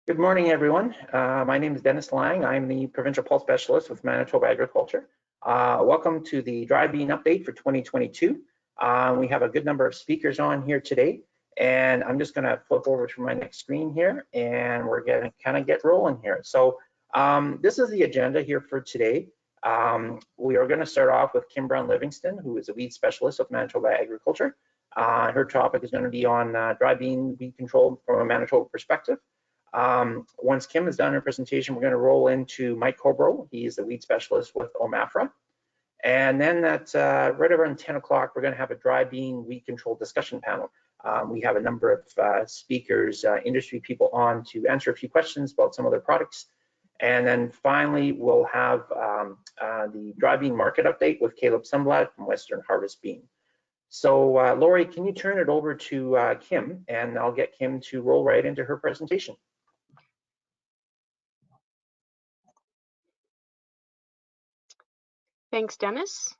Good morning, everyone. My name is Dennis Lang. I'm the Provincial Pulse Specialist with Manitoba Agriculture. Welcome to the dry bean update for 2022. We have a good number of speakers on here today, and I'm just going to flip over to my next screen here, and we're going to kind of get rolling here. So this is the agenda here for today. We are going to start off with Kim Brown-Livingston, who is a weed specialist with Manitoba Agriculture. Her topic is going to be on dry bean weed control from a Manitoba perspective. Once Kim is done her presentation, we're going to roll into Mike Cobro. He's the weed specialist with OMAFRA. And then at right around 10 o'clock, we're going to have a dry bean weed control discussion panel. We have a number of speakers, industry people on to answer a few questions about some of their products. And then finally, we'll have the dry bean market update with Caleb Sundblad from Western Harvest Bean. So Lori, can you turn it over to Kim, and I'll get Kim to roll right into her presentation. Thanks, Dennis.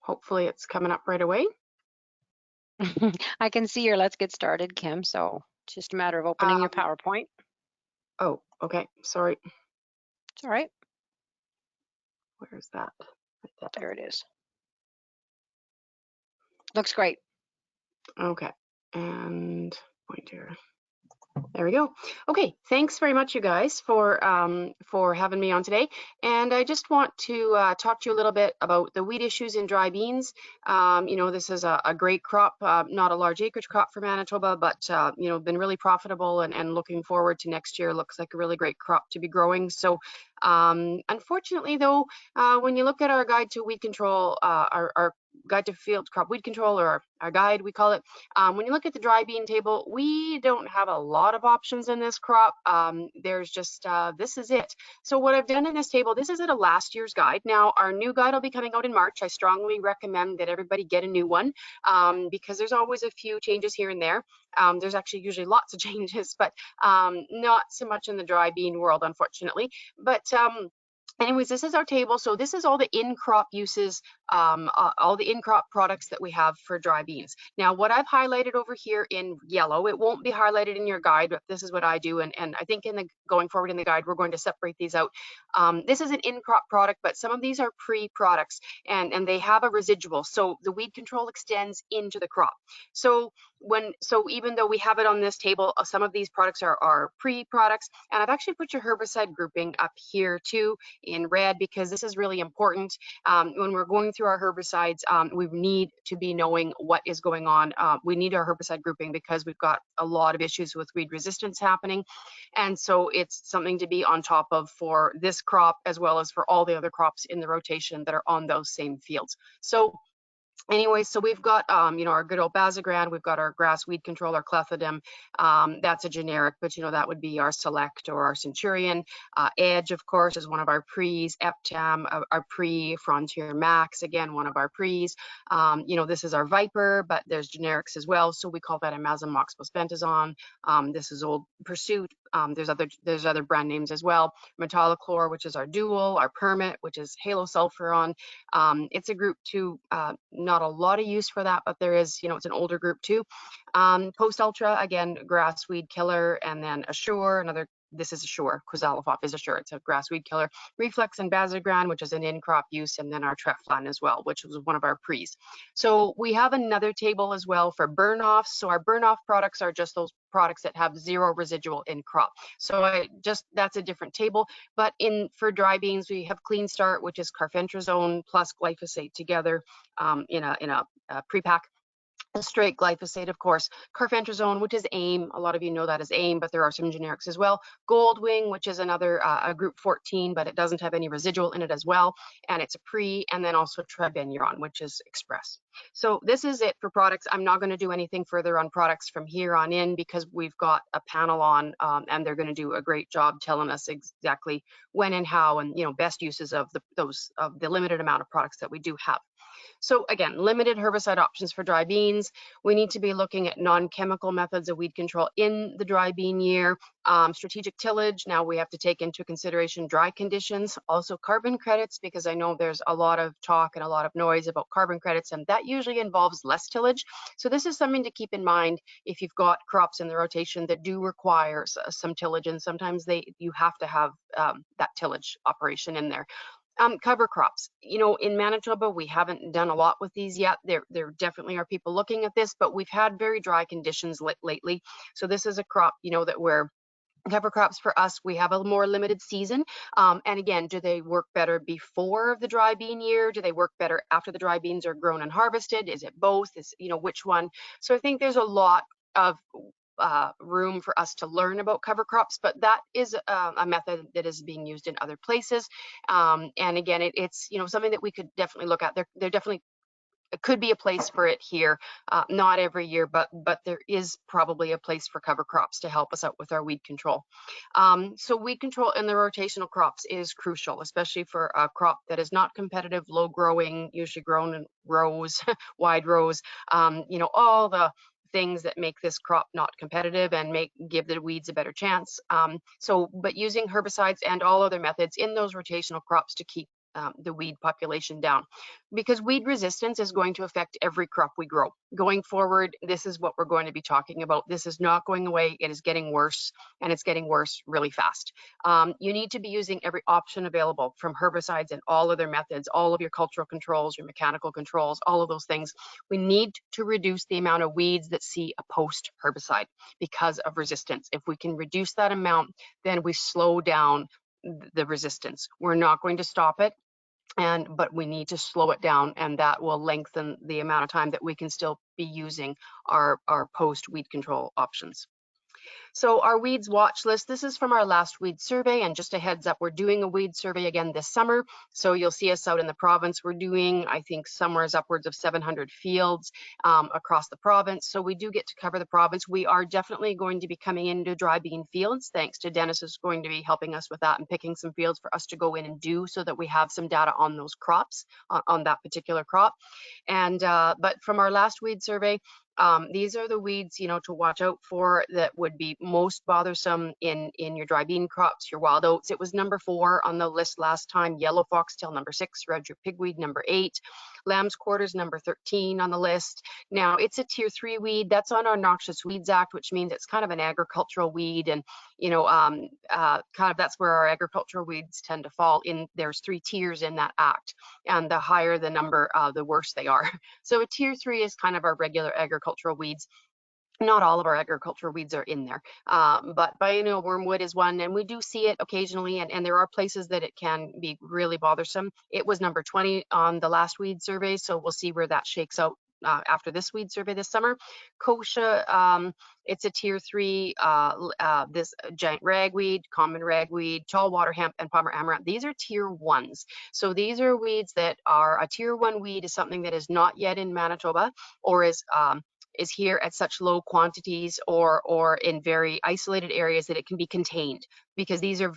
Hopefully it's coming up right away. I can see your Let's Get Started, Kim, so it's just a matter of opening your PowerPoint. Oh, okay, sorry. It's all right. Where's that? There it is. Looks great. Okay, and pointer. There we go. Okay, thanks very much, you guys, for having me on today. And I just want to talk to you a little bit about the weed issues in dry beans. You know, this is a great crop, not a large acreage crop for Manitoba, but you know, been really profitable, and looking forward to next year. Looks like a really great crop to be growing. So unfortunately, though, when you look at our guide to weed control, our guide to field crop weed control, or our guide, we call it. When you look at the dry bean table, we don't have a lot of options in this crop. There's just, this is it. So what I've done in this table, this is at a last year's guide. Now, our new guide will be coming out in March. I strongly recommend that everybody get a new one because there's always a few changes here and there. There's actually usually lots of changes, but not so much in the dry bean world, unfortunately. But anyways, this is our table. So this is all the in-crop uses, all the in-crop products that we have for dry beans. Now, what I've highlighted over here in yellow, it won't be highlighted in your guide, but this is what I do. And I think going forward in the guide, we're going to separate these out. This is an in-crop product, but some of these are pre-products, and they have a residual. So the weed control extends into the crop. So even though we have it on this table, some of these products are pre-products, and I've actually put your herbicide grouping up here too in red, because this is really important. When we're going through our herbicides, we need to be knowing what is going on. We need our herbicide grouping because we've got a lot of issues with weed resistance happening, and so it's something to be on top of for this crop as well as for all the other crops in the rotation that are on those same fields. So anyway, so we've got, you know, our good old Basagram, we've got our grass weed control, our Clethodim, that's a generic, but, you know, that would be our Select or our Centurion. Edge, of course, is one of our pre's. Eptam, our pre. Frontier Max, again, one of our pre's. You know, this is our Viper, but there's generics as well, so we call that a Mazamox-Bosbentazone. This is Old Pursuit. There's other brand names as well. Metallochlor, which is our Dual, our Permit, which is Halosulfuron. It's a group 2, not a lot of use for that, but there is, you know, it's an older group too. Post Ultra, again, grass weed killer, and then Assure, this is Assure, Quizalofop is Assure, it's a grass weed killer. Reflex and Basagram, which is an in-crop use, and then our Treflan as well, which was one of our pre's. So we have another table as well for burn-offs. So our burn-off products are just those products that have zero residual in crop. So that's a different table. But for dry beans, we have Clean Start, which is carfentrazone plus glyphosate together in a pre-pack. A straight glyphosate, of course. Carfentrazone, which is AIM. A lot of you know that as AIM, but there are some generics as well. Goldwing, which is another a group 14, but it doesn't have any residual in it as well. And it's a pre, and then also Tribenuron, which is Express. So this is it for products. I'm not going to do anything further on products from here on in because we've got a panel on, and they're going to do a great job telling us exactly when and how, and, you know, best uses of the limited amount of products that we do have. So again, limited herbicide options for dry beans. resistance. We need to be looking at non-chemical methods of weed control in the dry bean year. Strategic tillage, now we have to take into consideration dry conditions, also carbon credits, because I know there's a lot of talk and a lot of noise about carbon credits, and that usually involves less tillage. So this is something to keep in mind if you've got crops in the rotation that do require some tillage, and sometimes you have to have that tillage operation in there. Cover crops, you know, in Manitoba, we haven't done a lot with these yet. There definitely are people looking at this, but we've had very dry conditions lately. So this is a crop, you know, that we're cover crops for us, we have a more limited season. And again, do they work better before the dry bean year? Do they work better after the dry beans are grown and harvested? Is it both? Is, you know, which one? So I think there's a lot of room for us to learn about cover crops, but that is a method that is being used in other places. And again, it's, you know, something that we could definitely look at. There definitely could be a place for it here, not every year, but there is probably a place for cover crops to help us out with our weed control. So weed control in the rotational crops is crucial, especially for a crop that is not competitive, low growing, usually grown in rows, wide rows, you know, all the things that make this crop not competitive and give the weeds a better chance. But using herbicides and all other methods in those rotational crops to keep the weed population down, because weed resistance is going to affect every crop we grow. Going forward, this is what we're going to be talking about. This is not going away. It is getting worse, and it's getting worse really fast. You need to be using every option available, from herbicides and all other methods, all of your cultural controls, your mechanical controls, all of those things. We need to reduce the amount of weeds that see a post-herbicide because of resistance. If we can reduce that amount, then we slow down the resistance. We're not going to stop it, but we need to slow it down, and that will lengthen the amount of time that we can still be using our post weed control options. So our weeds watch list, this is from our last weed survey, and just a heads up, we're doing a weed survey again this summer. So you'll see us out in the province. We're doing, I think, somewhere upwards of 700 fields across the province. So we do get to cover the province. We are definitely going to be coming into dry bean fields, thanks to Dennis is going to be helping us with that and picking some fields for us to go in and do, so that we have some data on those crops, on that particular crop. And but from our last weed survey, these are the weeds, you know, to watch out for that would be most bothersome in your dry bean crops. Your wild oats, it was number 4 on the list last time. Yellow foxtail, number 6. Red root pigweed, number 8. Lamb's quarters, number 13 on the list. Now it's a tier 3 weed. That's on our Noxious Weeds Act, which means it's kind of an agricultural weed, and you know, kind of that's where our agricultural weeds tend to fall in. There's 3 tiers in that act, and the higher the number, the worse they are. So a tier 3 is kind of our regular agricultural weeds. Not all of our agricultural weeds are in there, but biennial wormwood is one, and we do see it occasionally, and there are places that it can be really bothersome. It was number 20 on the last weed survey, so we'll see where that shakes out after this weed survey this summer. Kochia, it's a tier 3, this giant ragweed, common ragweed, tall waterhemp, and palmer amaranth. These are tier 1s. So these are weeds that are, a tier 1 weed is something that is not yet in Manitoba, or is here at such low quantities, or in very isolated areas that it can be contained, because these are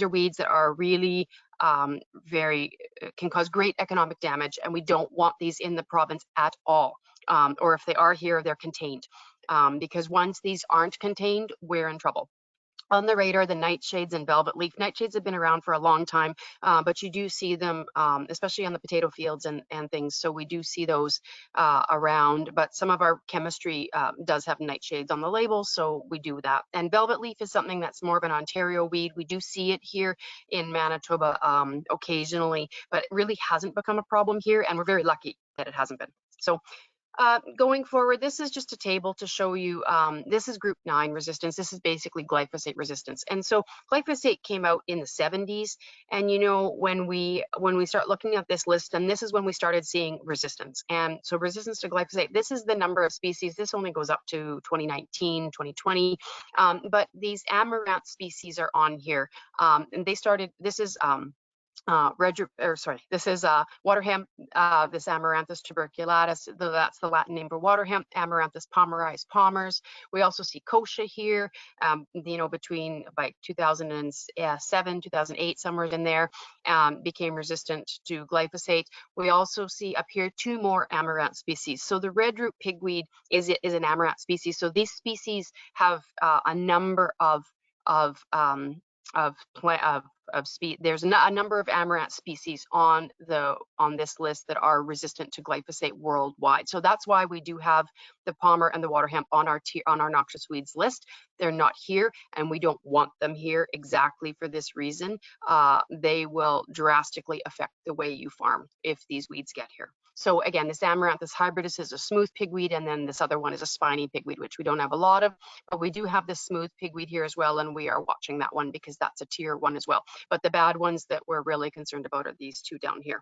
weeds that are really can cause great economic damage, and we don't want these in the province at all. Or if they are here, they're contained, because once these aren't contained, we're in trouble. On the radar, the nightshades and velvet leaf. Nightshades have been around for a long time, but you do see them, especially on the potato fields and things. So we do see those around, but some of our chemistry does have nightshades on the label, so we do that. And velvet leaf is something that's more of an Ontario weed. We do see it here in Manitoba occasionally, but it really hasn't become a problem here, and we're very lucky that it hasn't been. So going forward, this is just a table to show you, this is group 9 resistance. This is basically glyphosate resistance. And so glyphosate came out in the 70s. And you know, when we start looking at this list, and this is when we started seeing resistance. And so resistance to glyphosate, this is the number of species. This only goes up to 2019, 2020. But these Amaranth species are on here. And they started, this is this is Waterhemp, this Amaranthus tuberculatus, that's the Latin name for Waterhemp, Amaranthus palmaris palmers. We also see kochia here, between like 2007, 2008, somewhere in there, became resistant to glyphosate. We also see up here 2 more Amaranth species. So the red root pigweed is an Amaranth species. So these species have a number there's a number of Amaranth species on this list that are resistant to glyphosate worldwide. So that's why we do have the palmer and the Waterhemp on our noxious weeds list. They're not here, and we don't want them here exactly for this reason. They will drastically affect the way you farm if these weeds get here. So again, this Amaranthus hybridus is a smooth pigweed, and then this other one is a spiny pigweed, which we don't have a lot of, but we do have this smooth pigweed here as well, and we are watching that one because that's a tier 1 as well. But the bad ones that we're really concerned about are these 2 down here.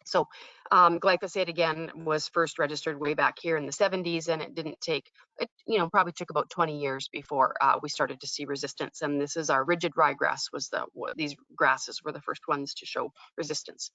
So glyphosate, again, was first registered way back here in the 70s, and it didn't take, probably took about 20 years before we started to see resistance. And this is our rigid ryegrass, these grasses were the first ones to show resistance.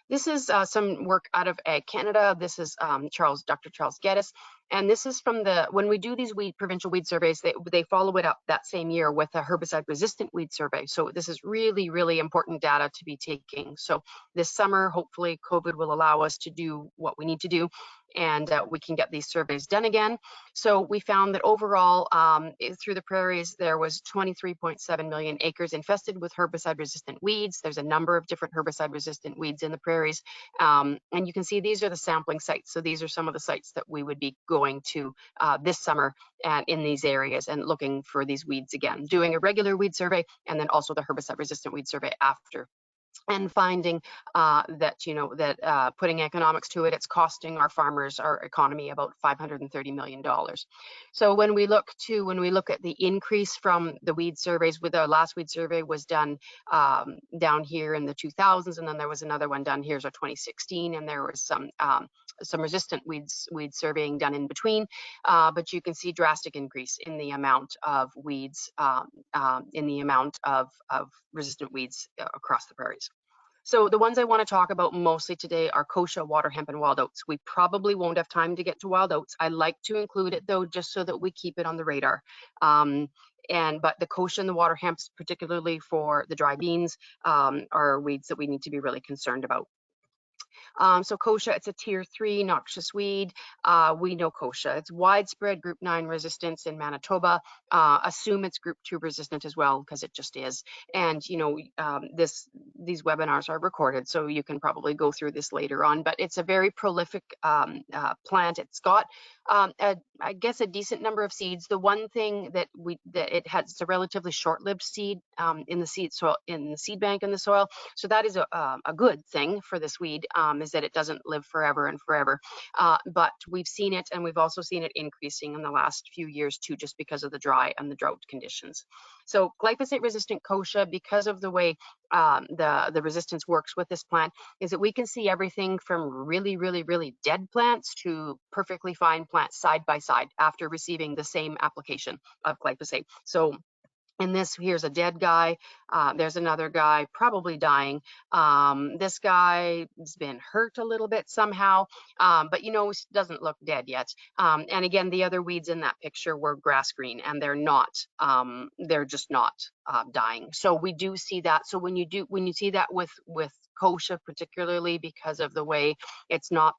This is some work out of Canada. This is Dr. Charles Geddes. And this is from when we do these provincial weed surveys, they follow it up that same year with a herbicide resistant weed survey. So this is really, really important data to be taking. So this summer, hopefully COVID will allow us to do what we need to do, and we can get these surveys done again. So we found that overall, through the prairies, there was 23.7 million acres infested with herbicide-resistant weeds. There's a number of different herbicide-resistant weeds in the prairies. And you can see these are the sampling sites. So these are some of the sites that we would be going to this summer in these areas and looking for these weeds again, doing a regular weed survey and then also the herbicide-resistant weed survey after. And finding that putting economics to it, it's costing our farmers, our economy, about $530 million. So when we look at the increase from the weed surveys, with our last weed survey was done down here in the 2000s, and then there was another one done here, so 2016, and there was some resistant weeds surveying done in between, but you can see drastic increase in the amount of weeds, in the amount of resistant weeds across the prairies. So the ones I want to talk about mostly today are kochia, waterhemp, and wild oats. We probably won't have time to get to wild oats. I like to include it though, just so that we keep it on the radar. But the kochia and the waterhemps, particularly for the dry beans, are weeds that we need to be really concerned about. So kochia, it's a tier 3 noxious weed. We know kochia. It's widespread group 9 resistance in Manitoba. Assume it's group 2 resistant as well, because it just is. And these webinars are recorded, so you can probably go through this later on. But it's a very prolific plant. It's got I guess a decent number of seeds. The one thing that it has, it's a relatively short-lived seed in the seed bank in the soil. So that is a good thing for this weed, is that it doesn't live forever and forever. But we've seen it, and we've also seen it increasing in the last few years too, just because of the dry and the drought conditions. So glyphosate-resistant kochia, because of the way the resistance works with this plant, is that we can see everything from really, really, really dead plants to perfectly fine plants side by side after receiving the same application of glyphosate. So in this, here's a dead guy. There's another guy probably dying. This guy has been hurt a little bit somehow, but doesn't look dead yet. And again, the other weeds in that picture were grass green, and they're not. They're just not dying. So we do see that. So when you see that with kochia, particularly because of the way it's not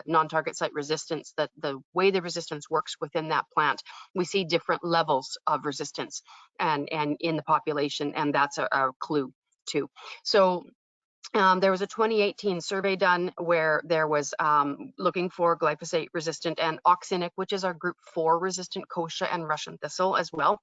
non-target site resistance, that the way the resistance works within that plant, we see different levels of resistance and in the population, and that's a clue too. So there was a 2018 survey done where there was looking for glyphosate resistant and oxinic, which is our group 4 resistant kochia and Russian thistle as well.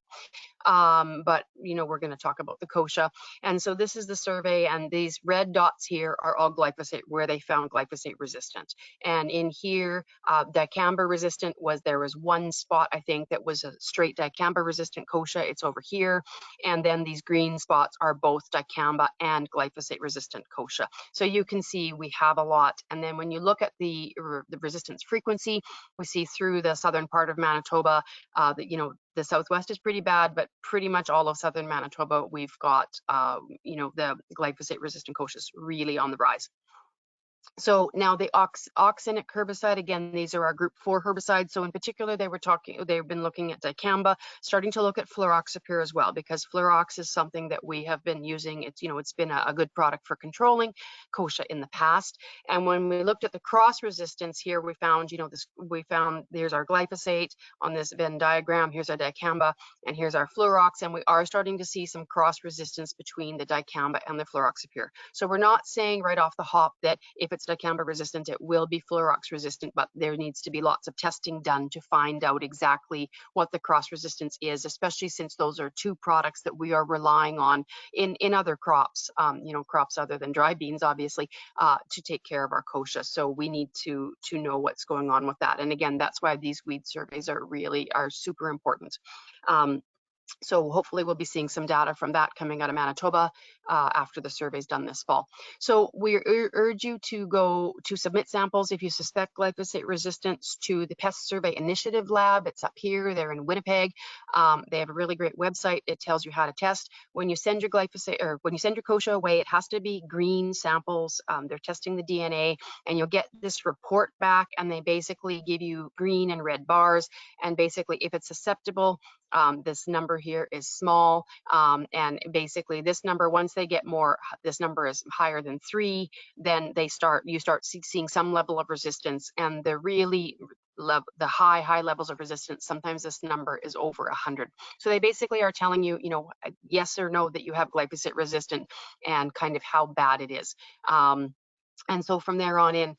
But we're going to talk about the kochia. And so this is the survey, and these red dots here are all glyphosate, where they found glyphosate resistant. And in here, dicamba resistant there was one spot, I think, that was a straight dicamba resistant kochia. It's over here. And then these green spots are both dicamba and glyphosate resistant kochia. So you can see we have a lot. And then when you look at the resistance frequency, we see through the southern part of Manitoba, the Southwest is pretty bad, but pretty much all of southern Manitoba, we've got, you know, the glyphosate resistant kochia really on the rise. So now the oxalic herbicide, again, these are our group 4 herbicides. So in particular, they've been looking at dicamba, starting to look at fluroxapyr as well, because flurox is something that we have been using. It's, you know, it's been a good product for controlling kochia in the past. And when we looked at the cross resistance here, we found, you know, there's our glyphosate on this Venn diagram. Here's our dicamba, and here's our flurox. And we are starting to see some cross resistance between the dicamba and the fluroxapyr. So we're not saying right off the hop that if it's dicamba resistant, it will be flurox resistant, but there needs to be lots of testing done to find out exactly what the cross resistance is, especially since those are 2 products that we are relying on in other crops, you know, crops other than dry beans, obviously, to take care of our kochia. So we need to know what's going on with that. And again, that's why these weed surveys are super important. So hopefully we'll be seeing some data from that coming out of Manitoba after the survey's done this fall. So we urge you to submit samples if you suspect glyphosate resistance to the Pest Survey Initiative Lab. It's up here, they're in Winnipeg. They have a really great website. It tells you how to test. When you send your glyphosate, or when you send your kochia away, it has to be green samples. They're testing the DNA, and you'll get this report back, and they basically give you green and red bars. And basically, if it's susceptible, this number here is small, and basically this number, once they get more, this number is higher than 3, then you start seeing some level of resistance, and the high levels of resistance, sometimes this number is over 100. So they basically are telling you, you know, yes or no that you have glyphosate resistant and kind of how bad it is. And so from there on in,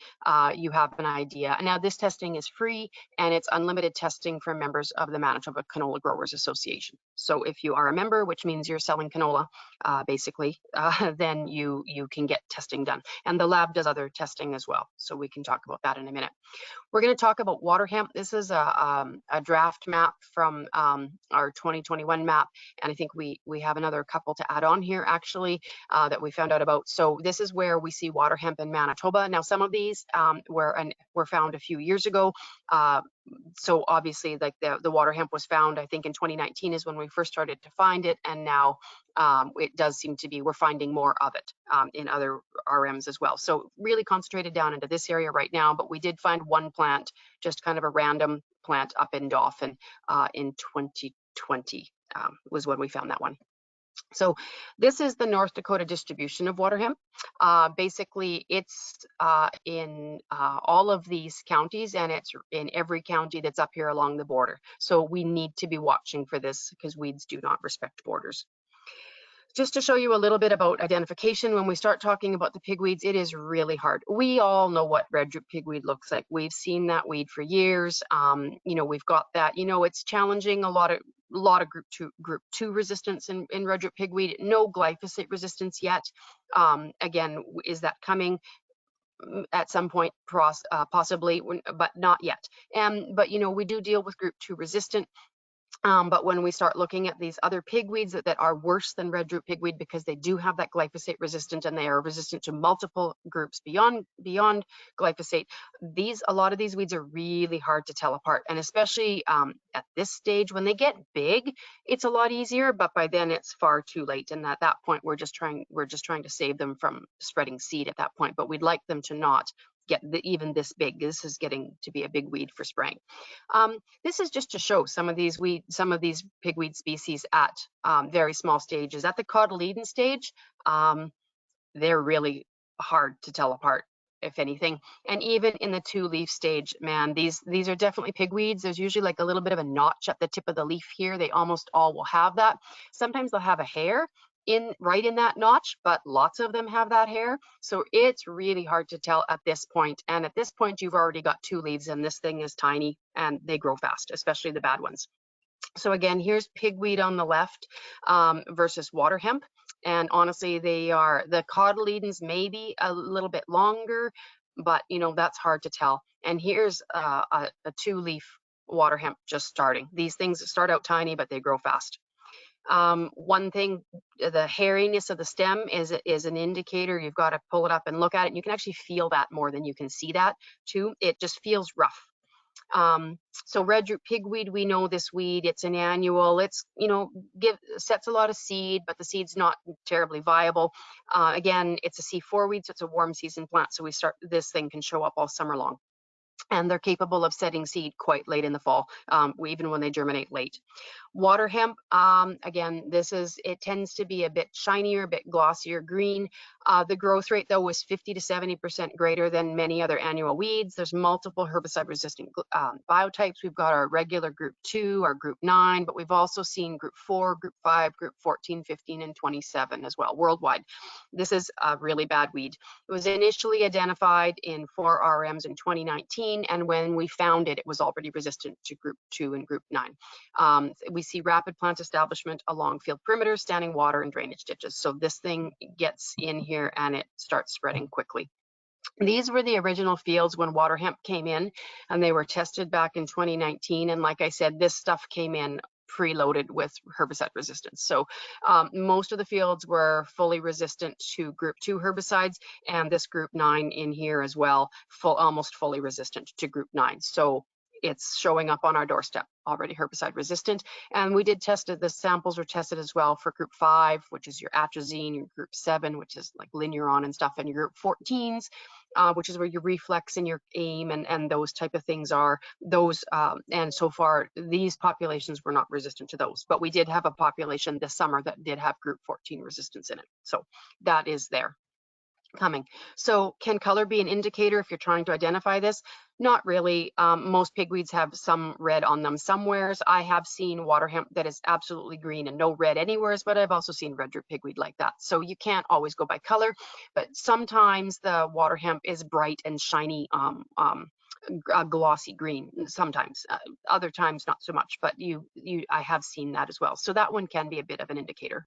you have an idea. Now this testing is free, and it's unlimited testing for members of the Manitoba Canola Growers Association. So if you are a member, which means you're selling canola, basically, then you can get testing done. And the lab does other testing as well. So we can talk about that in a minute. We're going to talk about Waterhemp. This is a draft map from our 2021 map, and I think we have another couple to add on here actually that we found out about. So this is where we see Waterhemp in Manitoba. Now some of these were found a few years ago. So obviously, like the Waterhemp was found, I think in 2019 is when we first started to find it, and now it does seem to be, we're finding more of it in other RMs as well. So really concentrated down into this area right now, but we did find one plant, just kind of a random plant up in Dauphin in 2020 was when we found that one. So this is the North Dakota distribution of Waterhemp. Basically, it's in all of these counties, and it's in every county that's up here along the border. So we need to be watching for this because weeds do not respect borders. Just to show you a little bit about identification, when we start talking about the pigweeds, it is really hard. We all know what red root pigweed looks like. We've seen that weed for years. You know, we've got that. You know, it's challenging a lot of group 2 resistance in red root pigweed. No glyphosate resistance yet. Again, is that coming? At some point, possibly, but not yet. But you know, we do deal with group 2 resistant. But when we start looking at these other pigweeds that are worse than red root pigweed because they do have that glyphosate resistant and they are resistant to multiple groups beyond glyphosate, a lot of these weeds are really hard to tell apart. And especially at this stage, when they get big, it's a lot easier, but by then it's far too late. And at that point, we're just trying to save them from spreading seed at that point. But we'd like them to not get even this big. This is getting to be a big weed for spraying. This is just to show some of these pigweed species at very small stages. At the cotyledon stage, they're really hard to tell apart, if anything. And even in the 2-leaf stage, man, these are definitely pigweeds. There's usually like a little bit of a notch at the tip of the leaf here. They almost all will have that. Sometimes they'll have a hair right in that notch, but lots of them have that hair. So it's really hard to tell at this point. And at this point, you've already got 2 leaves, and this thing is tiny and they grow fast, especially the bad ones. So again, here's pigweed on the left versus Waterhemp. And honestly, the cotyledons may be a little bit longer, but you know, that's hard to tell. And here's a 2-leaf Waterhemp just starting. These things start out tiny, but they grow fast. One thing, the hairiness of the stem is an indicator. You've got to pull it up and look at it. And you can actually feel that more than you can see that too. It just feels rough. So red root pigweed, we know this weed, it's an annual, it's, you know, sets a lot of seed, but the seed's not terribly viable. Again, it's a C4 weed, so it's a warm season plant. So this thing can show up all summer long. And they're capable of setting seed quite late in the fall, even when they germinate late. Waterhemp, again, it tends to be a bit shinier, a bit glossier green. The growth rate, though, was 50 to 70% greater than many other annual weeds. There's multiple herbicide-resistant biotypes. We've got our regular group 2, our group 9, but we've also seen group 4, group 5, group 14, 15, and 27 as well, worldwide. This is a really bad weed. It was initially identified in 4 RMs in 2019, and when we found it, it was already resistant to group 2 and group 9. We see rapid plant establishment along field perimeters, standing water, and drainage ditches. So this thing gets in here and it starts spreading quickly. These were the original fields when Waterhemp came in, and they were tested back in 2019. And like I said, this stuff came in preloaded with herbicide resistance. So most of the fields were fully resistant to group 2 herbicides, and this group 9 in here as well, almost fully resistant to group 9. So it's showing up on our doorstep, already herbicide resistant. And we did test it. The samples were tested as well for group 5, which is your atrazine, your group 7, which is like linuron and stuff, and your group 14s, which is where your reflex and your aim and those type of things are. Those and so far these populations were not resistant to those, but we did have a population this summer that did have group 14 resistance in it. So that is there coming. So can color be an indicator if you're trying to identify this? Not really. Most pigweeds have some red on them somewheres. I have seen Waterhemp that is absolutely green and no red anywheres, but I've also seen red root pigweed like that. So you can't always go by color, but sometimes the Waterhemp is bright and shiny, glossy green sometimes. Other times not so much, but I have seen that as well. So that one can be a bit of an indicator.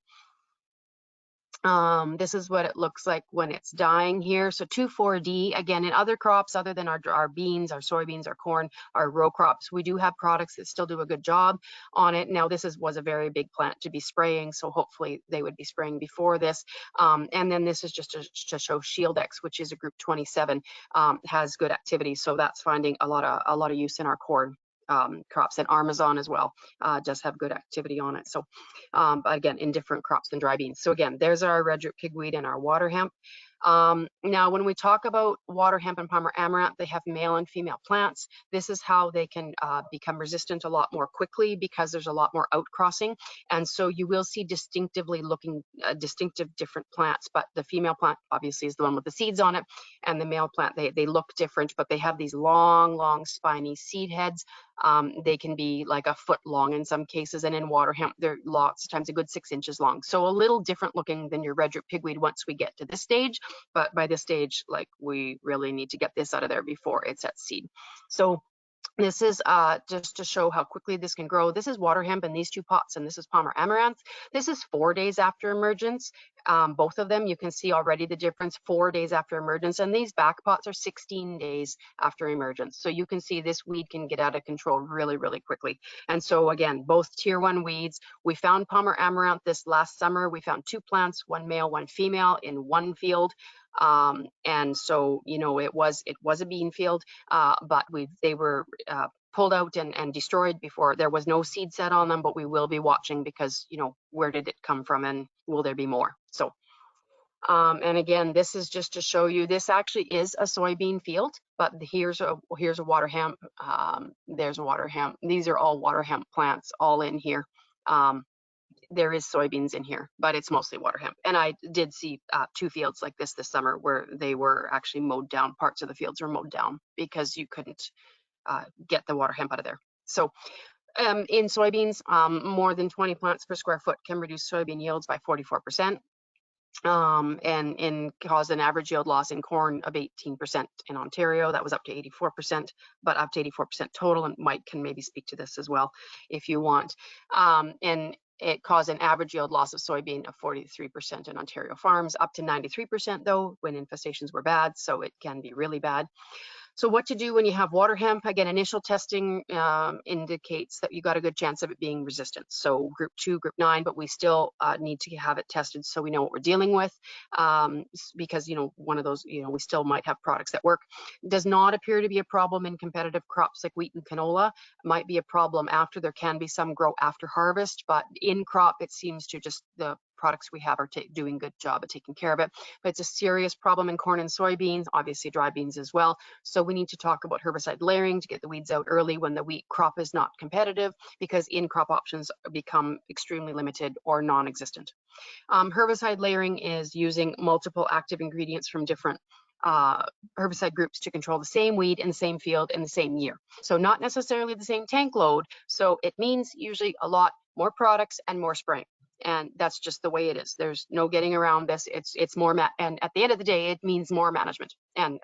This is what it looks like when it's dying here. So 2,4-D, again, in other crops other than our beans, our soybeans, our corn, our row crops, we do have products that still do a good job on it. Now, this was a very big plant to be spraying, so hopefully they would be spraying before this. And then this is just to show Shield-X, which is a group 27, has good activity. So that's finding a lot of use in our corn crops, and Amazon as well does have good activity on it. So but again, in different crops than dry beans. So again, there's our red root pigweed and our Waterhemp. Now, when we talk about Waterhemp and Palmer Amaranth, they have male and female plants. This is how they can become resistant a lot more quickly because there's a lot more outcrossing. And so you will see distinctive different plants, but the female plant obviously is the one with the seeds on it, and the male plant, they look different, but they have these long spiny seed heads. They can be like a foot long in some cases, and in Waterhemp, they're lots of times a good 6 inches long. So a little different looking than your red root pigweed once we get to this stage. But by this stage, like, we really need to get this out of there before it's at seed. So this is just to show how quickly this can grow. This is Waterhemp in these 2 pots, and this is Palmer Amaranth. This is 4 days after emergence. Both of them, you can see already the difference, 4 days after emergence, and these back pots are 16 days after emergence. So you can see this weed can get out of control really quickly. And so again, both tier 1 weeds. We found Palmer Amaranth this last summer. We found 2 plants, 1 male, 1 female in 1 field. And so, you know, it was a bean field, but they were pulled out and destroyed before. There was no seed set on them, but we will be watching because, you know, where did it come from and will there be more? So, and again, this is just to show you, this actually is a soybean field, but here's a Waterhemp, there's a Waterhemp. These are all Waterhemp plants all in here. There is soybeans in here, but it's mostly Waterhemp. And I did see 2 fields like this summer where they were actually mowed down. Parts of the fields were mowed down because you couldn't get the Waterhemp out of there. So in soybeans, more than 20 plants per square foot can reduce soybean yields by 44%. And cause an average yield loss in corn of 18% in Ontario. That was up to 84%, but up to 84% total. And Mike can maybe speak to this as well if you want. And it caused an average yield loss of soybean of 43% in Ontario farms, up to 93% though when infestations were bad. So it can be really bad. So what to do when you have water hemp? Again, initial testing indicates that you got a good chance of it being resistant. So group 2, group 9, but we still need to have it tested so we know what we're dealing with, because, you know, one of those, you know, we still might have products that work. Does not appear to be a problem in competitive crops like wheat and canola. It might be a problem after. There can be some grow after harvest, but in crop, it seems to just, the products we have are doing a good job at taking care of it. But it's a serious problem in corn and soybeans, obviously dry beans as well. So we need to talk about herbicide layering to get the weeds out early when the wheat crop is not competitive, because in-crop options become extremely limited or non-existent. Herbicide layering is using multiple active ingredients from different herbicide groups to control the same weed in the same field in the same year. So not necessarily the same tank load. So it means usually a lot more products and more spraying. And that's just the way it is. There's no getting around this. It's more, and at the end of the day, it means more management. And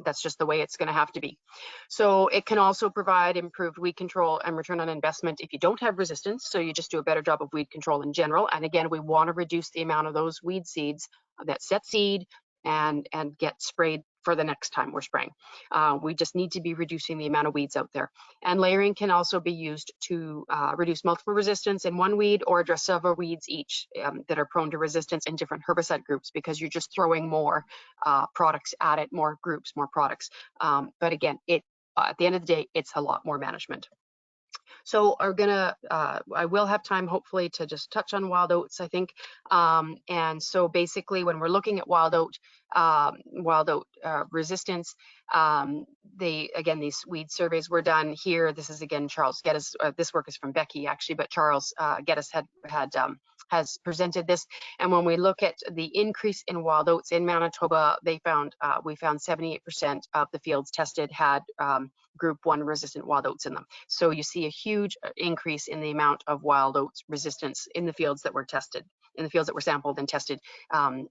that's just the way it's going to have to be. So it can also provide improved weed control and return on investment if you don't have resistance. So you just do a better job of weed control in general. And again, we want to reduce the amount of those weed seeds that set seed and get sprayed for the next time we're spraying. We just need to be reducing the amount of weeds out there. And layering can also be used to reduce multiple resistance in one weed or address several weeds each that are prone to resistance in different herbicide groups, because you're just throwing more products at it, more groups, more products. But again, at the end of the day, it's a lot more management. So I will have time hopefully to just touch on wild oats, I think. And so basically when we're looking at wild oat resistance, these weed surveys were done here. This is again, Charles Geddes, this work is from Becky actually, but Charles Geddes has presented this. And when we look at the increase in wild oats in Manitoba, we found 78% of the fields tested had group 1 resistant wild oats in them. So you see a huge increase in the amount of wild oats resistance in the fields that were tested, in the fields that were sampled and tested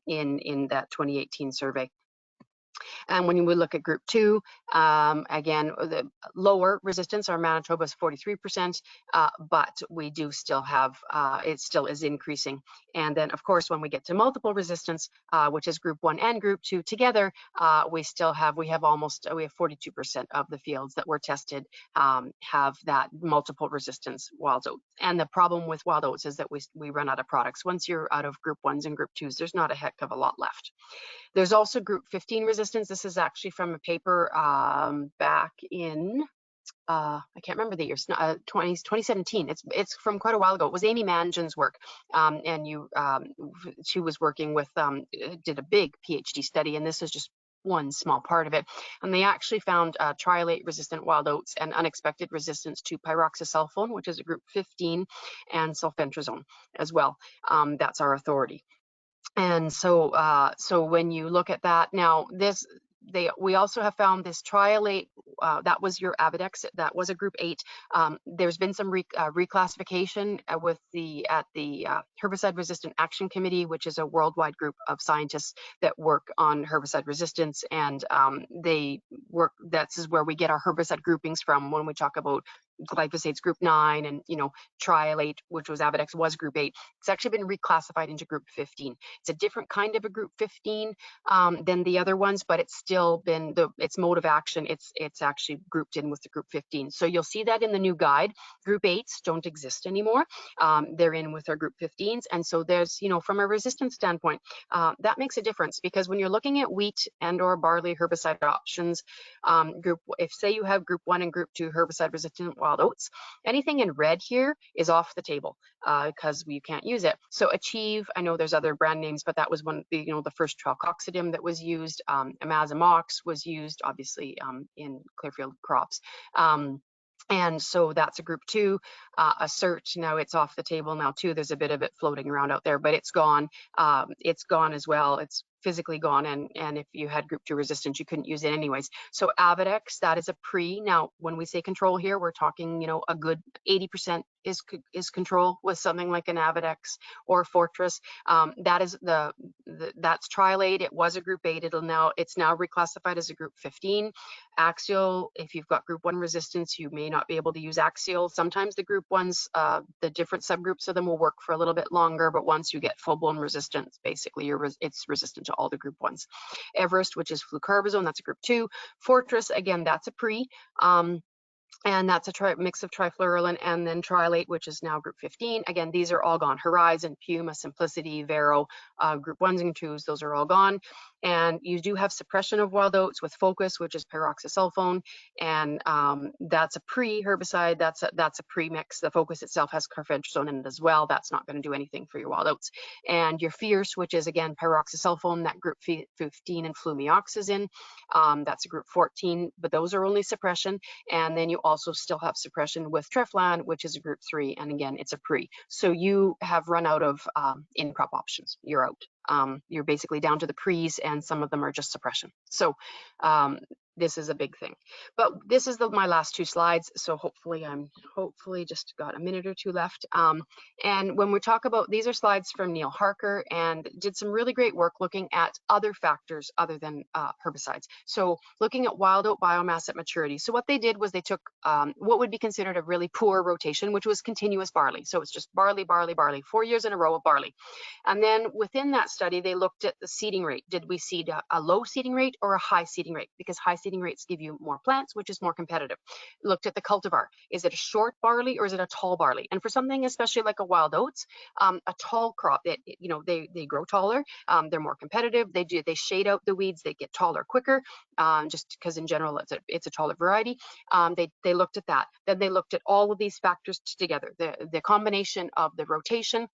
in that 2018 survey. And when we look at group 2, again, the lower resistance, our Manitoba is 43%, but we do still have, it still is increasing. And then of course, when we get to multiple resistance, which is group 1 and group 2 together, we have 42% of the fields that were tested have that multiple resistance wild oats. And the problem with wild oats is that we run out of products. Once you're out of group 1s and group 2s, there's not a heck of a lot left. There's also group 15 resistance. This is actually from a paper back in, I can't remember the year, 2017. It's from quite a while ago. It was Amy Mangin's work. And she was working with, did a big PhD study, and this is just one small part of it. And they actually found triolate resistant wild oats and unexpected resistance to pyroxasulfone, which is a group 15, and sulfentrazone as well. That's our authority. And so, when you look at that now, we also have found this triolate, that was your Avidex, that was a group 8. There's been some reclassification at the Herbicide Resistant Action Committee, which is a worldwide group of scientists that work on herbicide resistance, and this is where we get our herbicide groupings from when we talk about glyphosate's group 9, and triolate, which was Avidex, was group 8. It's actually been reclassified into group 15. It's a different kind of a group 15 than the other ones, but it's still been its mode of action. It's actually grouped in with the group 15. So you'll see that in the new guide. Group 8s don't exist anymore. They're in with our group 15s, and so there's, from a resistance standpoint, that makes a difference, because when you're looking at wheat and or barley herbicide options, if say you have group 1 and group 2 herbicide resistant wild oats, anything in red here is off the table because we can't use it. So Achieve, I know there's other brand names, but that was one of the first tralcoxidum that was used. Amazamox was used, obviously, in Clearfield crops. And so that's a group 2. Assert, now it's off the table now too. There's a bit of it floating around out there, but it's gone. It's gone as well. It's physically gone, and if you had group 2 resistance, you couldn't use it anyways. So Avidex, that is a pre. Now, when we say control here, we're talking, a good 80% is control with something like an Avidex or Fortress. That is that's triolate. It was a group 8. It's now reclassified as a group 15. Axial, if you've got group 1 resistance, you may not be able to use Axial. Sometimes the group 1s, the different subgroups of them will work for a little bit longer, but once you get full-blown resistance, basically it's resistant to all the group 1s. Everest, which is flucarbazone, that's a group 2. Fortress, again, that's a pre. And that's a mix of trifluralin, and then trilate, which is now group 15. Again, these are all gone. Horizon, Puma, Simplicity, Vero, group 1s and 2s, those are all gone. And you do have suppression of wild oats with Focus, which is peroxysulfone, and that's a pre-herbicide. That's a pre-mix. The Focus itself has carfentrazone in it as well. That's not going to do anything for your wild oats. And your Fierce, which is again peroxysulfone, that group 15 and flumioxazine, that's a group 14, but those are only suppression. And then you also still have suppression with Treflan, which is a group 3, and again, it's a pre. So you have run out of in-crop options. You're out. You're basically down to the pre's, and some of them are just suppression. So this is a big thing. But this is my last 2 slides, so hopefully just got a minute or 2 left. And when we talk about, these are slides from Neil Harker, and did some really great work looking at other factors other than herbicides. So looking at wild oat biomass at maturity. So what they did was they took what would be considered a really poor rotation, which was continuous barley. So it's just barley, barley, barley, 4 years in a row of barley. And then within that study, they looked at the seeding rate. Did we seed a low seeding rate or a high seeding rate? Because high seeding rates give you more plants, which is more competitive. Looked at the cultivar. Is it a short barley or is it a tall barley? And for something especially like a wild oats, a tall crop, they grow taller, they're more competitive, they shade out the weeds, they get taller quicker, just because in general it's a taller variety. They looked at that. Then they looked at all of these factors together, the combination of the rotation,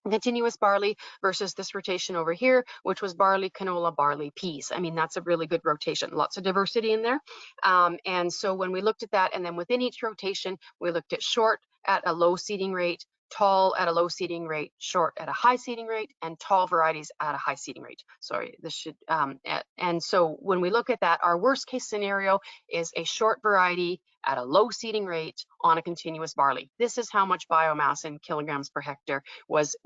continuous barley versus this rotation over here, which was barley, canola, barley, peas. I mean, that's a really good rotation. Lots of diversity in there. And so when we looked at that, and then within each rotation, we looked at short at a low seeding rate, tall at a low seeding rate, short at a high seeding rate, and tall varieties at a high seeding rate. Sorry, this should, and so when we look at that, our worst case scenario is a short variety at a low seeding rate on a continuous barley. This is how much biomass in kilograms per hectare was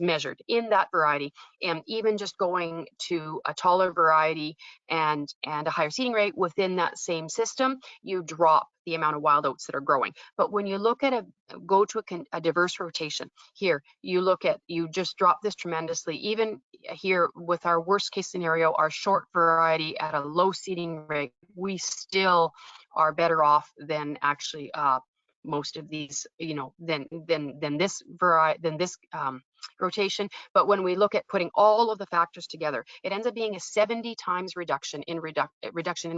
measured in that variety. And even just going to a taller variety and a higher seeding rate within that same system, you drop the amount of wild oats that are growing. But when you look at go to a diverse rotation here, you just drop this tremendously. Even here with our worst case scenario, our short variety at a low seeding rate, we still are better off than actually most of these, than this rotation. But when we look at putting all of the factors together, it ends up being a 70 times reduction in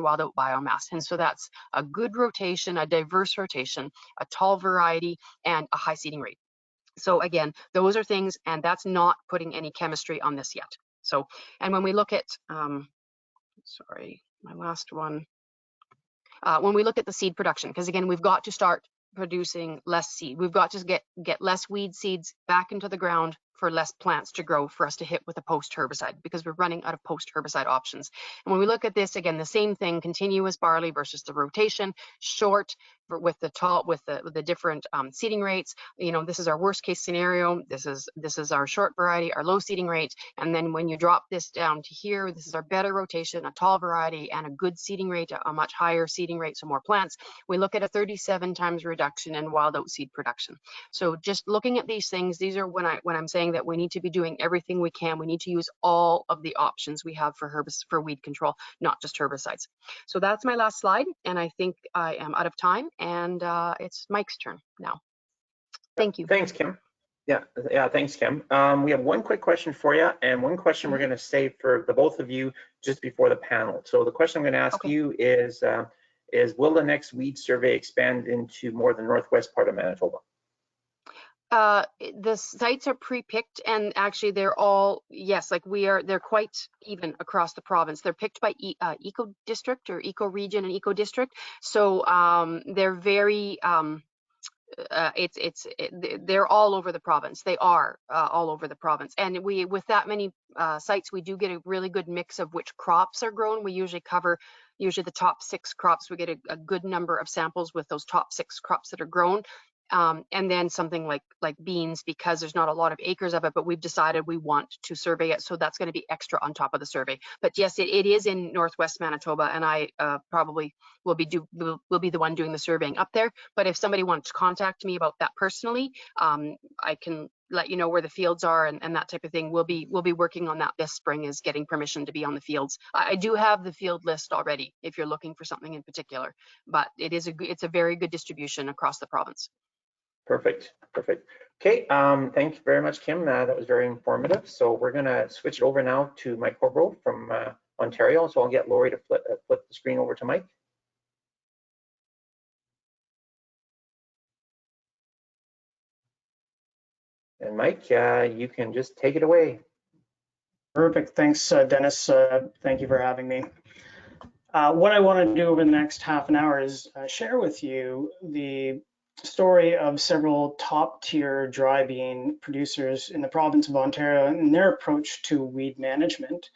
wild oat biomass. And so that's a good rotation, a diverse rotation, a tall variety, and a high seeding rate. So again, those are things, and that's not putting any chemistry on this yet. So, and when we look at, sorry, my last one. When we look at the seed production, because again, we've got to start producing less seed. We've got to get less weed seeds back into the ground for less plants to grow for us to hit with a post-herbicide, because we're running out of post-herbicide options. And when we look at this, again, the same thing, continuous barley versus the rotation, short with the different seeding rates. This is our worst case scenario. This is our short variety, our low seeding rate. And then when you drop this down to here, this is our better rotation, a tall variety, and a good seeding rate, a much higher seeding rate, so more plants. We look at a 37 times reduction in wild oat seed production. So just looking at these things, these are when I'm saying that we need to be doing everything we can. We need to use all of the options we have for weed control, not just herbicides. So that's my last slide, and I think I am out of time, and it's Mike's turn now. Thank you. Thanks, Kim. Yeah, thanks, Kim. We have one quick question for you, and one question we're going to save for the both of you just before the panel. So the question I'm going to ask you is will the next weed survey expand into more the northwest part of Manitoba? The sites are pre-picked, and actually they're all, yes, they're quite even across the province. They're picked by eco district or eco region and eco district. So they're very, they're all over the province. They are all over the province. And with that many sites, we do get a really good mix of which crops are grown. We usually cover the top 6 crops. We get a good number of samples with those top 6 crops that are grown. And then something like beans, because there's not a lot of acres of it, but we've decided we want to survey it, so that's going to be extra on top of the survey. But yes, it is in northwest Manitoba, and I probably will be the one doing the surveying up there. But if somebody wants to contact me about that personally, I can let you know where the fields are and that type of thing. We'll be working on that this spring, is getting permission to be on the fields. I do have the field list already if you're looking for something in particular, but it's a very good distribution across the province. Perfect, perfect. Okay, thank you very much, Kim. That was very informative. So we're gonna switch it over now to Mike Corbrough from Ontario. So I'll get Lori to flip the screen over to Mike. And Mike, you can just take it away. Perfect. Thanks, Dennis. Thank you for having me. What I want to do over the next half an hour is share with you the story of several top-tier dry bean producers in the province of Ontario and their approach to weed management.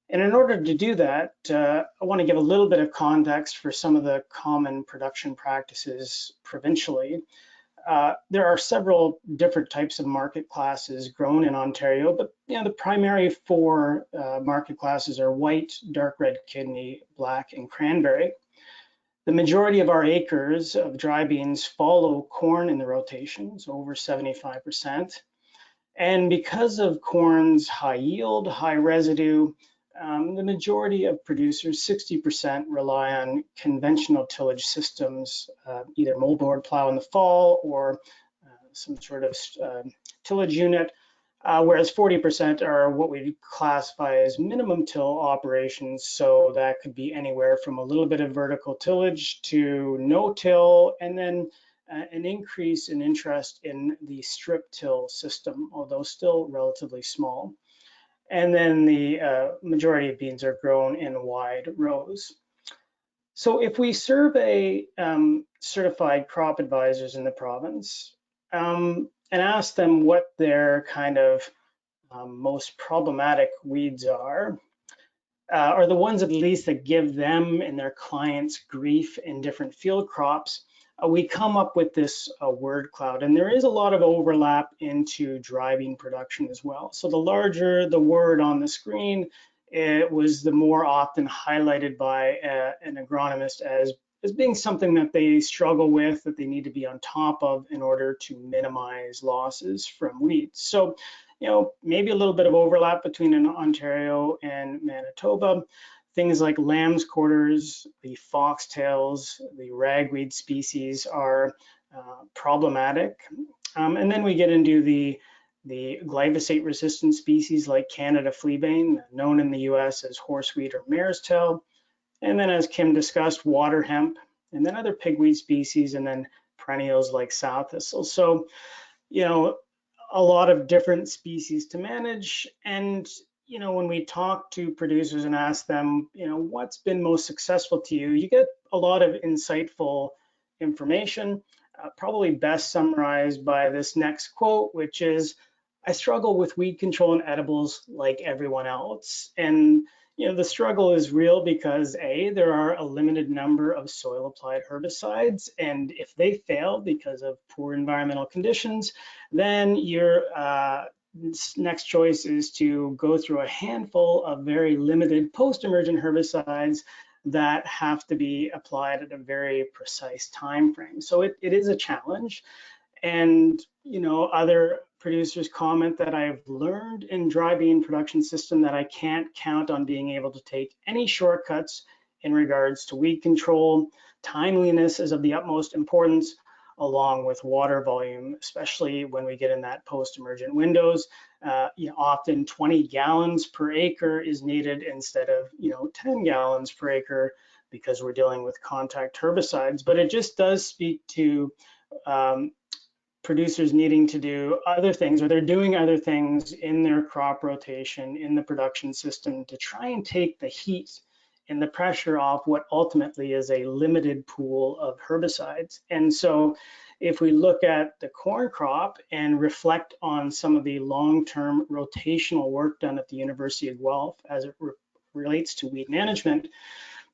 And in order to do that, I want to give a little bit of context for some of the common production practices provincially. There are several different types of market classes grown in Ontario, but the primary four market classes are white, dark red kidney, black, and cranberry. The majority of our acres of dry beans follow corn in the rotation, so over 75%. And because of corn's high yield, high residue, the majority of producers, 60%, rely on conventional tillage systems, either moldboard plow in the fall or some sort of tillage unit, whereas 40% are what we classify as minimum till operations. So that could be anywhere from a little bit of vertical tillage to no till, and then an increase in interest in the strip till system, although still relatively small. And then the majority of beans are grown in wide rows. So if we survey certified crop advisors in the province and ask them what their kind of most problematic weeds are the ones at least that give them and their clients grief in different field crops, we come up with this word cloud, and there is a lot of overlap into dry bean production as well. So the larger the word on the screen, it was the more often highlighted by an agronomist as being something that they struggle with, that they need to be on top of in order to minimize losses from weeds. So, maybe a little bit of overlap between Ontario and Manitoba. Things like lamb's quarters, the foxtails, the ragweed species are problematic. And then we get into the glyphosate resistant species like Canada fleabane, known in the US as horseweed or mare's tail. And then, as Kim discussed, Waterhemp, and then other pigweed species, and then perennials like sow thistle. So, a lot of different species to manage. And when we talk to producers and ask them, what's been most successful to you, you get a lot of insightful information, probably best summarized by this next quote, which is, "I struggle with weed control and edibles like everyone else." And the struggle is real because there are a limited number of soil applied herbicides, and if they fail because of poor environmental conditions, then your next choice is to go through a handful of very limited post-emergent herbicides that have to be applied at a very precise time frame. So it is a challenge. And other producers comment that I've learned in dry bean production system that I can't count on being able to take any shortcuts in regards to weed control. Timeliness is of the utmost importance, along with water volume, especially when we get in that post-emergent windows. Often 20 gallons per acre is needed instead of 10 gallons per acre because we're dealing with contact herbicides. But it just does speak to producers needing to do other things, or they're doing other things in their crop rotation, in the production system, to try and take the heat and the pressure off what ultimately is a limited pool of herbicides. And so if we look at the corn crop and reflect on some of the long-term rotational work done at the University of Guelph as it relates to weed management,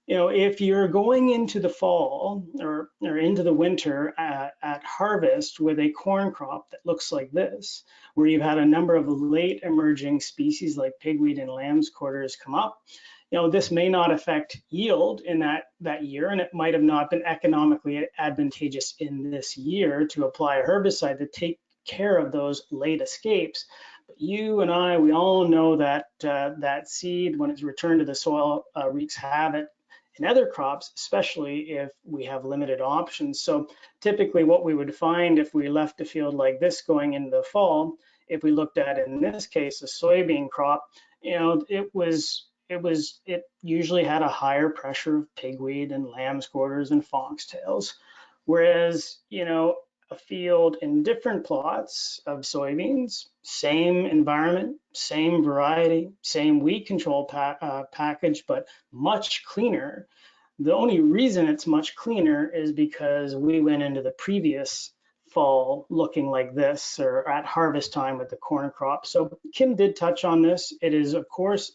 if you're going into the fall or into the winter at harvest with a corn crop that looks like this, where you've had a number of late emerging species like pigweed and lamb's quarters come up, this may not affect yield in that year, and it might have not been economically advantageous in this year to apply a herbicide to take care of those late escapes. But you and I, we all know that that seed, when it's returned to the soil, wreaks havoc in other crops, especially if we have limited options. So typically what we would find if we left a field like this going into the fall, if we looked at, in this case, a soybean crop, you know, it usually had a higher pressure of pigweed and lamb's quarters and foxtails. Whereas, you know, a field in different plots of soybeans, same environment, same variety, same weed control package, but much cleaner. The only reason it's much cleaner is because we went into the previous fall looking like this, or at harvest time with the corn crop. So Kim did touch on this. It is, of course,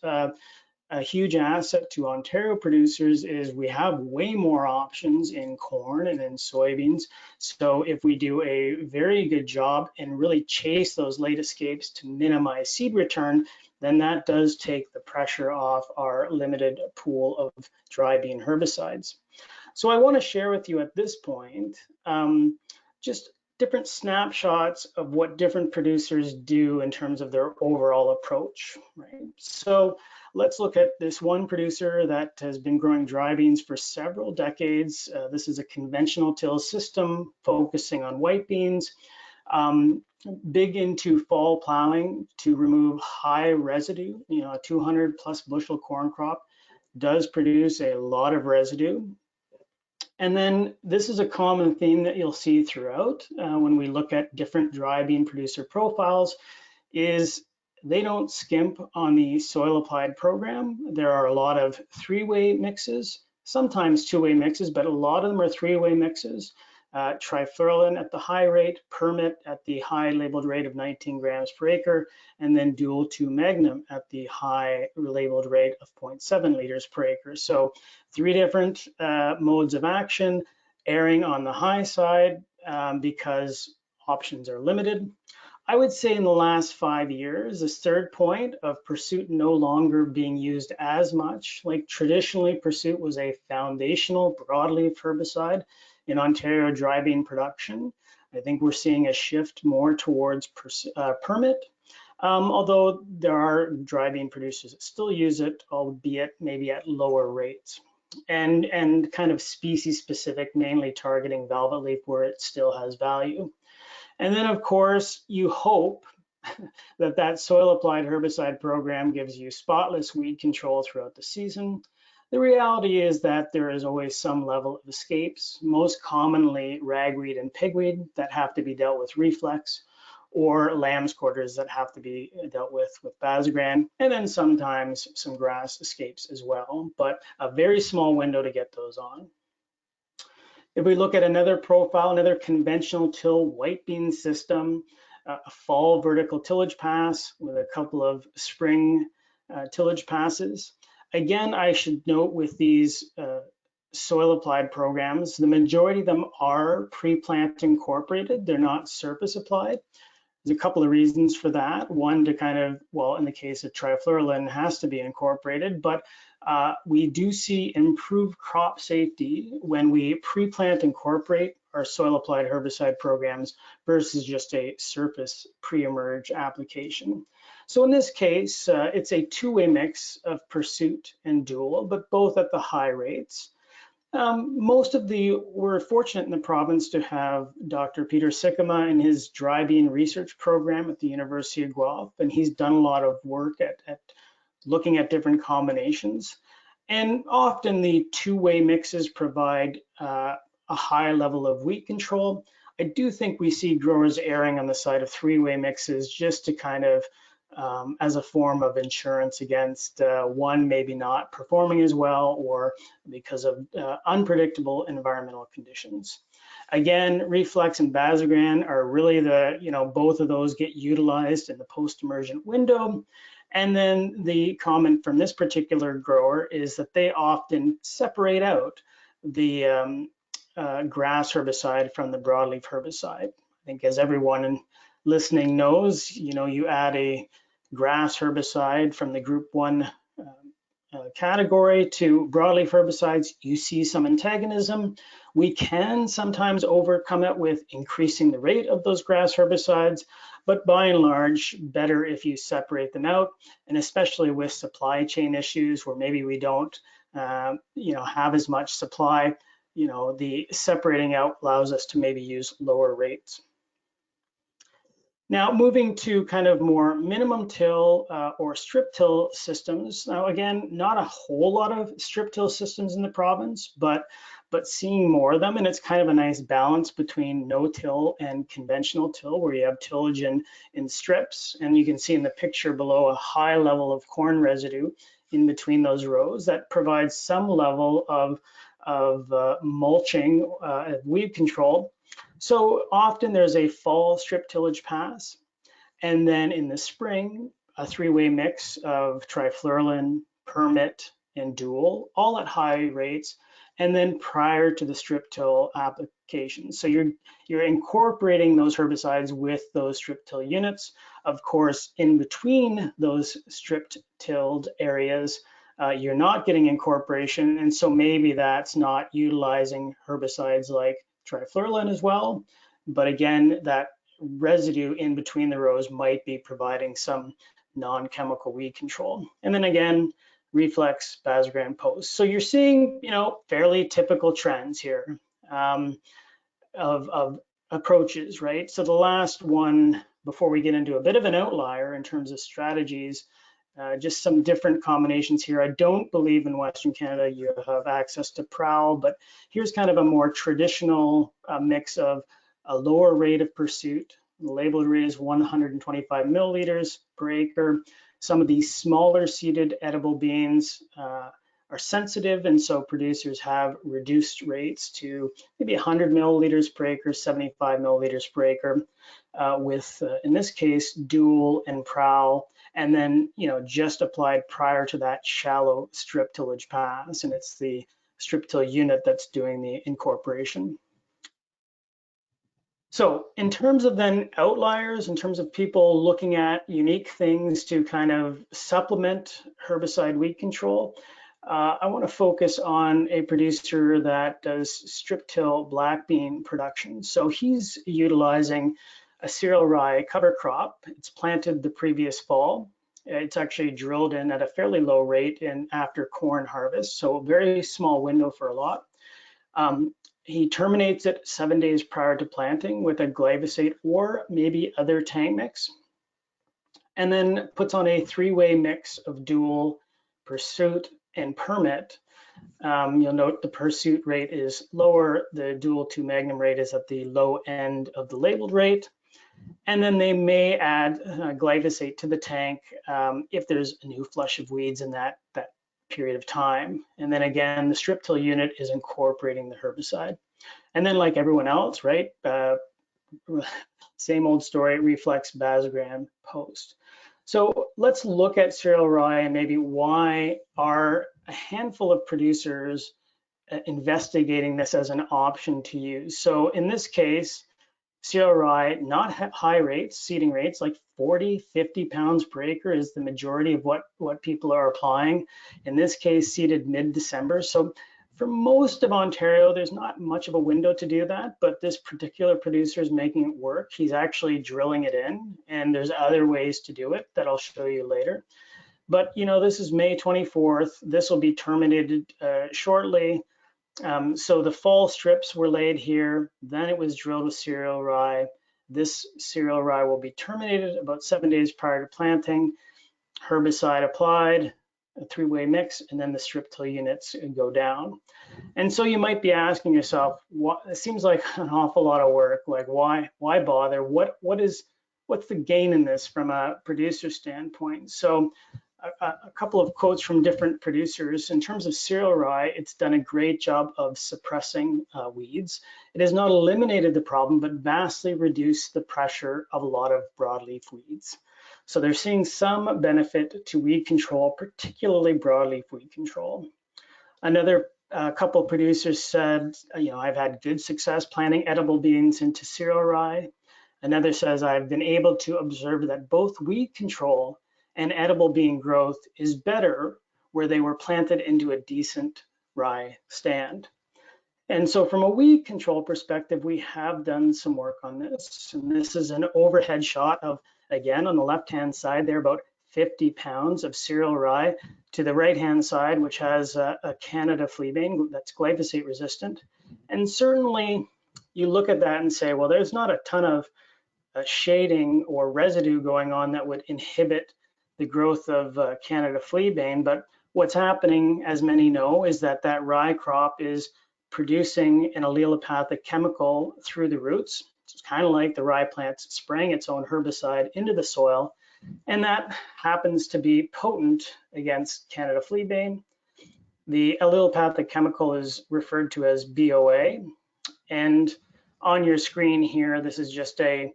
a huge asset to Ontario producers is we have way more options in corn and in soybeans. So if we do a very good job and really chase those late escapes to minimize seed return, then that does take the pressure off our limited pool of dry bean herbicides. So I want to share with you at this point just different snapshots of what different producers do in terms of their overall approach, right? So let's look at this one producer that has been growing dry beans for several decades. This is a conventional till system focusing on white beans, big into fall plowing to remove high residue. You know, a 200 plus bushel corn crop does produce a lot of residue. And then this is a common theme that you'll see throughout when we look at different dry bean producer profiles, is they don't skimp on the soil applied program. There are a lot of three-way mixes, sometimes two-way mixes, but a lot of them are three-way mixes. Trifluralin at the high rate, permit at the high labeled rate of 19 grams per acre, and then dual 2 magnum at the high labeled rate of 0.7 liters per acre. So 3 different modes of action, erring on the high side because options are limited. I would say in the last 5 years, this third point of Pursuit no longer being used as much. Like traditionally, Pursuit was a foundational broadleaf herbicide in Ontario dry bean production. I think we're seeing a shift more towards permit, although there are dry bean producers that still use it, albeit maybe at lower rates. And kind of species specific, mainly targeting velvet leaf where it still has value. And then of course, you hope that that soil applied herbicide program gives you spotless weed control throughout the season. The reality is that there is always some level of escapes, most commonly ragweed and pigweed that have to be dealt with Reflex, or lamb's quarters that have to be dealt with Basagram, and then sometimes some grass escapes as well, but a very small window to get those on. If we look at another profile, another conventional till white bean system, a fall vertical tillage pass with a couple of spring tillage passes. Again, I should note with these soil applied programs, the majority of them are pre-plant incorporated. They're not surface applied. There's a couple of reasons for that. One, to kind of, well, in the case of trifluralin, has to be incorporated, but we do see improved crop safety when we pre-plant incorporate our soil applied herbicide programs versus just a surface pre-emerge application. So in this case, it's a two-way mix of Pursuit and Dual, but both at the high rates. We're fortunate in the province to have Dr. Peter Sikkema in his dry bean research program at the University of Guelph, and he's done a lot of work at looking at different combinations. And often the two-way mixes provide a high level of weed control. I do think we see growers erring on the side of three-way mixes just to kind of as a form of insurance against one maybe not performing as well, or because of unpredictable environmental conditions. Again, Reflex and Basagram are really both of those get utilized in the post-emergent window. And then the comment from this particular grower is that they often separate out the grass herbicide from the broadleaf herbicide. I think as everyone listening knows, you add a grass herbicide from the group 1 category to broadleaf herbicides, you see some antagonism. We can sometimes overcome it with increasing the rate of those grass herbicides, but by and large, better if you separate them out, and especially with supply chain issues where maybe we don't have as much supply, the separating out allows us to maybe use lower rates. Now, moving to kind of more minimum till or strip till systems. Now, again, not a whole lot of strip till systems in the province, but seeing more of them, and it's kind of a nice balance between no-till and conventional till, where you have tillage in strips, and you can see in the picture below a high level of corn residue in between those rows that provides some level of mulching, weed control. So often there's a fall strip tillage pass, and then in the spring, a three-way mix of trifluralin, permit, and dual, all at high rates, and then prior to the strip till application. So you're incorporating those herbicides with those strip till units. Of course, in between those stripped tilled areas, you're not getting incorporation, and so maybe that's not utilizing herbicides like trifluralin as well. But again, that residue in between the rows might be providing some non-chemical weed control. And then again, Reflex, Basagram, Post. So you're seeing, fairly typical trends here of approaches, right? So the last one, before we get into a bit of an outlier in terms of strategies, just some different combinations here. I don't believe in Western Canada you have access to prowl, but here's kind of a more traditional mix of a lower rate of pursuit. The labeled rate is 125 milliliters per acre. Some of these smaller seeded edible beans are sensitive, and so producers have reduced rates to maybe 100 milliliters per acre, 75 milliliters per acre, with, in this case, dual and prowl, and then, just applied prior to that shallow strip tillage pass, and it's the strip till unit that's doing the incorporation. So in terms of then outliers, in terms of people looking at unique things to kind of supplement herbicide weed control, I want to focus on a producer that does strip till black bean production. So he's utilizing a cereal rye cover crop. It's planted the previous fall. It's actually drilled in at a fairly low rate in after corn harvest, so a very small window for a lot. He terminates it 7 days prior to planting with a glyphosate or maybe other tang mix, and then puts on a three-way mix of dual, pursuit, and permit. You'll note the pursuit rate is lower, the dual 2 magnum rate is at the low end of the labeled rate, and then they may add glyphosate to the tank if there's a new flush of weeds in that period of time. And then again, the strip till unit is incorporating the herbicide. And then like everyone else, right? Same old story, Reflex, Basagram, Post. So let's look at cereal rye and maybe why are a handful of producers investigating this as an option to use. So in this case, cereal rye, not high rates, seeding rates, like 40, 50 pounds per acre is the majority of what people are applying. In this case, seeded mid-December. So for most of Ontario, there's not much of a window to do that, but this particular producer is making it work. He's actually drilling it in, and there's other ways to do it that I'll show you later. But this is May 24th. This will be terminated shortly. So the fall strips were laid here, then it was drilled with cereal rye. This cereal rye will be terminated about 7 days prior to planting, herbicide applied, a three-way mix, and then the strip till units go down. And so you might be asking yourself, it seems like an awful lot of work, like why bother? What's the gain in this from a producer standpoint? So a couple of quotes from different producers. In terms of cereal rye, it's done a great job of suppressing weeds. It has not eliminated the problem, but vastly reduced the pressure of a lot of broadleaf weeds. So they're seeing some benefit to weed control, particularly broadleaf weed control. Another couple of producers said, I've had good success planting edible beans into cereal rye. Another says, I've been able to observe that both weed control and edible bean growth is better where they were planted into a decent rye stand. And so from a weed control perspective, we have done some work on this. And this is an overhead shot of, again, on the left-hand side there, about 50 pounds of cereal rye, to the right-hand side, which has a Canada fleabane that's glyphosate resistant. And certainly you look at that and say, well, there's not a ton of shading or residue going on that would inhibit the growth of Canada fleabane. But what's happening, as many know, is that that rye crop is producing an allelopathic chemical through the roots. It's kind of like the rye plant spraying its own herbicide into the soil, and that happens to be potent against Canada fleabane. The allelopathic chemical is referred to as BOA, and on your screen here, this is just a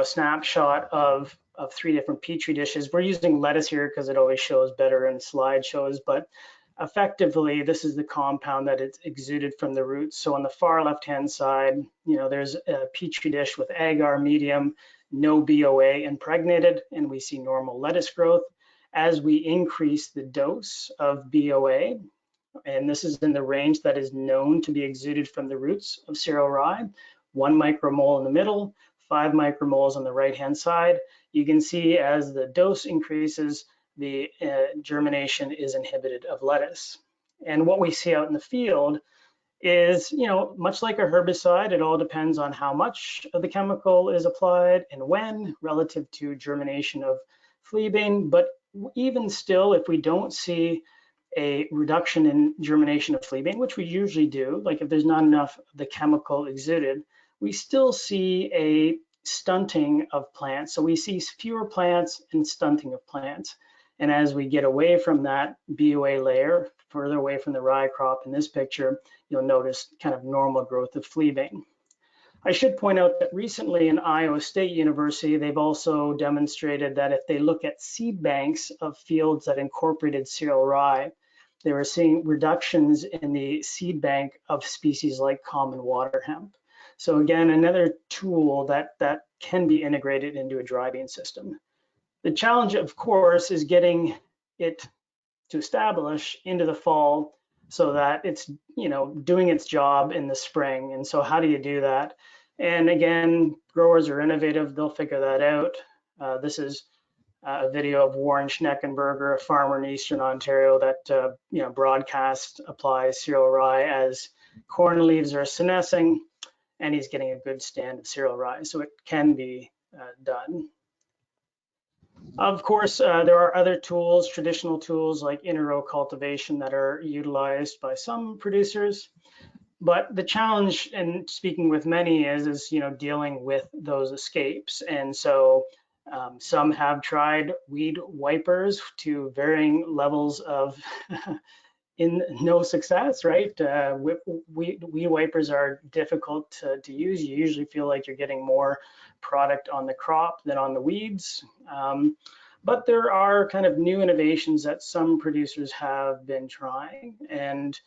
snapshot of 3 different petri dishes. We're using lettuce here because it always shows better in slideshows, but effectively, this is the compound that it's exuded from the roots. So on the far left-hand side, there's a petri dish with agar medium, no BOA impregnated, and we see normal lettuce growth. As we increase the dose of BOA, and this is in the range that is known to be exuded from the roots of cereal rye, 1 micromole in the middle, 5 micromoles on the right-hand side, you can see as the dose increases, the germination is inhibited of lettuce. And what we see out in the field is, much like a herbicide, it all depends on how much of the chemical is applied and when, relative to germination of fleabane. But even still, if we don't see a reduction in germination of fleabane, which we usually do, like if there's not enough of the chemical exuded, we still see a stunting of plants. So we see fewer plants and stunting of plants. And as we get away from that BOA layer, further away from the rye crop in this picture, you'll notice kind of normal growth of fleabane. I should point out that recently in Iowa State University, they've also demonstrated that if they look at seed banks of fields that incorporated cereal rye, they were seeing reductions in the seed bank of species like common water hemp. So again, another tool that can be integrated into a dry bean system. The challenge, of course, is getting it to establish into the fall so that it's, doing its job in the spring. And so how do you do that? And again, growers are innovative, they'll figure that out. This is a video of Warren Schneckenberger, a farmer in Eastern Ontario that, broadcast applies cereal rye as corn leaves are senescing, and he's getting a good stand of cereal rye. So it can be done. Of course, there are other tools, traditional tools like inter-row cultivation that are utilized by some producers. But the challenge, and speaking with many, is dealing with those escapes. And so some have tried weed wipers to varying levels of no success, right? Weed wipers are difficult to use. You usually feel like you're getting more product on the crop than on the weeds. But there are kind of new innovations that some producers have been trying. And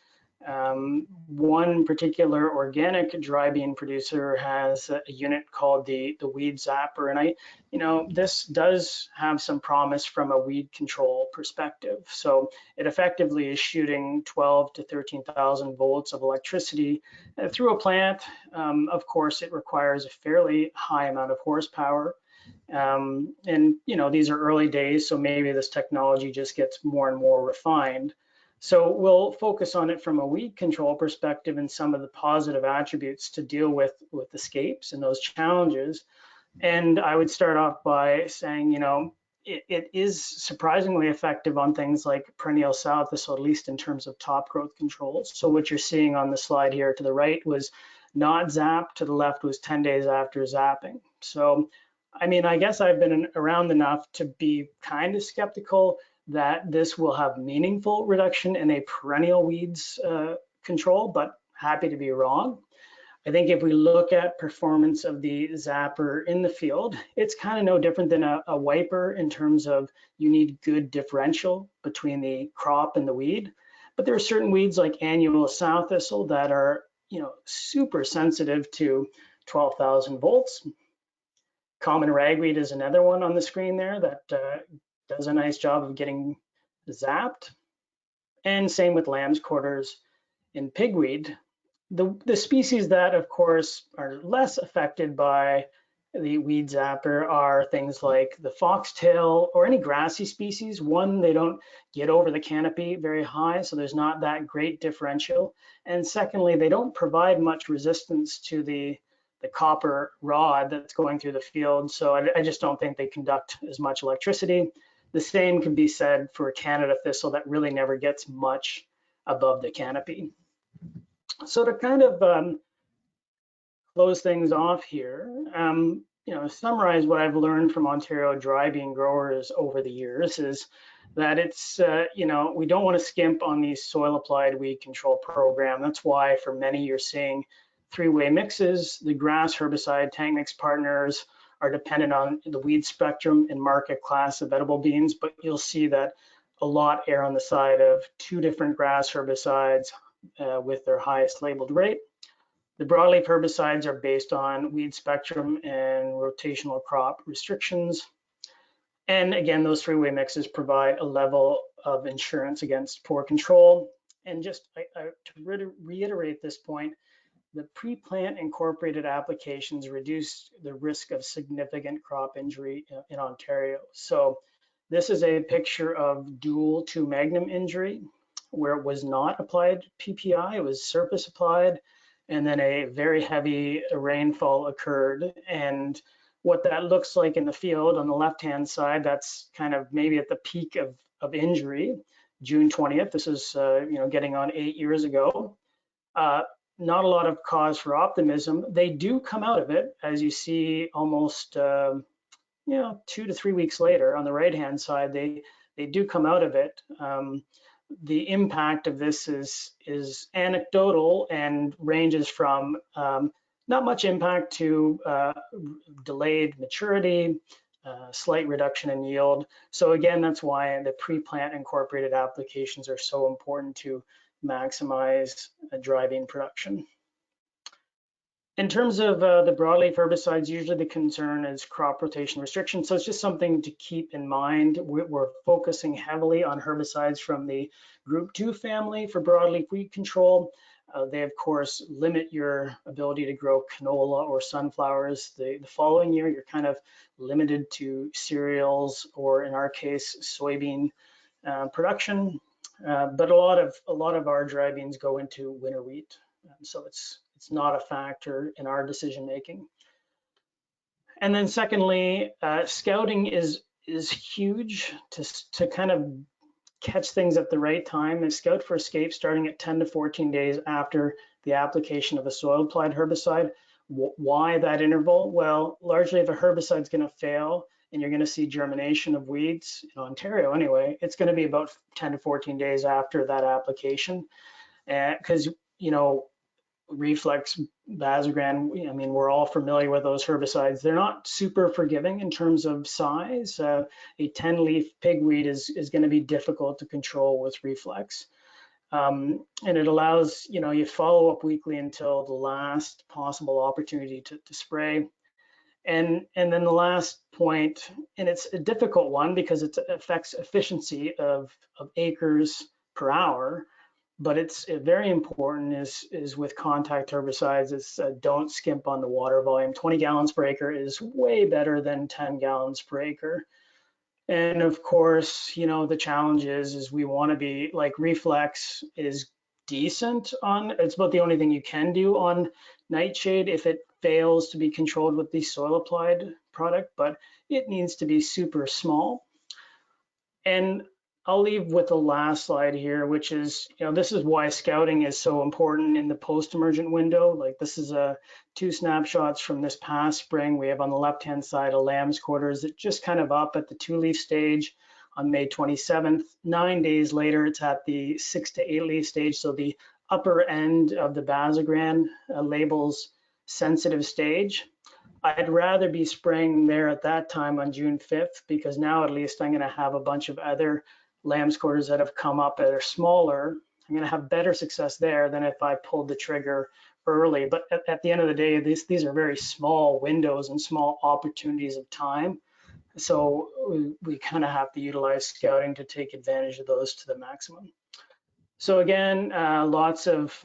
one particular organic dry bean producer has a unit called the Weed Zapper. And this does have some promise from a weed control perspective. So it effectively is shooting 12 to 13,000 volts of electricity through a plant. Of course, it requires a fairly high amount of horsepower. And these are early days, so maybe this technology just gets more and more refined. So we'll focus on it from a weed control perspective and some of the positive attributes to deal with escapes and those challenges. And I would start off by saying, it is surprisingly effective on things like perennial sow thistle, at least in terms of top growth controls. So what you're seeing on the slide here to the right was not zapped, to the left was 10 days after zapping. So, I guess I've been around enough to be kind of skeptical that this will have meaningful reduction in a perennial weeds control, but happy to be wrong. I think if we look at performance of the zapper in the field, it's kind of no different than a wiper in terms of you need good differential between the crop and the weed. But there are certain weeds like annual sow thistle that are, super sensitive to 12,000 volts. Common ragweed is another one on the screen there that does a nice job of getting zapped. and same with lamb's quarters and pigweed. The species that, of course, are less affected by the weed zapper are things like the foxtail or any grassy species. One, they don't get over the canopy very high, so there's not that great differential. And secondly, they don't provide much resistance to the copper rod that's going through the field. So I just don't think they conduct as much electricity. The same can be said for Canada thistle that really never gets much above the canopy. So to kind of close things off here, summarize what I've learned from Ontario dry bean growers over the years is that it's, we don't want to skimp on these soil applied weed control program. That's why for many you're seeing three-way mixes. The grass herbicide tank mix partners are dependent on the weed spectrum and market class of edible beans, but you'll see that a lot err on the side of two different grass herbicides with their highest labeled rate. The broadleaf herbicides are based on weed spectrum and rotational crop restrictions. And again, those three-way mixes provide a level of insurance against poor control. And just to reiterate this point, the pre-plant incorporated applications reduce the risk of significant crop injury in Ontario. So this is a picture of dual 2-magnum injury where it was not applied PPI, it was surface applied, and then a very heavy rainfall occurred. And what that looks like in the field on the left-hand side, that's kind of maybe at the peak of injury, June 20th. This is, getting on 8 years ago. Not a lot of cause for optimism. They do come out of it, as you see almost 2 to 3 weeks later on the right-hand side, they do come out of it. The impact of this is anecdotal and ranges from not much impact to delayed maturity, slight reduction in yield. So again, that's why the pre-plant incorporated applications are so important to maximize dry bean production. In terms of the broadleaf herbicides, usually the concern is crop rotation restriction. So it's just something to keep in mind. We're focusing heavily on herbicides from the group 2 family for broadleaf weed control. They, of course, limit your ability to grow canola or sunflowers. The following year, you're kind of limited to cereals or, in our case, soybean production. But a lot of our dry beans go into winter wheat, so it's not a factor in our decision making. And then secondly, scouting is huge to kind of catch things at the right time, and scout for escape starting at 10 to 14 days after the application of a soil applied herbicide. Why that interval? Well, largely if a herbicide is going to fail and you're going to see germination of weeds in Ontario anyway, it's going to be about 10 to 14 days after that application, because Reflex, Basagram, I mean, we're all familiar with those herbicides. They're not super forgiving in terms of size. A 10-leaf pigweed is going to be difficult to control with Reflex. And it allows, you follow up weekly until the last possible opportunity to spray. And then the last point, and it's a difficult one because it affects efficiency of acres per hour, but it's very important is with contact herbicides, it's don't skimp on the water volume. 20 gallons per acre is way better than 10 gallons per acre. And of course, the challenge is we want to be like Reflex is decent on, it's about the only thing you can do on nightshade if it fails to be controlled with the soil applied product, but it needs to be super small. And I'll leave with the last slide here, which is, this is why scouting is so important in the post-emergent window. Like this is 2 snapshots from this past spring. We have on the left-hand side a lamb's quarters that just kind of up at the 2-leaf stage on May 27th. 9 days later, it's at the 6 to 8-leaf stage. So the upper end of the Basagram labels sensitive stage. I'd rather be spraying there at that time on June 5th, because now at least I'm going to have a bunch of other lamb's quarters that have come up that are smaller. I'm going to have better success there than if I pulled the trigger early. But at the end of the day, these are very small windows and small opportunities of time. So we kind of have to utilize scouting to take advantage of those to the maximum. So again, lots of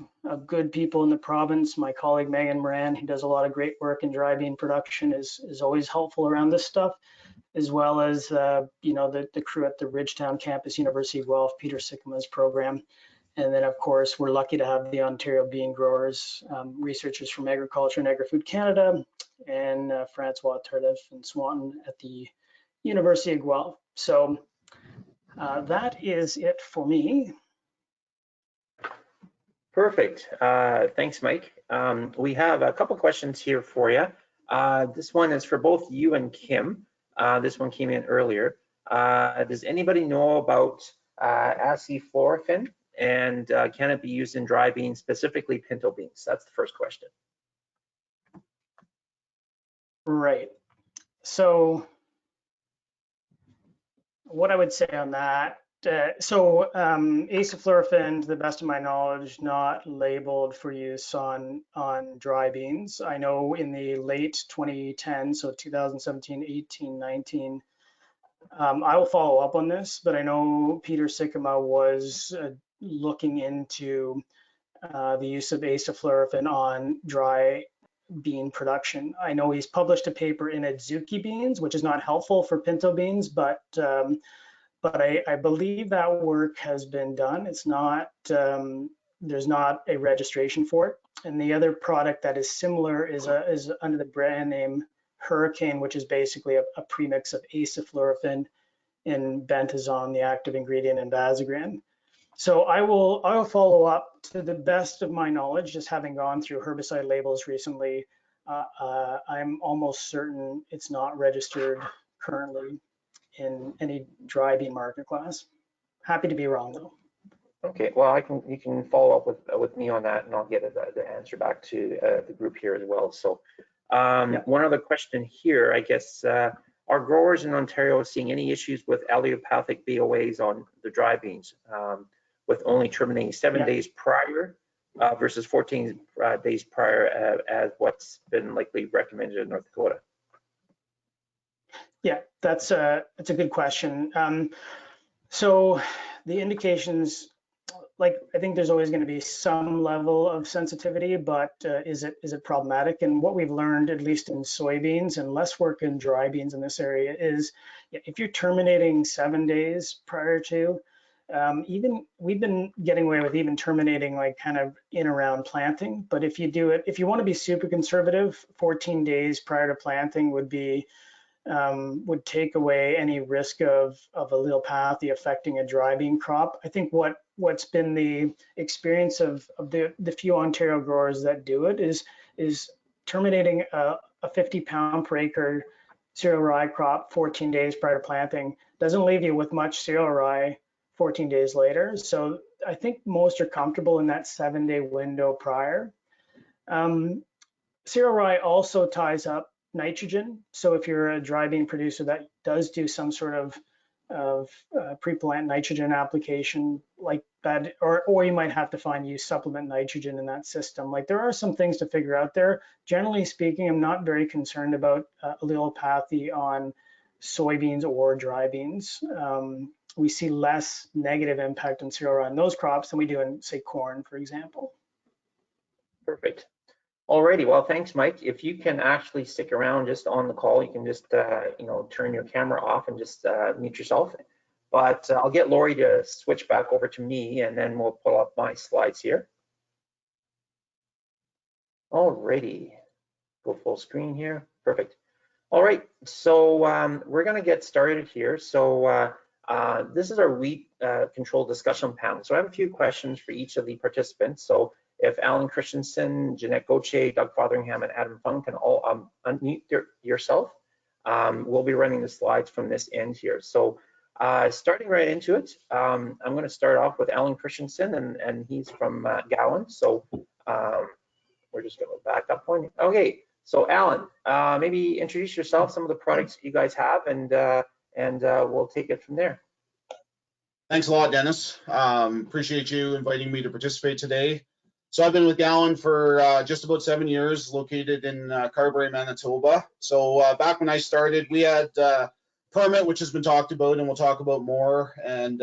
good people in the province. My colleague Megan Moran, who does a lot of great work in dry bean production, is always helpful around this stuff, as well as you know, the crew at the Ridgetown campus, University of Guelph, Peter Sycamores program. And then of course, we're lucky to have the Ontario bean growers, researchers from Agriculture and Agri-Food Canada, and Francois Tardif and Swanton at the University of Guelph. So that is it for me. Perfect. Thanks, Mike. We have a couple questions here for you. This one is for both you and Kim. This one came in earlier. Does anybody know about aciflorofin, and can it be used in dry beans, specifically pinto beans? That's the first question. Right. So what I would say on that, aciflorofin, to the best of my knowledge, not labeled for use on dry beans. I know in the late 2010s, so 2017, 18, 19, I will follow up on this, but I know Peter Sycamore was looking into the use of aciflorofin on dry bean production. I know he's published a paper in Adzuki beans, which is not helpful for pinto beans, but I believe that work has been done. It's not, there's not a registration for it. And the other product that is similar is under the brand name Hurricane, which is basically a premix of aciflorofin and bentazone, the active ingredient in Basagram. So I will follow up. To the best of my knowledge, just having gone through herbicide labels recently, I'm almost certain it's not registered currently in any dry bean market class. Happy to be wrong though. Okay, well, you can follow up with me on that, and I'll get the answer back to the group here as well. So one other question here, I guess, are growers in Ontario seeing any issues with allopathic BOAs on the dry beans, with only terminating 7 days prior versus 14 days prior as what's been likely recommended in North Dakota? Yeah, that's a good question. So the indications, like, I think there's always going to be some level of sensitivity, but is it problematic? And what we've learned, at least in soybeans and less work in dry beans in this area, is if you're terminating 7 days prior to, even we've been getting away with even terminating like kind of in around planting. But if you do it, if you want to be super conservative, 14 days prior to planting would be would take away any risk of allelopathy affecting a dry bean crop. I think what's been the experience of the few Ontario growers that do it is terminating a 50 pound per acre cereal rye crop 14 days prior to planting doesn't leave you with much cereal rye 14 days later. So I think most are comfortable in that 7 day window prior. Cereal rye also ties up nitrogen. So if you're a dry bean producer that does do some sort of pre-plant nitrogen application like that, or you might have to use supplement nitrogen in that system. Like there are some things to figure out there. Generally speaking, I'm not very concerned about allelopathy on soybeans or dry beans. We see less negative impact on cereal rye on those crops than we do in, say, corn, for example. Perfect. Alrighty, well, thanks, Mike. If you can actually stick around just on the call, you can just turn your camera off and just mute yourself. But I'll get Lori to switch back over to me, and then we'll pull up my slides here. Alrighty, go full screen here. Perfect. All right, so we're going to get started here. So this is our wheat control discussion panel. So I have a few questions for each of the participants. So if Alan Christensen, Jeanette Gauthier, Doug Fotheringham, and Adam Fung can all unmute yourself, we'll be running the slides from this end here. So starting right into it, I'm going to start off with Alan Christensen, and he's from Gowan. So we're just going to back up one. Okay, so Alan, maybe introduce yourself, some of the products that you guys have, and we'll take it from there. Thanks a lot, Dennis. Appreciate you inviting me to participate today. So I've been with Gowan for just about 7 years, located in Carberry, Manitoba. So back when I started, we had Permit, which has been talked about and we'll talk about more, and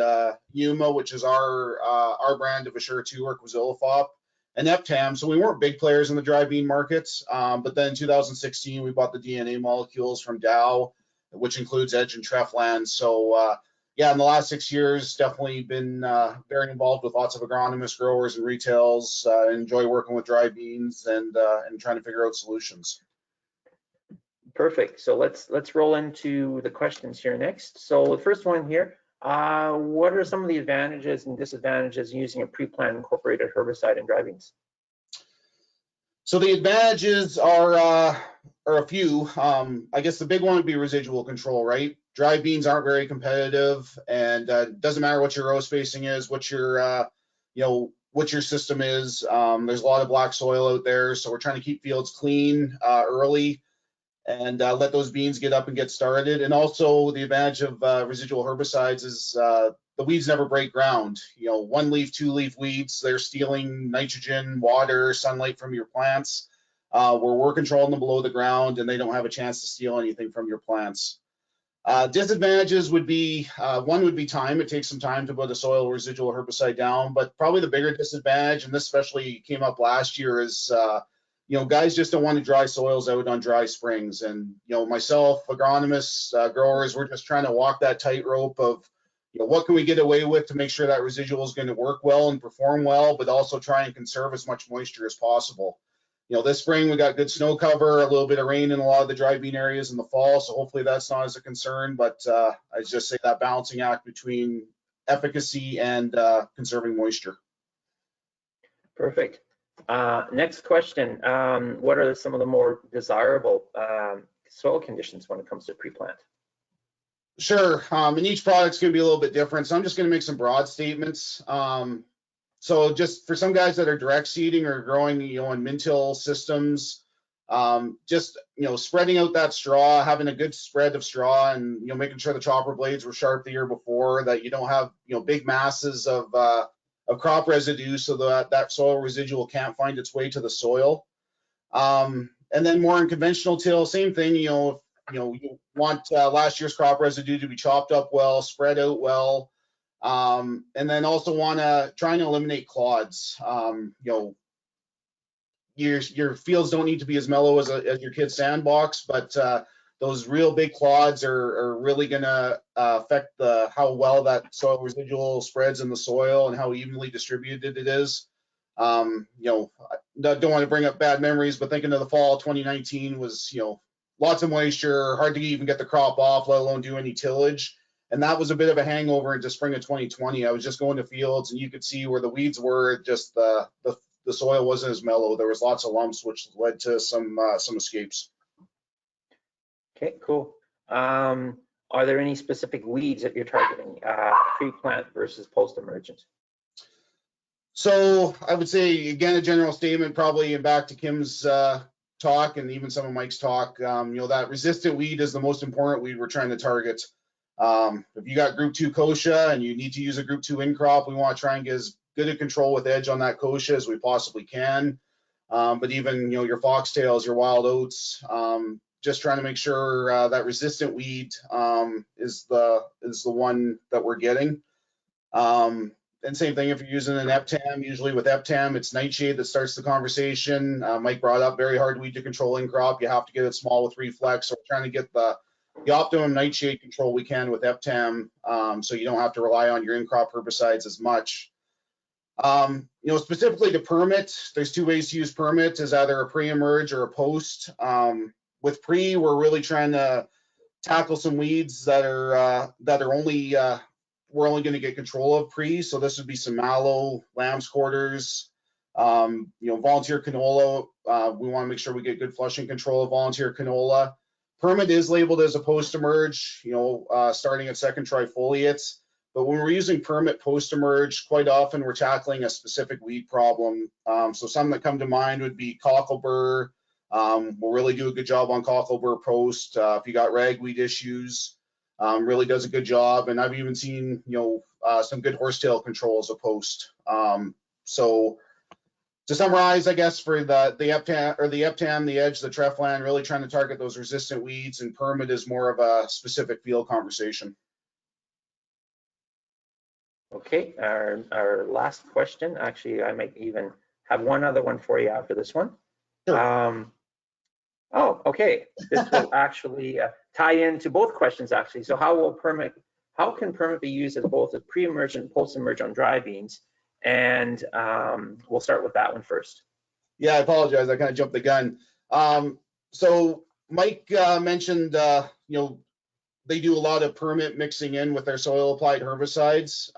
Yuma, which is our brand of Assure 2 or Quizilifop, and Eptam. So we weren't big players in the dry bean markets, but then in 2016 we bought the DNA molecules from Dow, which includes Edge and Trefland. So yeah, in the last 6 years, definitely been very involved with lots of agronomists, growers, and retails. Enjoy working with dry beans and trying to figure out solutions. Perfect. So let's roll into the questions here next. So the first one here, what are some of the advantages and disadvantages using a pre-plant incorporated herbicide in dry beans? So the advantages are a few. I guess the big one would be residual control, right? Dry beans aren't very competitive, and it doesn't matter what your row spacing is, what your what your system is. There's a lot of black soil out there, so we're trying to keep fields clean early and let those beans get up and get started. And also the advantage of residual herbicides is the weeds never break ground. You know, 1 leaf, 2 leaf weeds, they're stealing nitrogen, water, sunlight from your plants. We're controlling them below the ground, and they don't have a chance to steal anything from your plants. Disadvantages would be, one would be time. It takes some time to put a soil residual herbicide down, but probably the bigger disadvantage, and this especially came up last year, is guys just don't want to dry soils out on dry springs. And, myself, agronomists, growers, we're just trying to walk that tightrope of, what can we get away with to make sure that residual is going to work well and perform well, but also try and conserve as much moisture as possible. This spring we got good snow cover, a little bit of rain in a lot of the dry bean areas in the fall, so hopefully that's not as a concern, but I just say that balancing act between efficacy and conserving moisture. Perfect. Next question. What are some of the more desirable soil conditions when it comes to pre-plant? Sure. And each product's going to be a little bit different, so I'm just going to make some broad statements. So just for some guys that are direct seeding or growing, in min-till systems, just, spreading out that straw, having a good spread of straw, and, making sure the chopper blades were sharp the year before, that you don't have, big masses of crop residue, so that soil residual can't find its way to the soil. And then more in conventional till, same thing, you want last year's crop residue to be chopped up well, spread out well. And then also want to try and eliminate clods. Your fields don't need to be as mellow as your kid's sandbox, but those real big clods are really going to affect how well that soil residual spreads in the soil and how evenly distributed it is. Don't want to bring up bad memories, but thinking of the fall 2019 was, lots of moisture, hard to even get the crop off, let alone do any tillage. And that was a bit of a hangover into spring of 2020. I was just going to fields, and you could see where the weeds were. Just the soil wasn't as mellow. There was lots of lumps, which led to some escapes. Okay, cool. Are there any specific weeds that you're targeting, pre-plant versus post-emergent? So I would say, again, a general statement, probably back to Kim's talk and even some of Mike's talk. That resistant weed is the most important weed we're trying to target. If you got group 2 kochia and you need to use a group 2 in crop, we want to try and get as good a control with edge on that kochia as we possibly can. But even, your foxtails, your wild oats, just trying to make sure that resistant weed is the one that we're getting. And same thing if you're using an Eptam. Usually with Eptam, it's nightshade that starts the conversation. Mike brought up very hard weed to control in crop. You have to get it small with Reflex. So we're trying to get the optimum nightshade control we can with Eptam, so you don't have to rely on your in-crop herbicides as much. Specifically to permit, there's 2 ways to use permit, is either a pre-emerge or a post. With pre, we're really trying to tackle some weeds that are only we're only going to get control of pre. So this would be some mallow, lamb's quarters, volunteer canola. We want to make sure we get good flushing control of volunteer canola. Permit is labeled as a post-emerge, starting at second trifoliates. But when we're using permit post-emerge, quite often we're tackling a specific weed problem. So some that come to mind would be cockleburr. We'll really do a good job on cockleburr post. If you got ragweed issues, really does a good job. And I've even seen, some good horsetail control as a post. So to summarize, I guess, for the Eptam, the Edge, the Treflan, really trying to target those resistant weeds, and permit is more of a specific field conversation. Okay, our last question, actually, I might even have one other one for you after this one. Sure. Oh, okay. This will actually tie into both questions, actually. So how can permit be used as both a pre-emergent, post-emergent on dry beans? And we'll start with that one first. Yeah, I apologize. I kind of jumped the gun. So Mike mentioned, they do a lot of permit mixing in with their soil applied herbicides.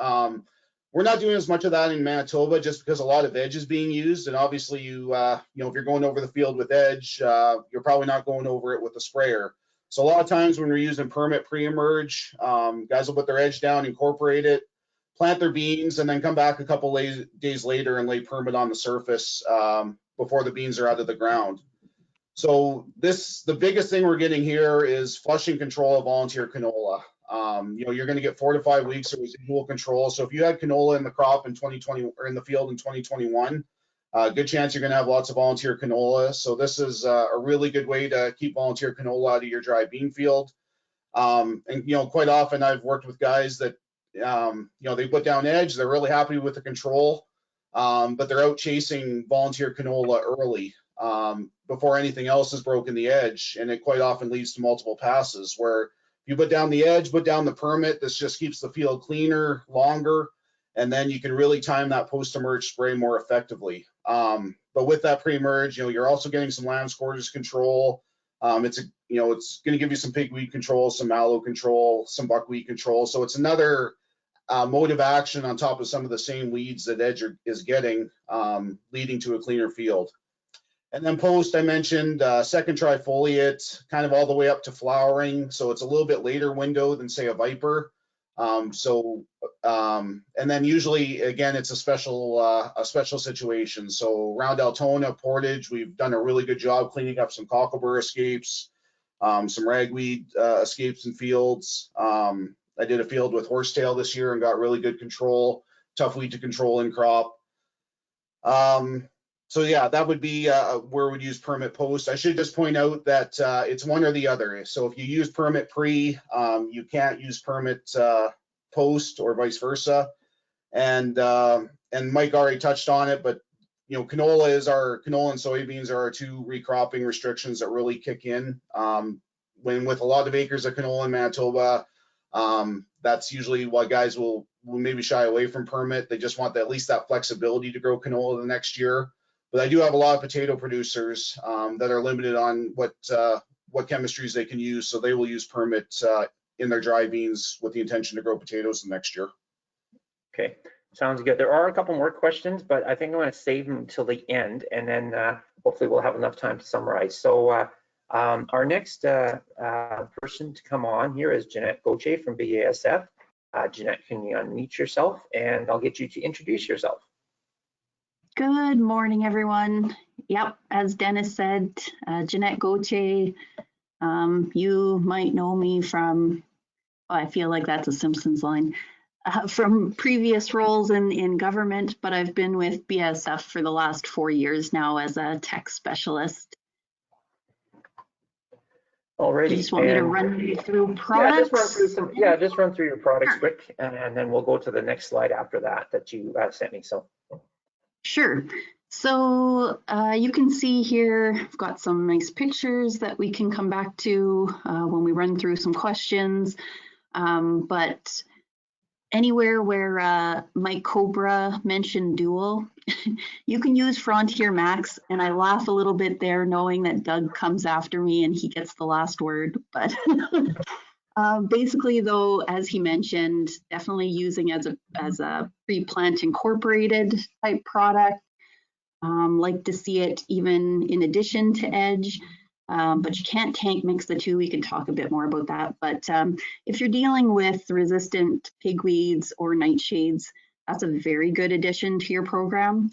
We're not doing as much of that in Manitoba just because a lot of edge is being used. And obviously if you're going over the field with edge, you're probably not going over it with a sprayer. So a lot of times when we're using permit pre-emerge, guys will put their edge down, incorporate it, plant their beans, and then come back a couple days later and lay permit on the surface before the beans are out of the ground. So the biggest thing we're getting here is flushing control of volunteer canola. You're going to get 4 to 5 weeks of residual control. So if you had canola in the crop in 2020 or in the field in 2021, good chance you're going to have lots of volunteer canola. So this is a really good way to keep volunteer canola out of your dry bean field. And quite often I've worked with guys that they put down edge, they're really happy with the control, but they're out chasing volunteer canola early before anything else has broken the edge, and it quite often leads to multiple passes where you put down the edge, put down the permit. This just keeps the field cleaner, longer, and then you can really time that post-emerge spray more effectively. But with that pre-emerge, you're also getting some land scourge control. It's going to give you some pigweed control, some mallow control, some buckwheat control. So it's another mode of action on top of some of the same weeds that edge is getting, leading to a cleaner field. And then post, I mentioned second trifoliate, kind of all the way up to flowering. So it's a little bit later window than say a Viper. And then usually, again, it's a special situation. So around Altona, Portage, we've done a really good job cleaning up some cocklebur escapes, some ragweed escapes in fields. I did a field with horsetail this year and got really good control, tough weed to control in crop. So yeah, that would be where we'd use permit post. I should just point out that it's one or the other. So if you use permit pre, you can't use permit post or vice versa. And Mike already touched on it, but canola and soybeans are our 2 recropping restrictions that really kick in. When with a lot of acres of canola in Manitoba, that's usually why guys will maybe shy away from permit. They just want at least that flexibility to grow canola the next year. But I do have a lot of potato producers that are limited on what chemistries they can use, so they will use permit in their dry beans with the intention to grow potatoes the next year. Okay, sounds good. There are a couple more questions, but I think I'm going to save them until the end, and then hopefully we'll have enough time to summarize. So our next person to come on here is Jeanette Gauthier from BASF. Jeanette, can you unmute yourself, and I'll get you to introduce yourself. Good morning, everyone. Yep, as Dennis said, Jeanette Gauthier. You might know me from, I feel like that's a Simpsons line, from previous roles in government, but I've been with BASF for the last 4 years now as a tech specialist. Alrighty. You just want me to run you through products? Just run through your products quick, and then we'll go to the next slide after that you sent me. So. Sure. So you can see here, I've got some nice pictures that we can come back to when we run through some questions. But anywhere where Mike Cobra mentioned dual, you can use Frontier Max. And I laugh a little bit there knowing that Doug comes after me and he gets the last word. But basically, though, as he mentioned, definitely using as a pre-plant incorporated type product. Like to see it even in addition to edge, but you can't tank mix the two. We can talk a bit more about that. But if you're dealing with resistant pigweeds or nightshades, that's a very good addition to your program.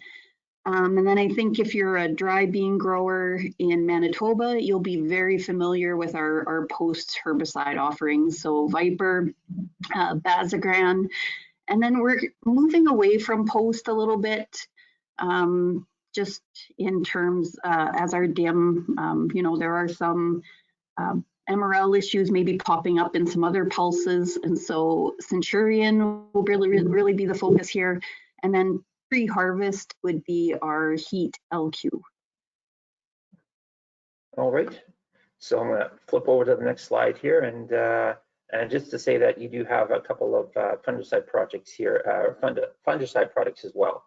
And then I think if you're a dry bean grower in Manitoba, you'll be very familiar with our post herbicide offerings. So Viper, Basagram, and then we're moving away from post a little bit, just in terms as our dim, you know, there are some MRL issues maybe popping up in some other pulses, and so Centurion will really be the focus here, and then pre-harvest would be our heat LQ. All right, so I'm going to flip over to the next slide here, and just to say that you do have a couple of fungicide projects here, fungicide products as well,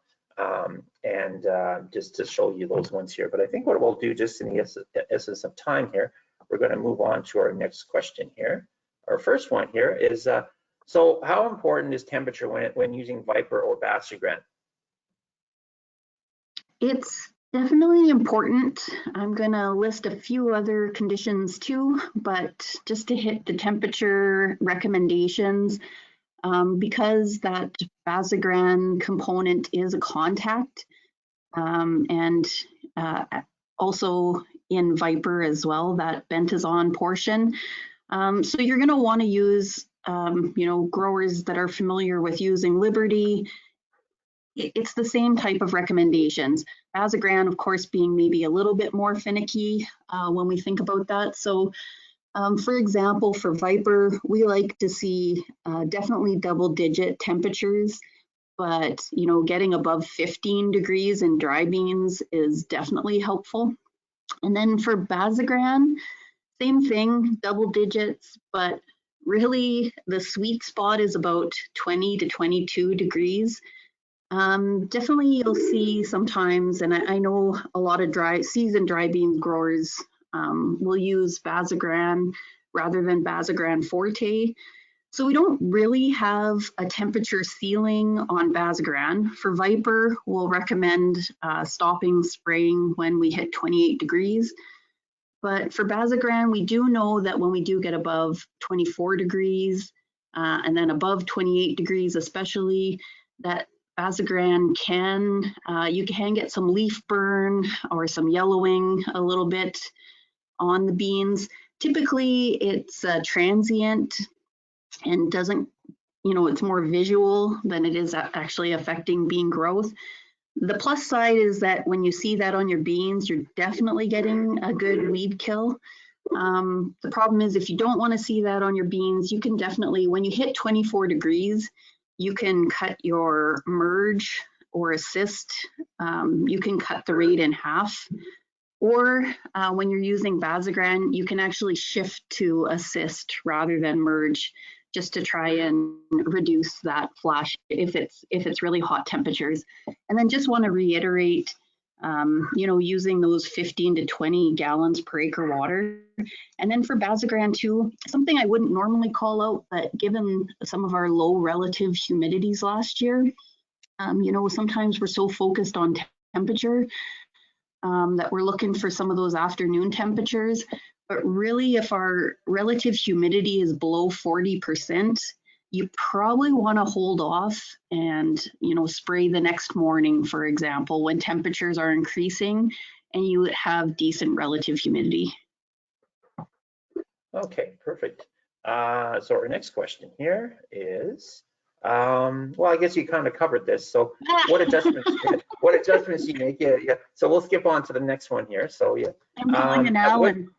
and just to show you those ones here. But I think what we'll do, just in the essence of time here, we're going to move on to our next question here. Our first one here is, so how important is temperature when using Viper or Basagram? It's definitely important. I'm going to list a few other conditions too, but just to hit the temperature recommendations, because that Basagram component is a contact, and also in Viper as well, that bentazone portion. So you're going to want to use, you know, growers that are familiar with using Liberty. It's the same type of recommendations. Basagram, of course, being maybe a little bit more finicky when we think about that. So, for example, for Viper, we like to see definitely double-digit temperatures, but you know, getting above 15 degrees in dry beans is definitely helpful. And then for Basagram, same thing, double digits, but really the sweet spot is about 20 to 22 degrees. Definitely you'll see sometimes, and I know a lot of seasoned dry beans growers will use Basagram rather than Basagram Forte. So we don't really have a temperature ceiling on Basagram. For Viper, we'll recommend stopping spraying when we hit 28 degrees. But for Basagram, we do know that when we do get above 24 degrees and then above 28 degrees especially, that Basagram you can get some leaf burn or some yellowing a little bit on the beans. Typically it's transient and doesn't, you know, it's more visual than it is actually affecting bean growth. The plus side is that when you see that on your beans, you're definitely getting a good weed kill. The problem is if you don't want to see that on your beans, you can definitely, when you hit 24 degrees, you can cut your merge or assist. You can cut the rate in half. Or when you're using Basagram, you can actually shift to assist rather than merge, just to try and reduce that flash if it's really hot temperatures. And then just want to reiterate, you know, using those 15 to 20 gallons per acre water. And then for Basagram too, something I wouldn't normally call out, but given some of our low relative humidities last year, you know, sometimes we're so focused on temperature that we're looking for some of those afternoon temperatures. But really, if our relative humidity is below 40%, you probably want to hold off and, you know, spray the next morning, for example, when temperatures are increasing and you have decent relative humidity. Okay, perfect. So our next question here is, well, I guess you kind of covered this. So what adjustments you make? Yeah. So we'll skip on to the next one here. So yeah. I'm calling an Alan.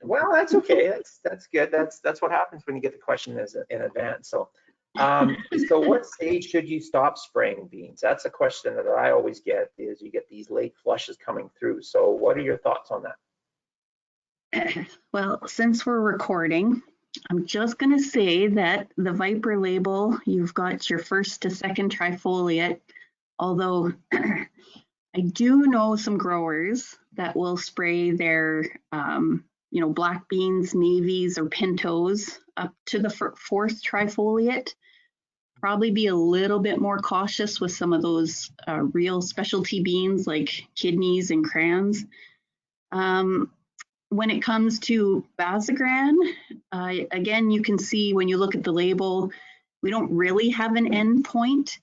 Well, that's okay. That's good. That's what happens when you get the question in advance. So, so what stage should you stop spraying beans? That's a question that I always get, is you get these late flushes coming through. So what are your thoughts on that? Well, since we're recording, I'm just going to say that the Viper label, you've got your first to second trifoliate, although I do know some growers that will spray their, you know, black beans, navies, or pintos up to the fourth trifoliate. Probably be a little bit more cautious with some of those real specialty beans like kidneys and crayons. When it comes to Basagram, again, you can see when you look at the label, we don't really have an end point,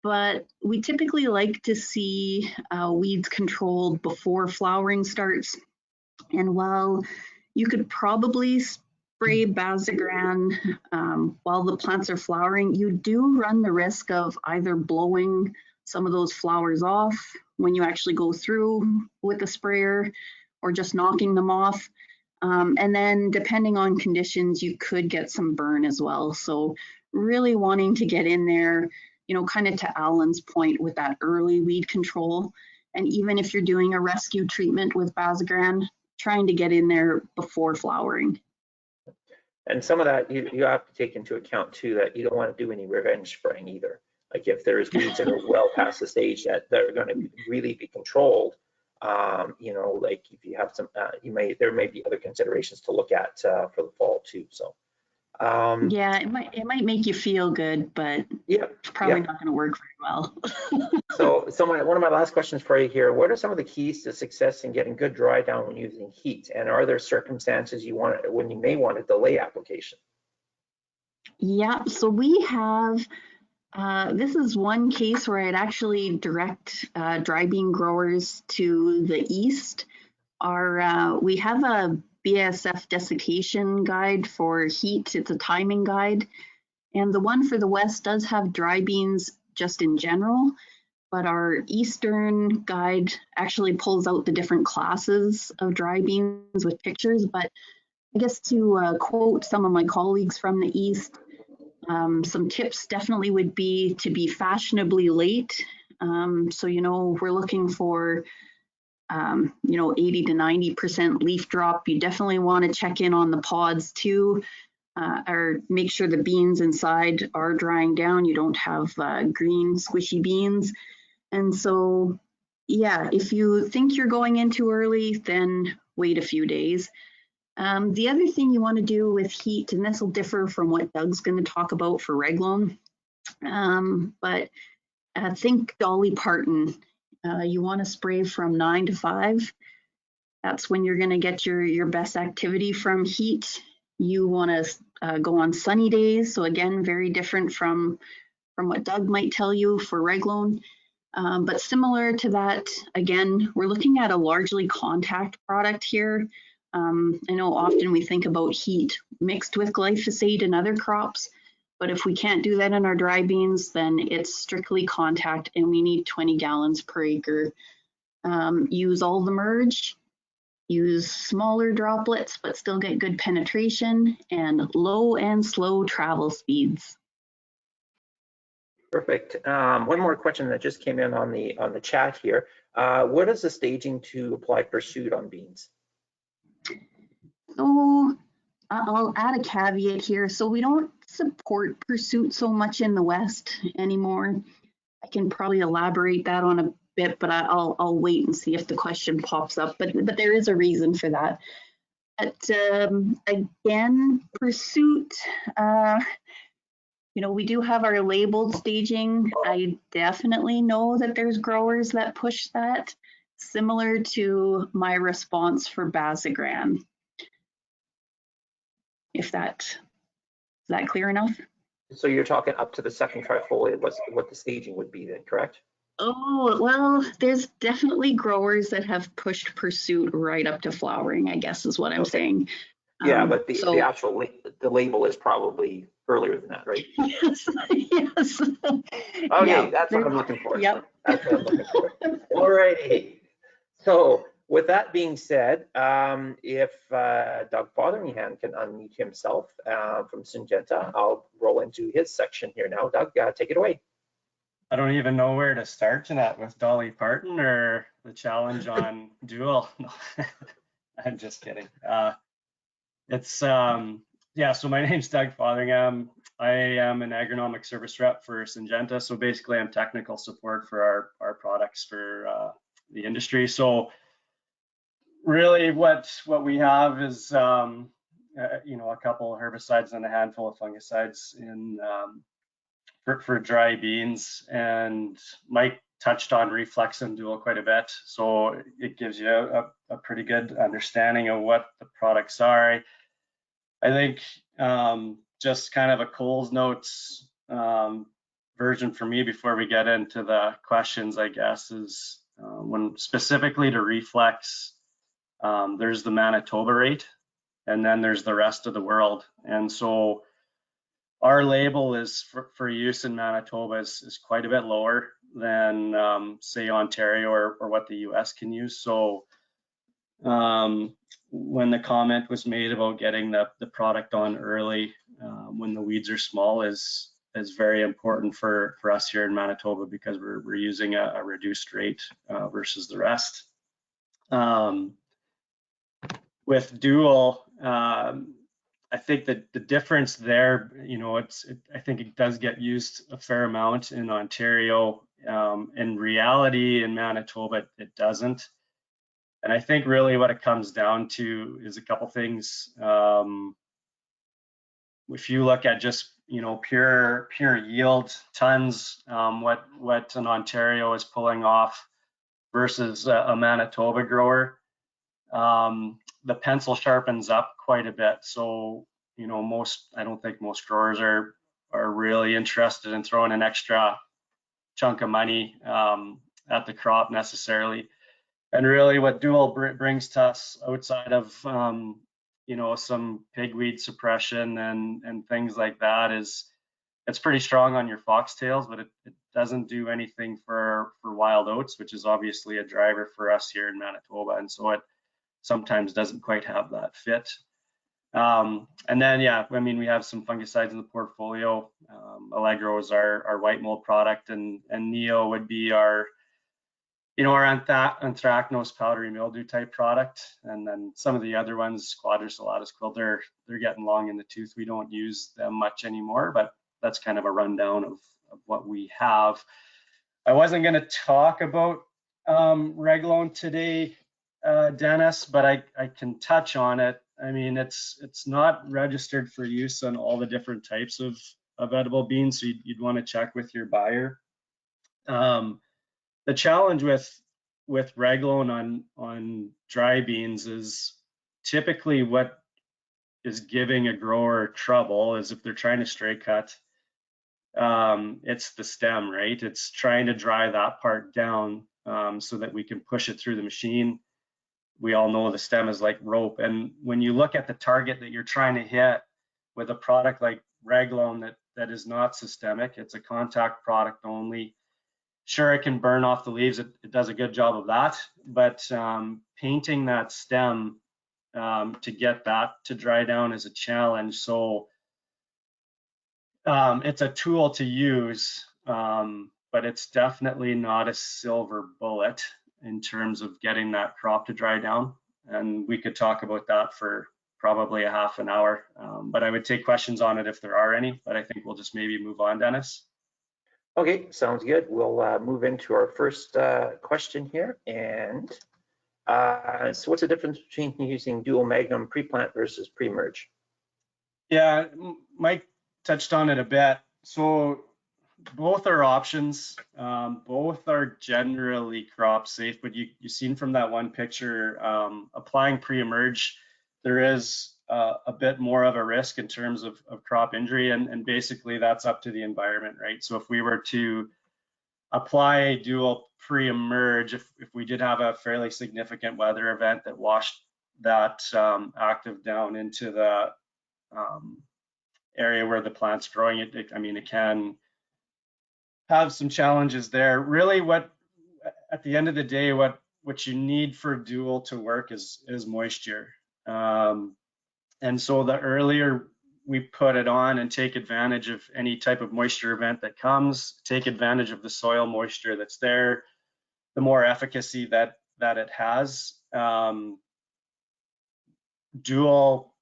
but we typically like to see weeds controlled before flowering starts. And while you could probably spray Basagram while the plants are flowering, you do run the risk of either blowing some of those flowers off when you actually go through with the sprayer or just knocking them off. And then depending on conditions, you could get some burn as well. So really wanting to get in there, you know, kind of to Alan's point with that early weed control. And even if you're doing a rescue treatment with Basagram, trying to get in there before flowering. And some of that you have to take into account too, that you don't want to do any revenge spraying either. Like if there's weeds that are well past the stage that they're going to really be controlled, you know, like if you have some, there may be other considerations to look at for the fall too. So yeah, it might make you feel good, but yeah, it's probably not going to work very well. So one of my last questions for you here, what are some of the keys to success in getting good dry down when using heat? And are there circumstances when you may want to delay application? Yeah, so we have, this is one case where I'd actually direct dry bean growers to the east. We have a BASF desiccation guide for heat. It's a timing guide. And the one for the west does have dry beans just in general, but our eastern guide actually pulls out the different classes of dry beans with pictures. But I guess to quote some of my colleagues from the east, some tips definitely would be to be fashionably late. So, you know, we're looking for, you know, 80 to 90% leaf drop. You definitely want to check in on the pods too, or make sure the beans inside are drying down. You don't have green squishy beans. And so, yeah, if you think you're going in too early, then wait a few days. The other thing you want to do with heat, and this will differ from what Doug's going to talk about for Reglone, but think Dolly Parton. You want to spray from 9 to 5. That's when you're going to get your best activity from heat. You want to go on sunny days. So again, very different from what Doug might tell you for Reglone. But similar to that, again, we're looking at a largely contact product here. I know often we think about heat mixed with glyphosate and other crops, but if we can't do that in our dry beans, then it's strictly contact and we need 20 gallons per acre. Use all the merge, use smaller droplets, but still get good penetration and low and slow travel speeds. Perfect. One more question that just came in on the chat here. What is the staging to apply pursuit on beans? So I'll add a caveat here. So we don't support pursuit so much in the West anymore. I can probably elaborate that on a bit, but I'll wait and see if the question pops up. But there is a reason for that. But again, pursuit, you know, we do have our labeled staging. I definitely know that there's growers that push that, similar to my response for Basagram. If is that clear enough? So you're talking up to the second trifoliate, what the staging would be then, correct? Oh, well, there's definitely growers that have pushed pursuit right up to flowering, I guess is what I'm saying. Yeah, but the actual the label is probably earlier than that, right? Yes, yes. Okay, yeah, that's what I'm looking for. Yep. That's what I'm looking for. All righty. So with that being said, if Doug Fotheringham can unmute himself from Syngenta, I'll roll into his section here now. Doug, take it away. I don't even know where to start, Jeanette, with Dolly Parton or the challenge on dual. No, I'm just kidding. Yeah, so my name's Doug Fotheringham. I am an agronomic service rep for Syngenta. So basically I'm technical support for our products for the industry. So really what we have is, you know, a couple of herbicides and a handful of fungicides in for dry beans, and Mike touched on Reflex and Dual quite a bit, so it gives you a pretty good understanding of what the products are. I think just kind of a Coles Notes version for me before we get into the questions, I guess, is when specifically to Reflex, there's the Manitoba rate, and then there's the rest of the world, and so our label is for use in Manitoba is quite a bit lower than say Ontario or what the US can use. So when the comment was made about getting the product on early when the weeds are small is very important for us here in Manitoba, because we're using a reduced rate versus the rest. With dual, I think that the difference there, you know, I think it does get used a fair amount in Ontario. In reality, in Manitoba, it doesn't. And I think really what it comes down to is a couple things. If you look at just, you know, pure yield tons, what an Ontario is pulling off versus a Manitoba grower, the pencil sharpens up quite a bit. So, you know, I don't think most growers are really interested in throwing an extra chunk of money at the crop necessarily. And really what dual brings to us outside of, you know, some pigweed suppression and things like that is it's pretty strong on your foxtails, but it doesn't do anything for wild oats, which is obviously a driver for us here in Manitoba. And so it sometimes doesn't quite have that fit. And then, yeah, I mean, we have some fungicides in the portfolio. Allegro is our white mold product, and Neo would be our, you know, our anthracnose powdery mildew type product. And then some of the other ones, Quadricelatus quilt, they're getting long in the tooth. We don't use them much anymore, but that's kind of a rundown of what we have. I wasn't going to talk about Reglone today, Dennis, but I can touch on it. I mean, it's not registered for use on all the different types of edible beans, so you'd want to check with your buyer. The challenge with Reglone on dry beans is typically what is giving a grower trouble is if they're trying to stray cut, it's the stem, right? It's trying to dry that part down so that we can push it through the machine. We all know the stem is like rope, and when you look at the target that you're trying to hit with a product like Reglone that is not systemic, it's a contact product only. Sure, it can burn off the leaves. It does a good job of that, but painting that stem to get that to dry down is a challenge. So it's a tool to use, but it's definitely not a silver bullet in terms of getting that crop to dry down. And we could talk about that for probably a half an hour, but I would take questions on it if there are any, but I think we'll just maybe move on, Dennis. Okay, sounds good. We'll move into our first question here. And so what's the difference between using dual magnum pre-plant versus pre-merge? Yeah, Mike touched on it a bit. So both are options. Both are generally crop safe, but you've seen from that one picture, applying pre-emerge, there is a bit more of a risk in terms of crop injury, and basically that's up to the environment, right? So if we were to apply dual pre-emerge, if we did have a fairly significant weather event that washed that active down into the area where the plant's growing, I mean, it can have some challenges there. Really, at the end of the day, what you need for dual to work is moisture. And so the earlier we put it on and take advantage of any type of moisture event that comes, take advantage of the soil moisture that's there, the more efficacy that it has. Dual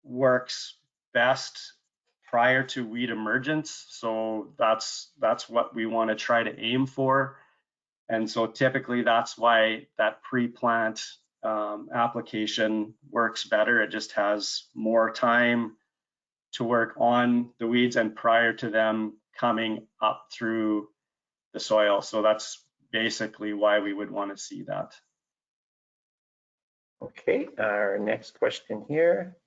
works best prior to weed emergence, so that's what we want to try to aim for. And so typically that's why that pre-plant application works better. It just has more time to work on the weeds and prior to them coming up through the soil. So that's basically why we would want to see that. Okay, our next question here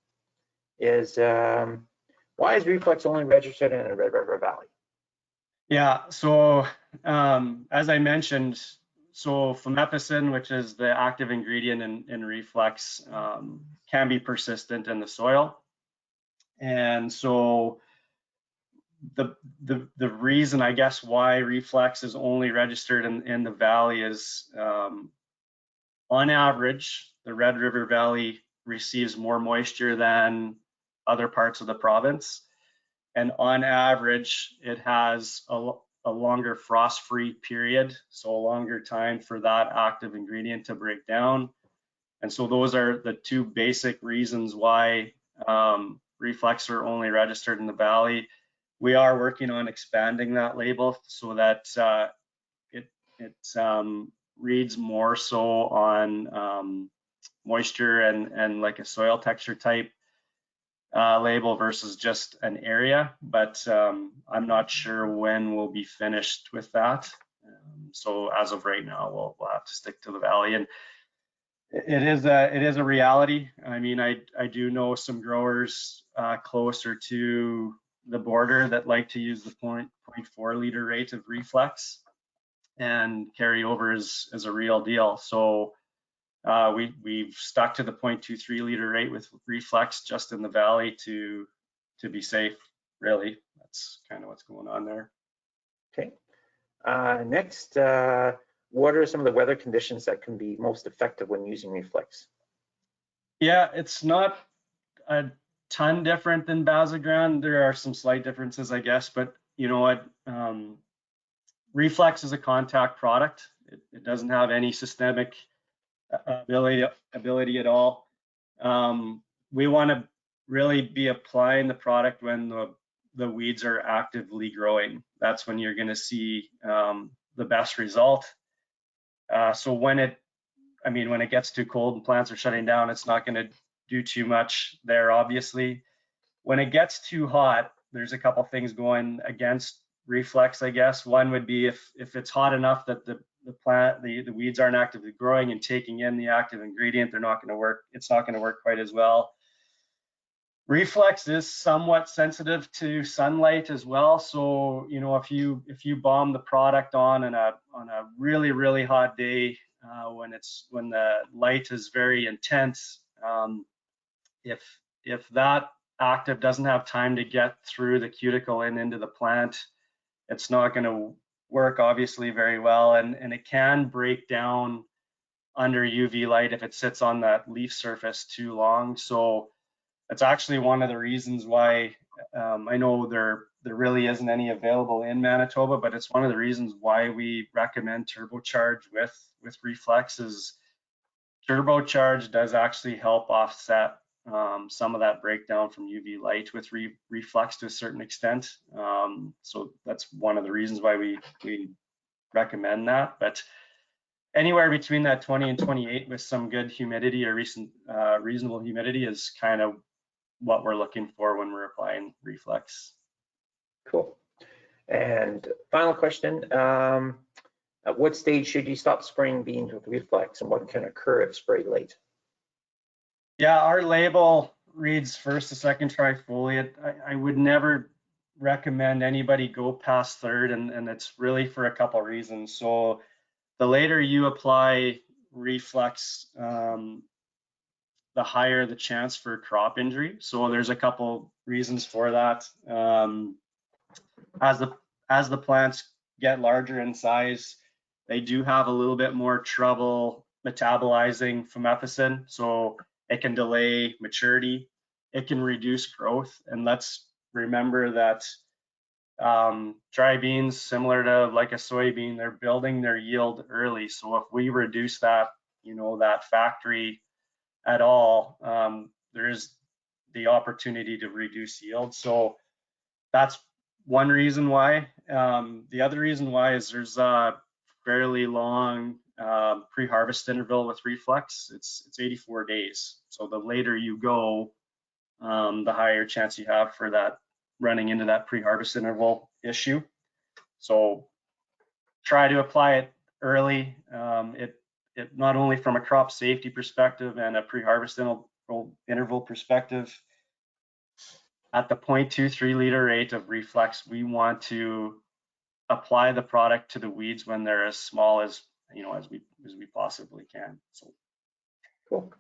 is why is Reflex only registered in Red River Valley? Yeah, so as I mentioned, so fumepicin, which is the active ingredient in Reflex, can be persistent in the soil. And so the reason, I guess, why Reflex is only registered in the valley is, on average, the Red River Valley receives more moisture than other parts of the province. And on average, it has a longer frost-free period, so a longer time for that active ingredient to break down. And so those are the two basic reasons why Reflex are only registered in the valley. We are working on expanding that label so that it reads more so on moisture and like a soil texture type label versus just an area, but I'm not sure when we'll be finished with that. So as of right now, we'll have to stick to the valley, and it is a reality. I mean, I do know some growers closer to the border that like to use the 0.4 liter rate of Reflex, and carryover is a real deal. So we've stuck to the 0.23 liter rate with Reflex just in the valley to be safe, really. That's kind of what's going on there. Okay. Next, what are some of the weather conditions that can be most effective when using Reflex? Yeah, it's not a ton different than Basagram. There are some slight differences, I guess, but you know what? Reflex is a contact product. It doesn't have any systemic ability at all. We want to really be applying the product when the weeds are actively growing. That's when you're going to see the best result. So when it gets too cold and plants are shutting down, it's not going to do too much there, obviously. When it gets too hot, there's a couple things going against Reflex, I guess. One would be if it's hot enough that the weeds aren't actively growing and taking in the active ingredient, they're not going to work. It's not going to work quite as well. Reflex is somewhat sensitive to sunlight as well. So, you know, if you bomb the product on a really hot day, when the light is very intense, if that active doesn't have time to get through the cuticle and into the plant, it's not going to work obviously very well, and it can break down under UV light if it sits on that leaf surface too long. So it's actually one of the reasons why I know there really isn't any available in Manitoba, but it's one of the reasons why we recommend turbocharge with Reflex. Is turbocharge does actually help offset some of that breakdown from UV light with Reflex to a certain extent. So that's one of the reasons why we recommend that. But anywhere between that 20 and 28 with some good humidity or reasonable humidity is kind of what we're looking for when we're applying Reflex. Cool. And final question, at what stage should you stop spraying beans with Reflex, and what can occur if sprayed late? Yeah, our label reads first to second trifoliate. I would never recommend anybody go past third, and it's really for a couple reasons. So the later you apply Reflex, the higher the chance for crop injury. So there's a couple reasons for that. As the plants get larger in size, they do have a little bit more trouble metabolizing fumepicin, so it can delay maturity, it can reduce growth. And let's remember that dry beans, similar to like a soybean, they're building their yield early. So if we reduce that, you know, that factory at all, there is the opportunity to reduce yield. So that's one reason why. The other reason why is there's a fairly long pre-harvest interval with Reflex. It's 84 days. So the later you go, the higher chance you have for that running into that pre-harvest interval issue. So try to apply it early. It not only from a crop safety perspective and a pre-harvest interval perspective. At the 0.23 liter rate of Reflex, we want to apply the product to the weeds when they're as small as, you know, as we possibly can. So Cool.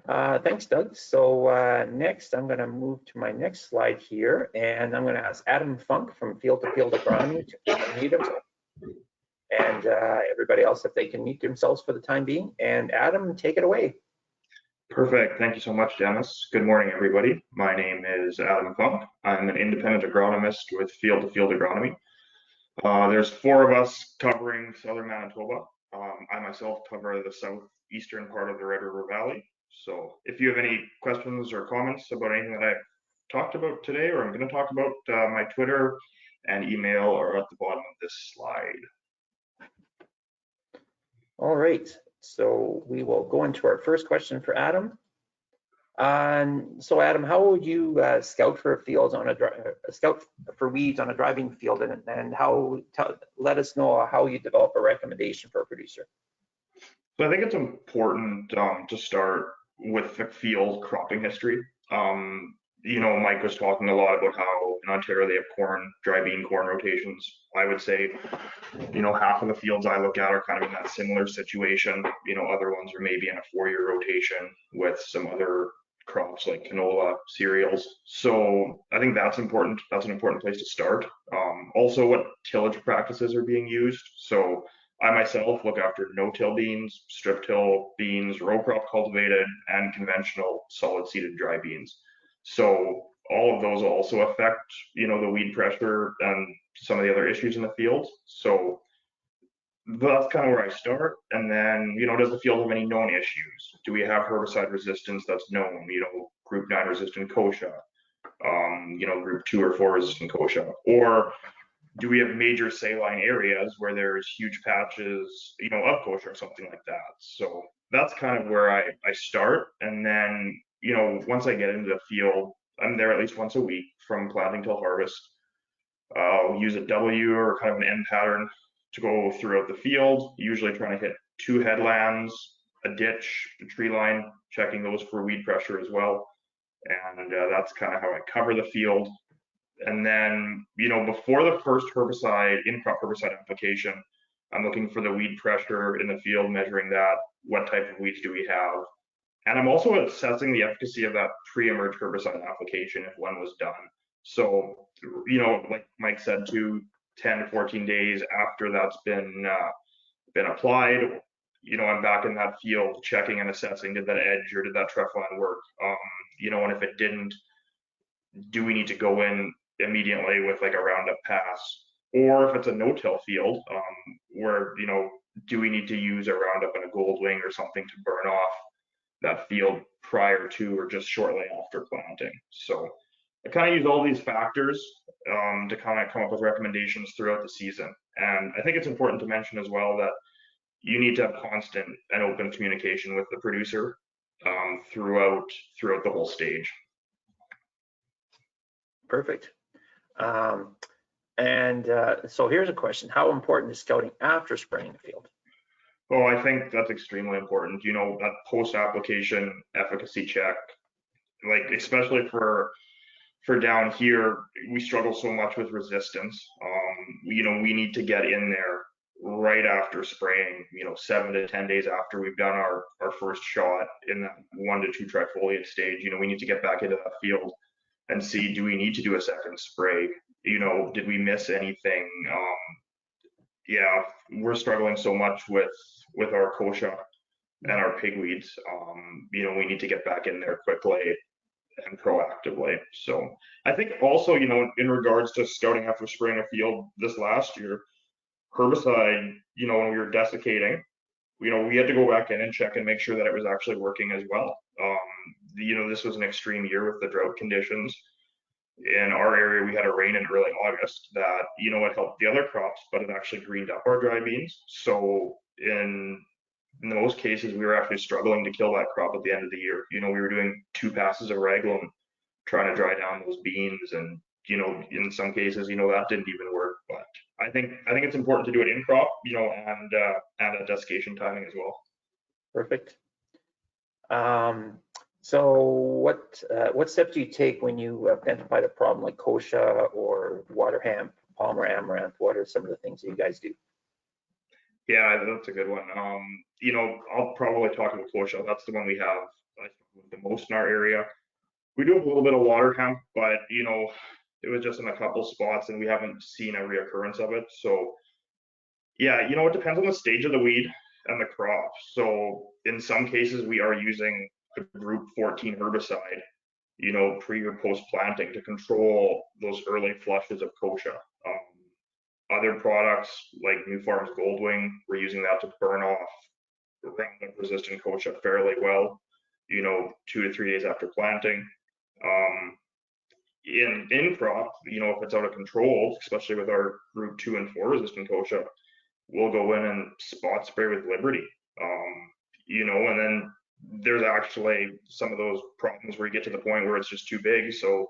Thanks, Doug. So next, I'm going to move to my next slide here, and I'm going to ask Adam Funk from Field to Field Agronomy to unmute himself. And everybody else, if they can mute themselves for the time being. And Adam, take it away. Perfect. Thank you so much, Dennis. Good morning, everybody. My name is Adam Funk. I'm an independent agronomist with Field to Field Agronomy. There's 4 of us covering southern Manitoba. I myself cover the southeastern part of the Red River Valley. So if you have any questions or comments about anything that I've talked about today, or I'm going to talk about, my Twitter and email are at the bottom of this slide. All right. So we will go into our first question for Adam. So Adam, how would you scout for fields on scout for weeds on a driving field, and let us know how you develop a recommendation for a producer? So I think it's important to start with the field cropping history. You know, Mike was talking a lot about how in Ontario they have dry bean corn rotations. I would say, you know, half of the fields I look at are kind of in that similar situation. You know, other ones are maybe in a 4-year rotation with some other crops like canola, cereals. So I think that's important. That's an important place to start. Also, what tillage practices are being used. So I myself look after no-till beans, strip-till beans, row crop cultivated, and conventional solid-seeded dry beans. So all of those also affect, you know, the weed pressure and some of the other issues in the field. So that's kind of where I start. And then, you know, does the field have any known issues? Do we have herbicide resistance that's known? You know, group 9 resistant kochia, you know, group 2 or 4 resistant kochia, or do we have major saline areas where there's huge patches, you know, of kochia or something like that? So that's kind of where I start. And then, you know, once I get into the field, I'm there at least once a week from planting till harvest. I'll use a W or kind of an N pattern to go throughout the field, usually trying to hit 2 headlands, a ditch, a tree line, checking those for weed pressure as well. And that's kind of how I cover the field. And then, you know, before the first herbicide, in-crop herbicide application, I'm looking for the weed pressure in the field, measuring that, what type of weeds do we have. And I'm also assessing the efficacy of that pre-emerge herbicide application if one was done. So, you know, like Mike said, 10 to 14 days after that's been applied, you know, I'm back in that field checking and assessing, did that edge or did that treff line work? You know, and if it didn't, do we need to go in immediately with like a Roundup pass? Or if it's a no-till field, where, you know, do we need to use a Roundup and a Gold Wing or something to burn off that field prior to or just shortly after planting? So I kind of use all these factors to kind of come up with recommendations throughout the season. And I think it's important to mention as well that you need to have constant and open communication with the producer throughout the whole stage. Perfect. So here's a question. How important is scouting after spraying the field? Oh, I think that's extremely important. You know, that post-application efficacy check, like especially for down here, we struggle so much with resistance. You know, we need to get in there right after spraying, you know, 7 to 10 days after we've done our first shot in that 1 to 2 trifoliate stage. You know, we need to get back into that field and see, do we need to do a second spray? You know, did we miss anything? Yeah, we're struggling so much with our kochia and our pigweeds. You know, we need to get back in there quickly and proactively. So I think also, you know, in regards to scouting after spraying a field this last year, herbicide, you know, when we were desiccating, you know, we had to go back in and check and make sure that it was actually working as well. You know, this was an extreme year with the drought conditions. In our area, we had a rain in early August that, you know, it helped the other crops, but it actually greened up our dry beans. So in the most cases, we were actually struggling to kill that crop at the end of the year. You know, we were doing 2 passes of Raglan trying to dry down those beans, and, you know, in some cases, you know, that didn't even work. But I think it's important to do it in crop, you know, and at desiccation timing as well. Perfect. So what steps do you take when you identify a problem like kochia or Waterhemp, Palmer Amaranth? What are some of the things that you guys do? Yeah, that's a good one. you know, I'll probably talk about kochia. That's the one we have the most in our area. We do have a little bit of water hemp, but you know, it was just in a couple spots and we haven't seen a reoccurrence of it. So yeah, you know, it depends on the stage of the weed and the crop. So in some cases we are using a group 14 herbicide, you know, pre or post planting to control those early flushes of kochia. Other products like New Farm's Goldwing, we're using that to burn off Roundup resistant kochia fairly well, you know, 2 to 3 days after planting. In crop, you know, if it's out of control, especially with our group 2 and 4 resistant kochia, we'll go in and spot spray with Liberty. You know, and then there's actually some of those problems where you get to the point where it's just too big. So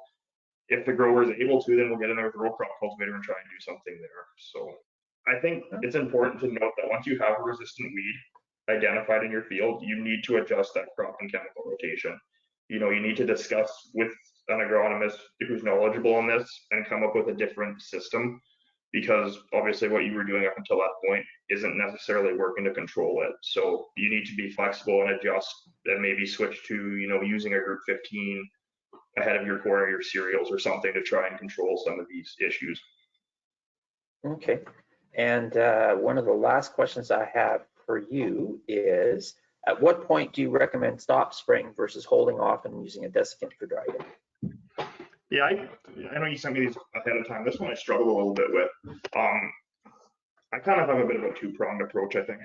if the grower is able to, then we'll get in there with a row crop cultivator and try and do something there. So I think it's important to note that once you have a resistant weed identified in your field, you need to adjust that crop and chemical rotation. You know, you need to discuss with an agronomist who's knowledgeable in this and come up with a different system, because obviously what you were doing up until that point isn't necessarily working to control it. So you need to be flexible and adjust and maybe switch to, you know, using a group 15 ahead of your corn or your cereals or something to try and control some of these issues. Okay. And one of the last questions I have for you is, at what point do you recommend stop spraying versus holding off and using a desiccant for drying? Yeah, I know you sent me these ahead of time. This one I struggle a little bit with. I kind of have a bit of a two-pronged approach, I think.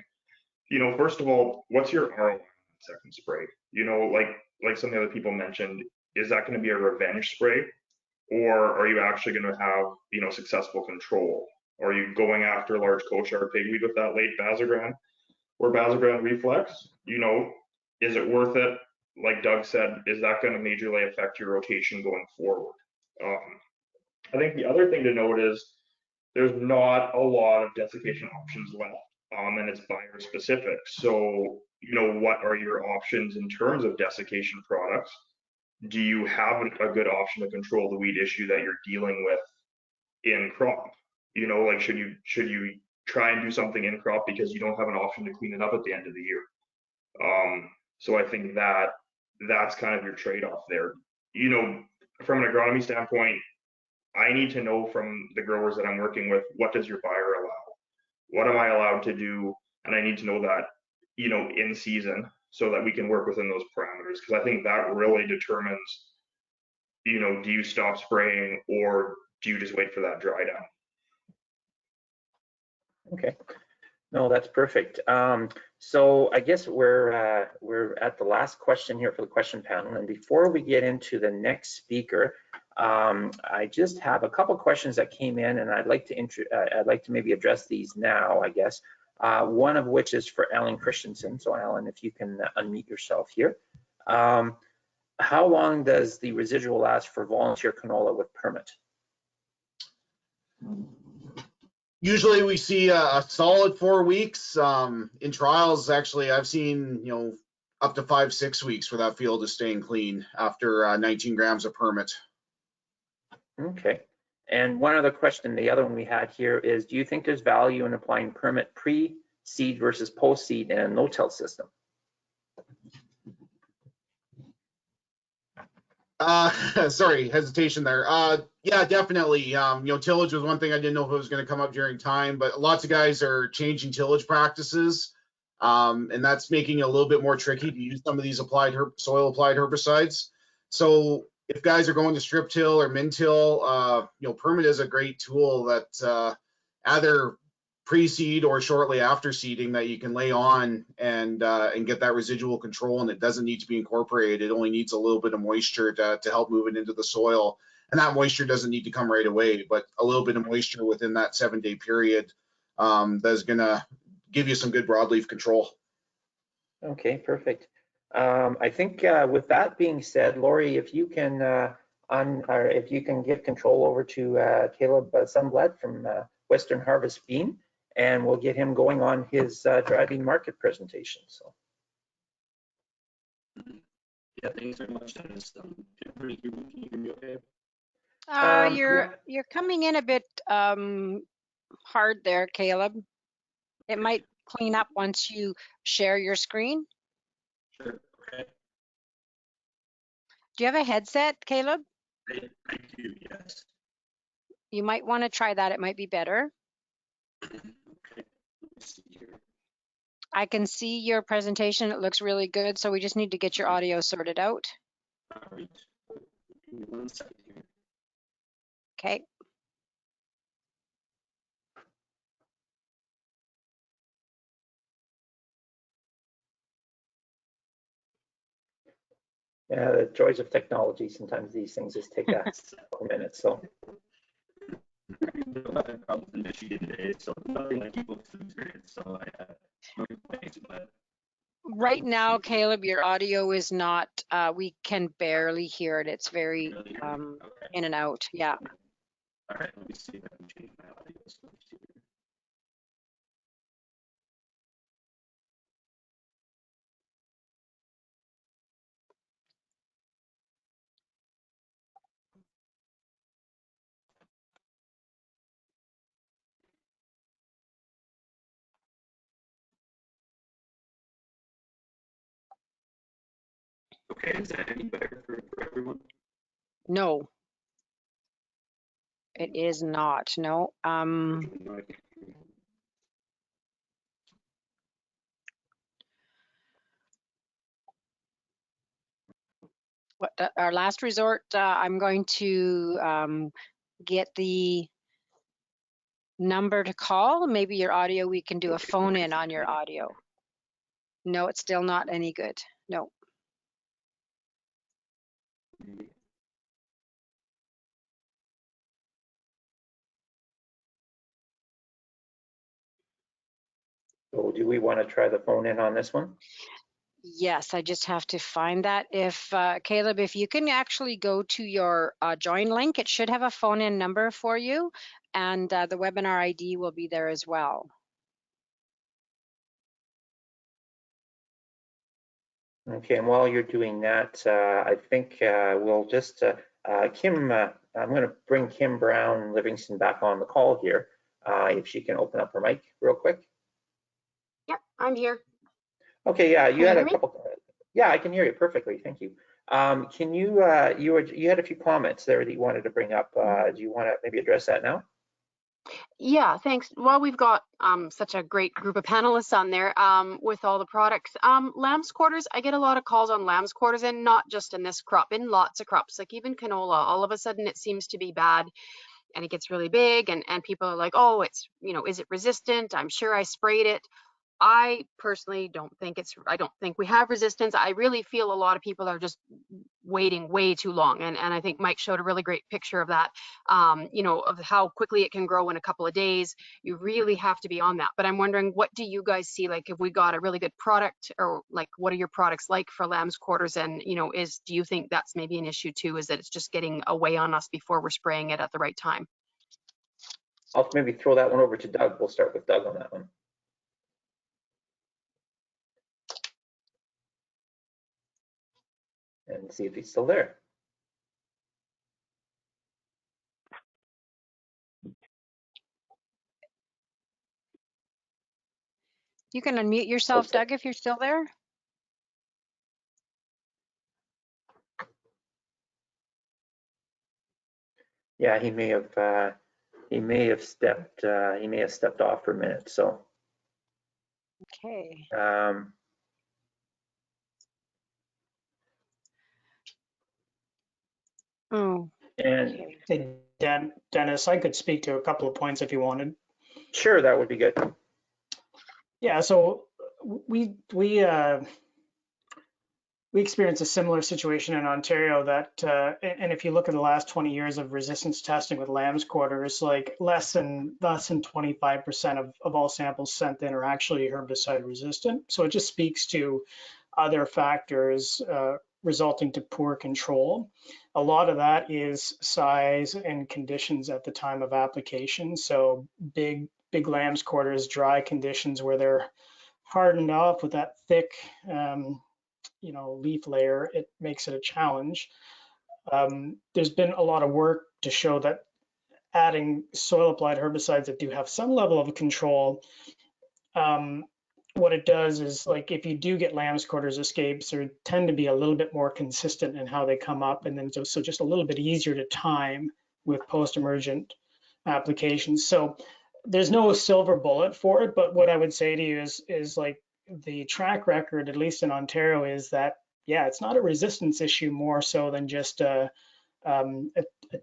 You know, first of all, what's your ROI on second spray? You know, like some of the other people mentioned, is that going to be a revenge spray, or are you actually going to have, you know, successful control? Are you going after large kochia or pigweed with that late Basagram or Basagram Reflex? You know, is it worth it? Like Doug said, is that going to majorly affect your rotation going forward? I think the other thing to note is there's not a lot of desiccation options left, and it's buyer specific. So, you know, what are your options in terms of desiccation products? Do you have a good option to control the weed issue that you're dealing with in crop? You know, like should you try and do something in crop because you don't have an option to clean it up at the end of the year? So I think that's kind of your trade-off there. You know, from an agronomy standpoint, I need to know from the growers that I'm working with, what does your buyer allow? What am I allowed to do? And I need to know that, you know, in season, so that we can work within those parameters. Because I think that really determines, you know, do you stop spraying or do you just wait for that dry down? Okay. No, that's perfect. So I guess we're at the last question here for the question panel. And before we get into the next speaker, I just have a couple questions that came in, and I'd like to maybe address these now, I guess. One of which is for Alan Christensen. So Alan, if you can unmute yourself here. How long does the residual last for volunteer canola with permit? Usually we see a solid 4 weeks. In trials, actually, I've seen, you know, up to 5-6 weeks where that field is staying clean after 19 grams of permit. Okay. And one other question, the other one we had here is, do you think there's value in applying permit pre-seed versus post-seed in a no-till system? Sorry, hesitation there. Yeah, definitely. You know, tillage was one thing I didn't know if it was going to come up during time, but lots of guys are changing tillage practices, and that's making it a little bit more tricky to use some of these soil applied herbicides. So if guys are going to strip till or min till, you know, permit is a great tool that either pre-seed or shortly after seeding that you can lay on and get that residual control, and it doesn't need to be incorporated. It only needs a little bit of moisture to help move it into the soil, and that moisture doesn't need to come right away, but a little bit of moisture within that 7-day period that's gonna give you some good broadleaf control. Okay, perfect. I think with that being said, Lori, if you can if you can give control over to Caleb Sunblad from Western Harvest Bean, and we'll get him going on his dry bean market presentation. So. Yeah, thanks very much, Dennis. Can you hear me okay? You're coming in a bit hard there, Caleb. It might clean up once you share your screen. Sure. Okay. Do you have a headset, Caleb? I do, yes. You might want to try that. It might be better. Okay. Let me see here. I can see your presentation. It looks really good. So we just need to get your audio sorted out. All right. Give me 1 second here. Okay. Yeah, the joys of technology. Sometimes these things just take a couple minutes. So I had problems in Michigan today, so nothing like Equal Foods grade. So I no complaints, but Right now, Caleb, your audio is not, we can barely hear it. It's very really, okay. in and out. Yeah. All right, let me see if I can change my audio. Okay, is that any better for everyone? No, it is not. No. Our last resort, I'm going to get the number to call. Maybe your audio, we can do a phone in on your audio. No, it's still not any good. No. do we want to try the phone in on this one? Yes, I just have to find that. If Caleb, if you can actually go to your join link, it should have a phone in number for you, and the webinar ID will be there as well. Okay, and while you're doing that, I think we'll just, Kim, I'm going to bring Kim Brown Livingston back on the call here, if she can open up her mic real quick. Yep, I'm here. Okay, yeah, you Can had you a hear me? couple, yeah, I can hear you perfectly, thank you. Can you, you had a few comments there that you wanted to bring up. Do you want to maybe address that now? Yeah, thanks. Well, we've got such a great group of panelists on there with all the products. Lamb's quarters, I get a lot of calls on lamb's quarters, and not just in this crop, in lots of crops, like even canola. All of a sudden it seems to be bad and it gets really big, and people are like, oh, it's, you know, is it resistant? I'm sure I sprayed it. I personally don't think I don't think we have resistance. I really feel a lot of people are just waiting way too long. And I think Mike showed a really great picture of that, you know, of how quickly it can grow in a couple of days. You really have to be on that. But I'm wondering, what do you guys see? Like, if we got a really good product, or like, what are your products like for lamb's quarters? And, you know, do you think that's maybe an issue too, is that it's just getting away on us before we're spraying it at the right time? I'll maybe throw that one over to Doug. We'll start with Doug on that one. And see if he's still there. You can unmute yourself, Okay. Doug, if you're still there. Yeah, he may have stepped off for a minute. So. Okay. Oh. And Okay. Hey, Dennis, I could speak to a couple of points if you wanted. sure, that would be good. Yeah, so we experienced a similar situation in Ontario that, and if you look at the last 20 years of resistance testing with lamb's quarters, like less than 25% of all samples sent in are actually herbicide resistant. So it just speaks to other factors resulting to poor control. A lot of that is size and conditions at the time of application. So big lamb's quarters, dry conditions where they're hardened off with that thick you know, leaf layer, it makes it a challenge. There's been a lot of work to show that adding soil applied herbicides that do have some level of control what it does is, like, if you do get lamb's quarters escapes, they tend to be a little bit more consistent in how they come up, and then so just a little bit easier to time with post-emergent applications. So there's no silver bullet for it, but what I would say to you is like the track record, at least in Ontario, is that, yeah, it's not a resistance issue more so than just a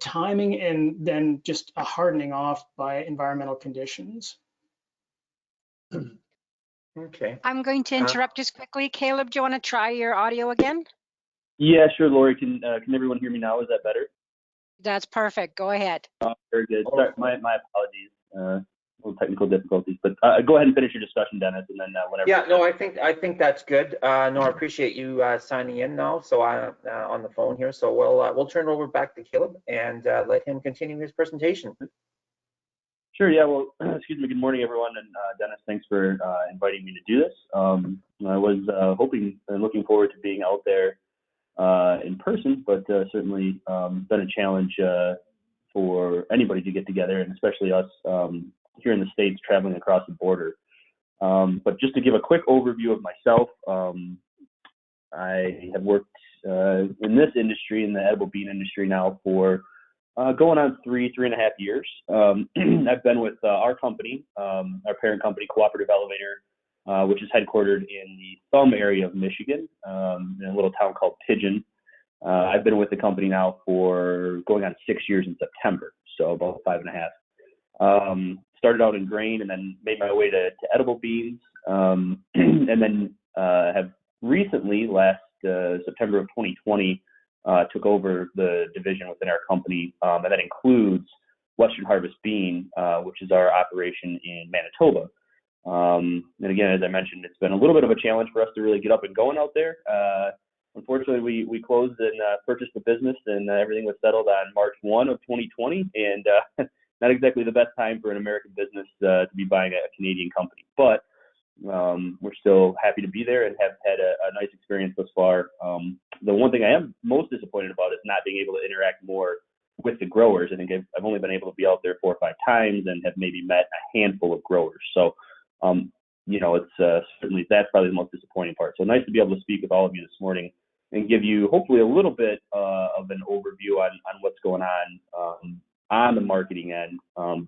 timing and then just a hardening off by environmental conditions. Okay. I'm going to interrupt just quickly. Caleb, do you want to try your audio again? Yeah, sure, Lori. Can everyone hear me now? Is that better? That's perfect. Go ahead. Very good. Sorry, my apologies. Little technical difficulties, but go ahead and finish your discussion, Dennis, and then whenever. Yeah, no, I think that's good. No, I appreciate you signing in now. So I on the phone here. So we'll turn it over back to Caleb and let him continue his presentation. Sure. Yeah. Well, excuse me. Good morning, everyone, and Dennis, thanks for inviting me to do this. I was hoping and looking forward to being out there in person, but certainly been a challenge for anybody to get together, and especially us here in the States traveling across the border. But just to give a quick overview of myself, I have worked in this industry, in the edible bean industry now for going on three and a half years. I've been with our company, our parent company, Cooperative Elevator, which is headquartered in the Thumb area of Michigan, in a little town called Pigeon. I've been with the company now for going on 6 years in September, so about 5.5. Started out in grain and then made my way to edible beans, and then have recently, last September of 2020, took over the division within our company, and that includes Western Harvest Bean, which is our operation in Manitoba. And again, as I mentioned, it's been a little bit of a challenge for us to really get up and going out there. Unfortunately, we closed and purchased the business, and everything was settled on March 1 of 2020, and not exactly the best time for an American business to be buying a Canadian company. But we're still happy to be there and have had a nice experience thus far. The one thing I am most disappointed about is not being able to interact more with the growers. I think I've only been able to be out there 4 or 5 times and have maybe met a handful of growers. So, it's certainly, that's probably the most disappointing part. So nice to be able to speak with all of you this morning and give you hopefully a little bit of an overview on what's going on the marketing end.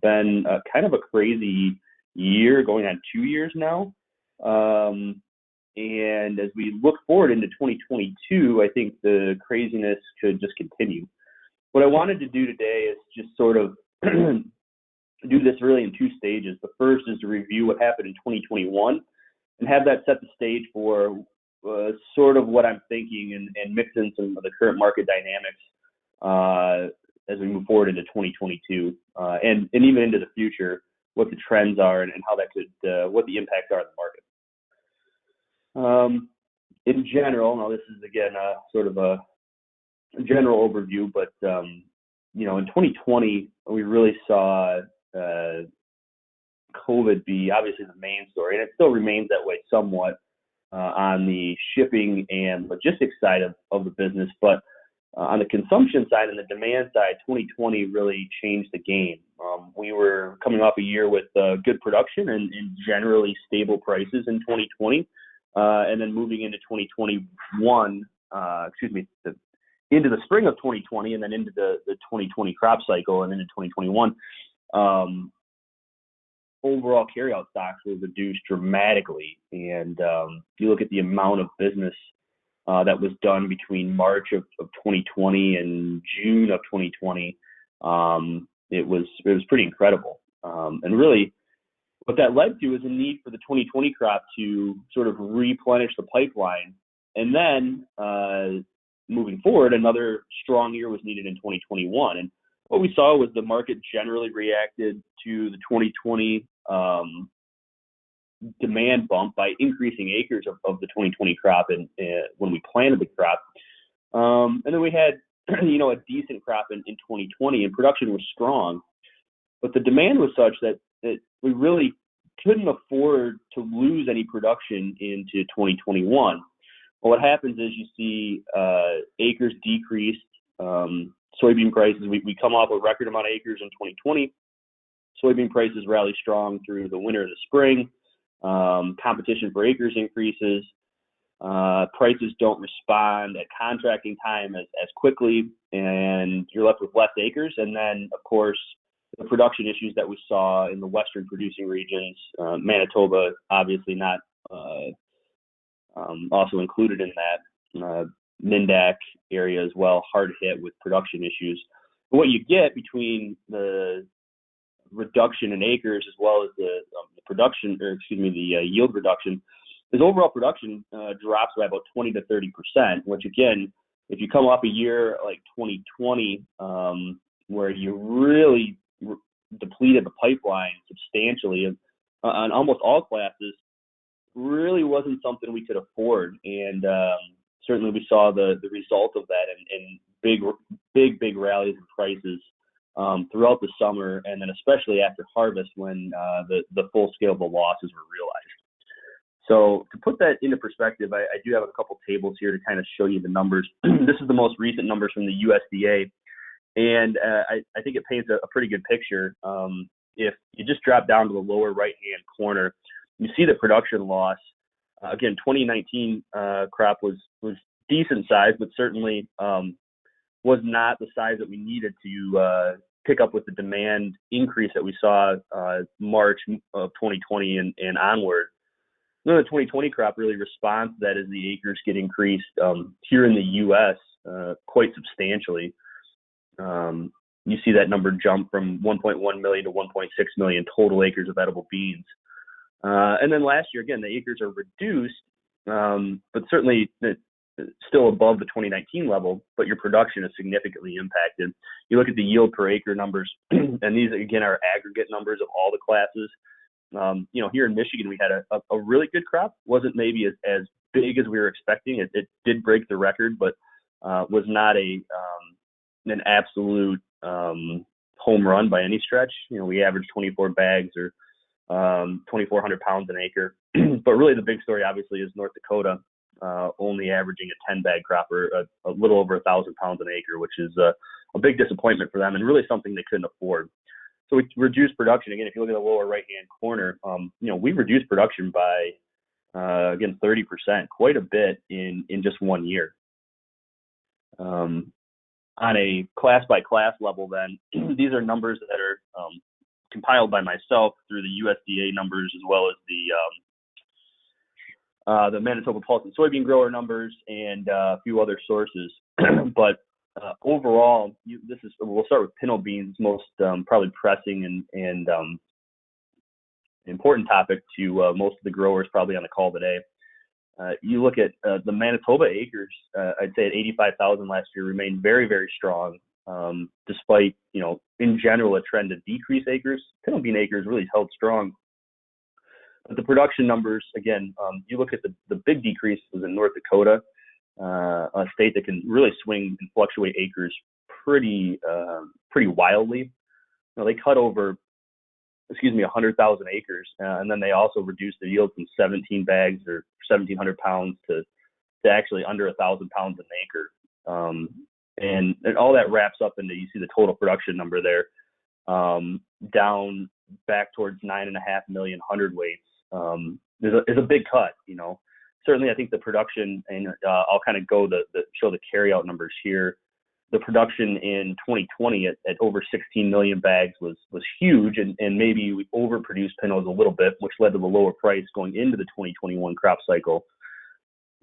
Been kind of a crazy year, going on 2 years now. And as we look forward into 2022, I think the craziness could just continue. What I wanted to do today is just sort of do this really in 2 stages. The first is to review what happened in 2021 and have that set the stage for sort of what I'm thinking and mix in some of the current market dynamics as we move forward into 2022 and even into the future, what the trends are and how that could, what the impacts are on the market. In general, now this is again sort of a general overview, but in 2020 we really saw COVID be obviously the main story, and it still remains that way somewhat on the shipping and logistics side of the business. But on the consumption side and the demand side, 2020 really changed the game. We were coming off a year with good production and generally stable prices in 2020, and then moving into 2021, into the spring of 2020, and then into the 2020 crop cycle and into 2021. Overall carryout stocks were reduced dramatically, and you look at the amount of business that was done between March of 2020 and June of 2020. It was pretty incredible, and really what that led to is a need for the 2020 crop to sort of replenish the pipeline, and then moving forward, another strong year was needed in 2021. And what we saw was the market generally reacted to the 2020 demand bump by increasing acres of the 2020 crop and when we planted the crop. And then we had a decent crop in 2020, and production was strong, but the demand was such that we really couldn't afford to lose any production into 2021. Well, what happens is you see acres decreased, soybean prices, we come off a record amount of acres in 2020. Soybean prices rally strong through the winter and the spring. Competition for acres increases. Prices don't respond at contracting time as quickly, and you're left with less acres. And then, of course, the production issues that we saw in the western producing regions, Manitoba obviously not also included in that, Mindac area as well, hard hit with production issues. But what you get between the reduction in acres as well as the production, or excuse me, the yield reduction, is overall production drops by about 20 to 30%, which again, if you come off a year like 2020, where you really depleted the pipeline substantially on almost all classes, really wasn't something we could afford. And certainly we saw the result of that in big rallies in prices throughout the summer, and then especially after harvest when the full scale of the losses were realized. So to put that into perspective, I do have a couple tables here to kind of show you the numbers. This is the most recent numbers from the USDA, and I think it paints a pretty good picture. If you just drop down to the lower right-hand corner, you see the production loss. Again, 2019 crop was decent size, but certainly was not the size that we needed to pick up with the demand increase that we saw March of 2020 and onward. The 2020 crop really responds to that as the acres get increased here in the U.S. Quite substantially. You see that number jump from 1.1 million to 1.6 million total acres of edible beans. And then last year, again, the acres are reduced, but certainly still above the 2019 level, but your production is significantly impacted. You look at the yield per acre numbers, and these, again, are aggregate numbers of all the classes. Here in Michigan, we had a really good crop. Wasn't maybe as big as we were expecting. It did break the record, but was not an absolute home run by any stretch. We averaged 24 bags or 2,400 pounds an acre. But really the big story obviously is North Dakota only averaging a 10-bag crop, or a little over 1,000 pounds an acre, which is a big disappointment for them and really something they couldn't afford. So we reduced production. Again, if you look at the lower right-hand corner, we reduced production by, again, 30%, quite a bit in just 1 year. On a class-by-class level then, these are numbers that are compiled by myself through the USDA numbers, as well as the Manitoba pulse and soybean grower numbers and a few other sources. But overall, we'll start with pinto beans, most probably pressing and important topic to most of the growers probably on the call today. You look at the Manitoba acres, I'd say at 85,000 last year, remained very, very strong, despite, in general, a trend to decrease acres. Pinto bean acres really held strong. But the production numbers, again, you look at the big decrease was in North Dakota, a state that can really swing and fluctuate acres pretty wildly. They cut over 100,000 acres, and then they also reduced the yield from 17 bags or 1,700 pounds to actually under 1,000 pounds an acre. And all that wraps up into, you see the total production number there, down back towards 9.5 million hundredweights. Is a big cut, Certainly, I think the production, and I'll kind of go show the carryout numbers here. The production in 2020 at over 16 million bags was huge, and maybe we overproduced pintos a little bit, which led to the lower price going into the 2021 crop cycle.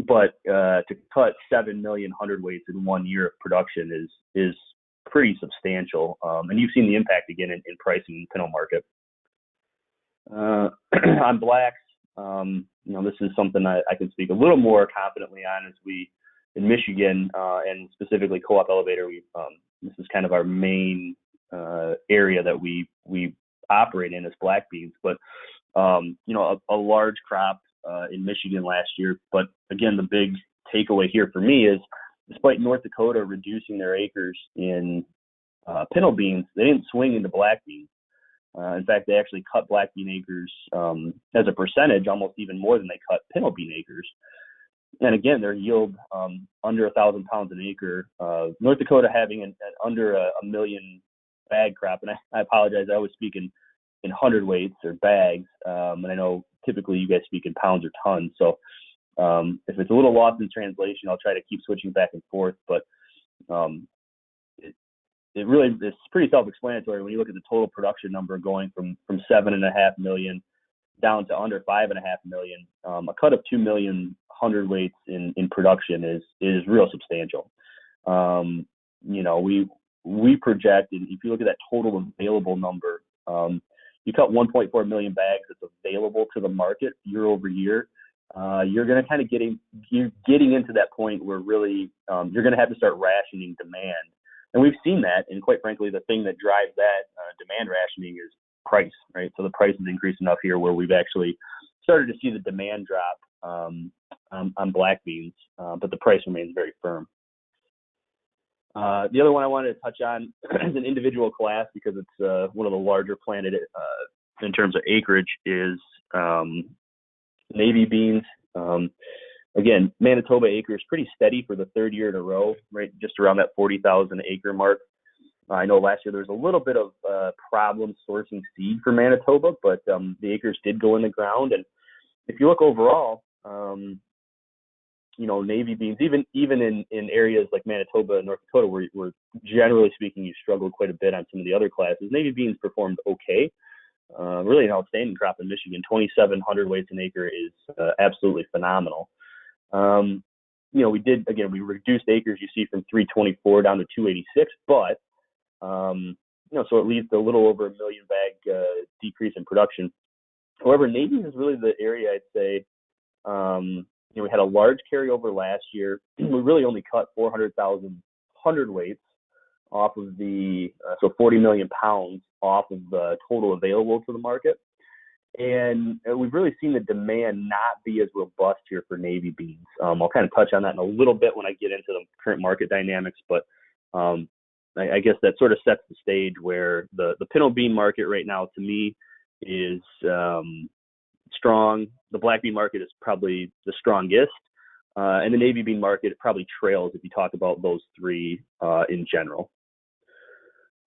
But to cut 7 million hundredweights in 1 year of production is pretty substantial, and you've seen the impact again in pricing in the pinto market. On blacks, this is something I can speak a little more confidently on, as we in Michigan and specifically Co-op Elevator, this is kind of our main area that we operate in as black beans. But a large crop in Michigan last year. But again, the big takeaway here for me is, despite North Dakota reducing their acres in pinto beans, they didn't swing into black beans. In fact, they actually cut black bean acres as a percentage almost even more than they cut pinto bean acres. And again, their yield under 1,000 pounds an acre. North Dakota having an under a million bag crop, and I apologize, I always speak in in hundredweights or bags. And I know typically you guys speak in pounds or tons. So if it's a little lost in translation, I'll try to keep switching back and forth. But it really is pretty self-explanatory when you look at the total production number going from 7.5 million down to under 5.5 million. A cut of 2 million hundredweights in production is real substantial. You know, we project, and if you look at that total available number, you cut 1.4 million bags that's available to the market year over year. You're going to kind of getting into that point where really you're going to have to start rationing demand. And we've seen that, and quite frankly, the thing that drives that demand rationing is price, right? So the price has increased enough here where we've actually started to see the demand drop on black beans, but the price remains very firm. The other one I wanted to touch on is an individual class because it's one of the larger planted in terms of acreage is navy beans. Again, Manitoba acre is pretty steady for the third year in a row, right? Just around that 40,000 acre mark. I know last year there was a little bit of problem sourcing seed for Manitoba, but the acres did go in the ground. And if you look overall, you know, navy beans, even in areas like Manitoba and North Dakota, where generally speaking, you struggled quite a bit on some of the other classes, navy beans performed okay. Really an outstanding crop in Michigan. 2,700 weights an acre is absolutely phenomenal. You know, we reduced acres, you see, from 324 down to 286, but, you know, so it leads to a little over 1 million bag decrease in production. However, navy is really the area I'd say, you know, we had a large carryover last year. We really only cut 400,000 hundredweights off of the, so 40 million pounds off of the total available to the market. And we've really seen the demand not be as robust here for navy beans. I'll kind of touch on that in a little bit when I get into the current market dynamics, but I guess that sort of sets the stage where the pinto bean market right now, to me, is strong. The black bean market is probably the strongest, and the navy bean market probably trails if you talk about those three in general.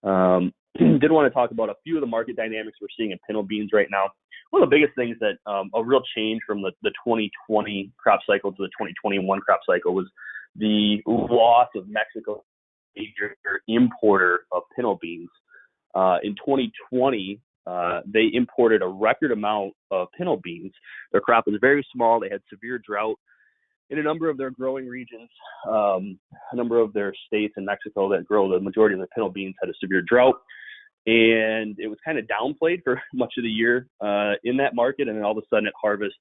Did want to talk about a few of the market dynamics we're seeing in pinto beans right now. One of the biggest things that a real change from the 2020 crop cycle to the 2021 crop cycle was the loss of Mexico, major importer of pinto beans. In 2020, they imported a record amount of pinto beans. Their crop was very small. They had severe drought in a number of their growing regions. A number of their states in Mexico that grow the majority of their pinto beans had a severe drought. And it was kind of downplayed for much of the year in that market. And then all of a sudden at harvest,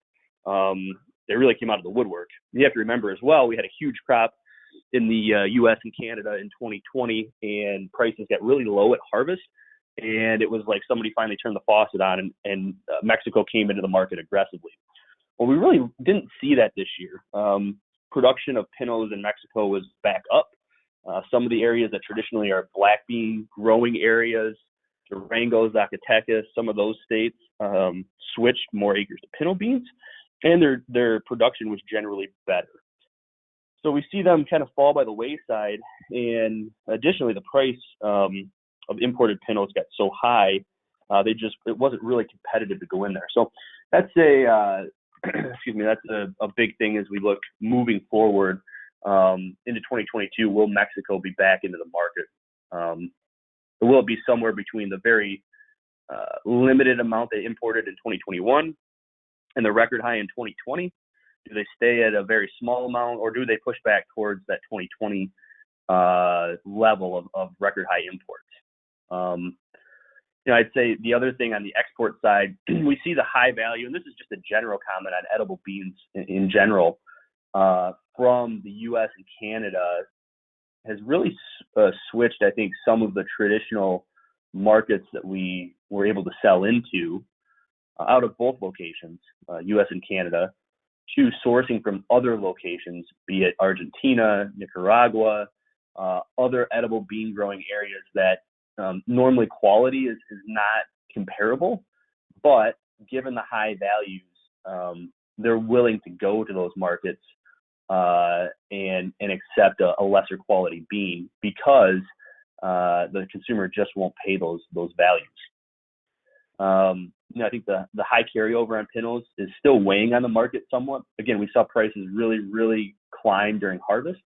they really came out of the woodwork. You have to remember as well, we had a huge crop in the US and Canada in 2020, and prices got really low at harvest. And it was like somebody finally turned the faucet on, and Mexico came into the market aggressively. Well, we really didn't see that this year. Production of pintos in Mexico was back up. Some of the areas that traditionally are black bean growing areas, Durango, Zacatecas, some of those states switched more acres to pinto beans, and their production was generally better. So we see them kind of fall by the wayside, and additionally, the price of imported pintos got so high, it wasn't really competitive to go in there. So that's that's a big thing as we look moving forward into 2022. Will Mexico be back into the market? Or will it be somewhere between the very limited amount they imported in 2021 and the record high in 2020? Do they stay at a very small amount, or do they push back towards that 2020 level of record high imports? You know, I'd say the other thing on the export side, we see the high value, and this is just a general comment on edible beans in general, from the U.S. and Canada has really switched, I think, some of the traditional markets that we were able to sell into out of both locations, U.S. and Canada, to sourcing from other locations, be it Argentina, Nicaragua, other edible bean growing areas that normally quality is not comparable, but given the high values, they're willing to go to those markets and accept a lesser quality bean because the consumer just won't pay those values. I think the high carryover on pinnos is still weighing on the market somewhat. Again, we saw prices really, really climb during harvest.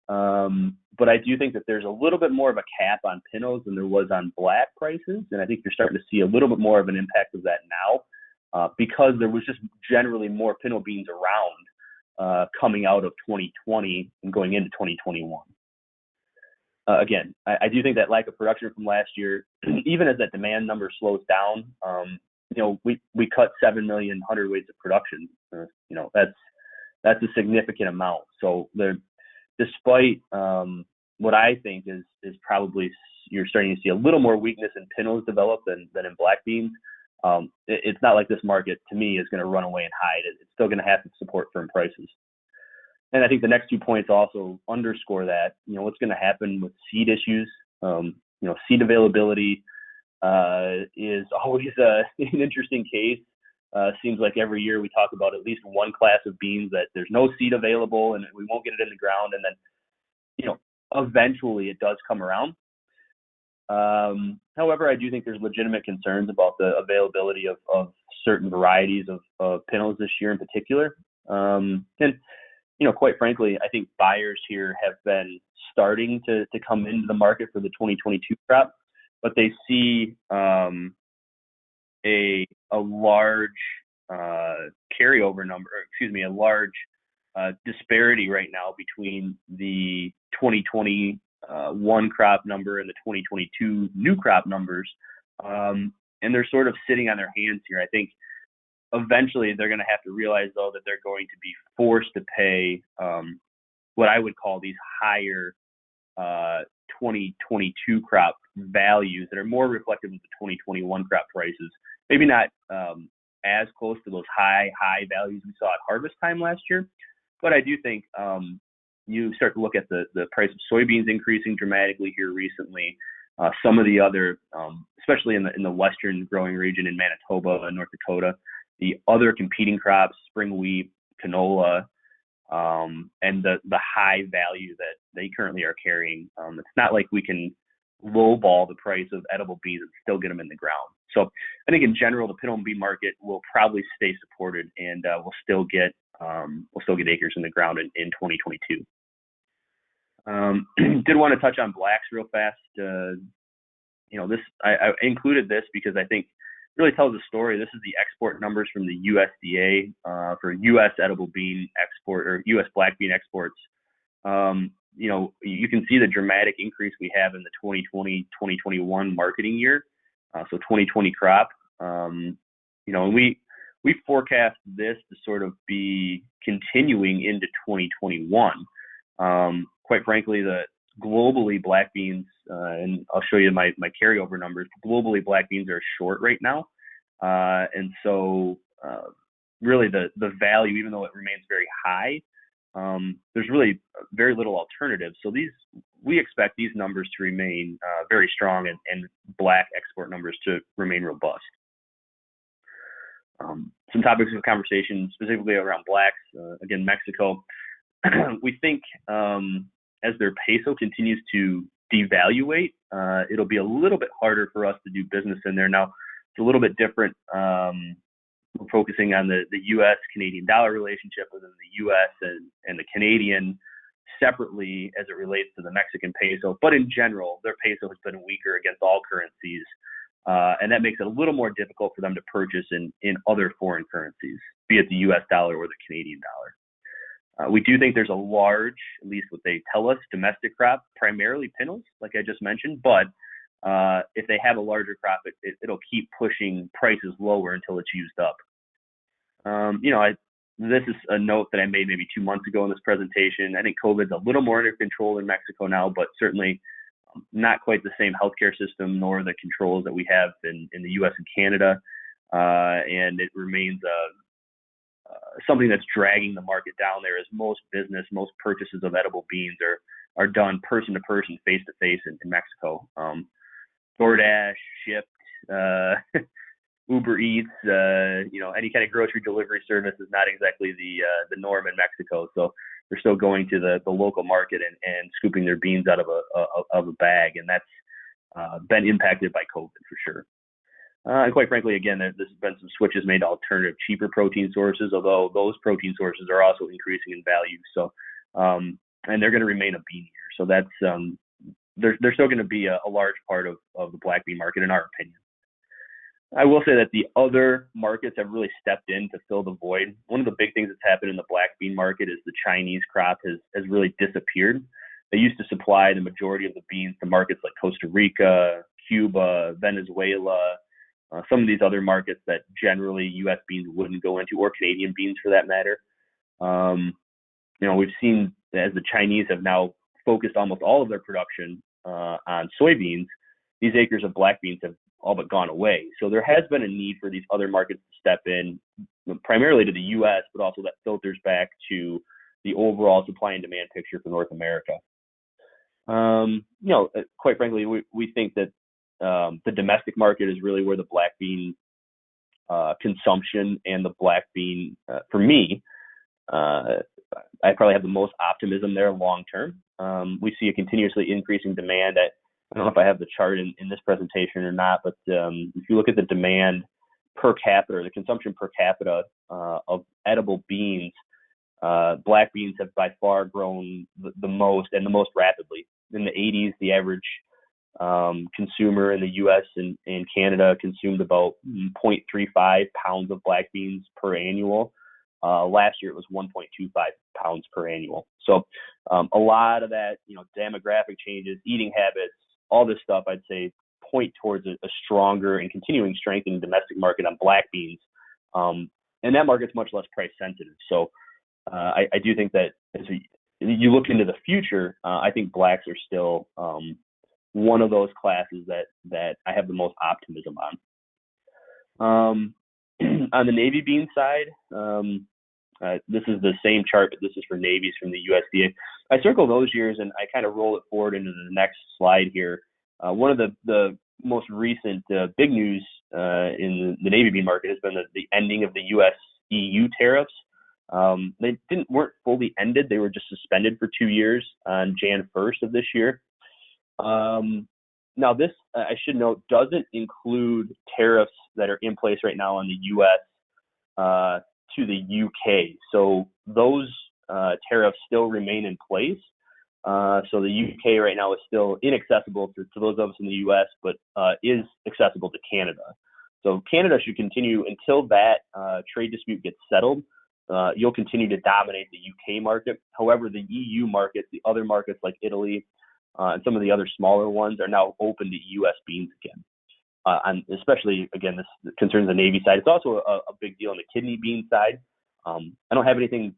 But I do think that there's a little bit more of a cap on pinnos than there was on black prices. And I think you're starting to see a little bit more of an impact of that now because there was just generally more pinno beans around coming out of 2020 and going into 2021. Again, I do think that lack of production from last year, even as that demand number slows down, we cut 7 million hundredweights of production. That's a significant amount. So despite what I think is probably you're starting to see a little more weakness in pinnos develop than in black beans. It's not like this market to me is going to run away and hide. It's still going to have to support firm prices. And I think the next 2 points also underscore that, what's going to happen with seed issues. Seed availability is always an interesting case. Seems like every year we talk about at least one class of beans that there's no seed available and we won't get it in the ground. And then, eventually it does come around. However, I do think there's legitimate concerns about the availability of certain varieties of pinnos this year in particular. And quite frankly, I think buyers here have been starting to come into the market for the 2022 crop, but they see a large carryover number, a large disparity right now between the 2021 crop number and the 2022 new crop numbers. And they're sort of sitting on their hands here. I think eventually they're going to have to realize, though, that they're going to be forced to pay what I would call these higher 2022 crop values that are more reflective of the 2021 crop prices. Maybe not as close to those high values we saw at harvest time last year, but I do think you start to look at the price of soybeans increasing dramatically here recently. Some of the other, especially in the western growing region in Manitoba and North Dakota, the other competing crops, spring wheat, canola, and the high value that they currently are carrying. It's not like we can lowball the price of edible beans and still get them in the ground. So I think in general, the pinno bean market will probably stay supported, and we'll still get acres in the ground in 2022. Did want to touch on blacks real fast. I included this because I think it really tells a story. This is the export numbers from the USDA for U.S. edible bean export or U.S. black bean exports. You can see the dramatic increase we have in the 2020-2021 marketing year. So 2020 crop. And we forecast this to sort of be continuing into 2021. Quite frankly, globally black beans, and I'll show you my carryover numbers. Globally, black beans are short right now, and so really the value, even though it remains very high, there's really very little alternative. So we expect these numbers to remain very strong and black export numbers to remain robust. Some topics of conversation specifically around blacks. Again, Mexico. We think as their peso continues to devaluate, it'll be a little bit harder for us to do business in there. Now, it's a little bit different. We're focusing on the U.S.-Canadian dollar relationship within the U.S. and the Canadian separately as it relates to the Mexican peso. But in general, their peso has been weaker against all currencies. And that makes it a little more difficult for them to purchase in other foreign currencies, be it the U.S. dollar or the Canadian dollar. We do think there's a large, at least what they tell us, domestic crop, primarily pinnos, like I just mentioned. But if they have a larger crop, it'll keep pushing prices lower until it's used up. This is a note that I made maybe 2 months ago in this presentation. I think COVID's a little more under control in Mexico now, but certainly not quite the same healthcare system nor the controls that we have in the U.S. and Canada. And it remains something that's dragging the market down there, as most purchases of edible beans are done person to person, face to face in Mexico. DoorDash, Shipt, Uber Eats, any kind of grocery delivery service is not exactly the norm in Mexico. So they're still going to the local market and scooping their beans out of a bag, and that's been impacted by COVID for sure. And quite frankly, again, there's been some switches made to alternative, cheaper protein sources, although those protein sources are also increasing in value. So, and they're going to remain a bean eater. So that's, they're still going to be a large part of the black bean market, in our opinion. I will say that the other markets have really stepped in to fill the void. One of the big things that's happened in the black bean market is the Chinese crop has really disappeared. They used to supply the majority of the beans to markets like Costa Rica, Cuba, Venezuela, some of these other markets that generally U.S. beans wouldn't go into, or Canadian beans for that matter. We've seen as the Chinese have now focused almost all of their production on soybeans, these acres of black beans have all but gone away. So there has been a need for these other markets to step in, primarily to the U.S., but also that filters back to the overall supply and demand picture for North America. Quite frankly, we think that the domestic market is really where the black bean consumption and the black bean, for me, I probably have the most optimism there long term. We see a continuously increasing demand. I don't know if I have the chart in this presentation or not, but if you look at the demand per capita, or the consumption per capita of edible beans, black beans have by far grown the most and the most rapidly. In the 80s, the average consumer in the U.S. and Canada consumed about 0.35 pounds of black beans per annual. Last year, it was 1.25 pounds per annual. So a lot of that, demographic changes, eating habits, all this stuff, I'd say, point towards a stronger and continuing strengthening domestic market on black beans. And that market's much less price sensitive. So I do think that as you look into the future, I think blacks are still one of those classes that I have the most optimism on. On the navy bean side, this is the same chart, but this is for navies from the USDA. I circle those years and I kind of roll it forward into the next slide here. One of the most recent big news in the navy bean market has been the ending of the US-EU tariffs. They weren't fully ended. They were just suspended for 2 years on Jan 1st of this year. Now, this, I should note, doesn't include tariffs that are in place right now on the U.S. To the U.K. So those tariffs still remain in place. So the U.K. right now is still inaccessible to those of us in the U.S., but is accessible to Canada. So Canada should continue until that trade dispute gets settled. You'll continue to dominate the U.K. market. However, the EU markets, the other markets like Italy, and some of the other smaller ones are now open to U.S. beans again. And especially, again, this concerns the Navy side. It's also a big deal on the kidney bean side. I don't have anything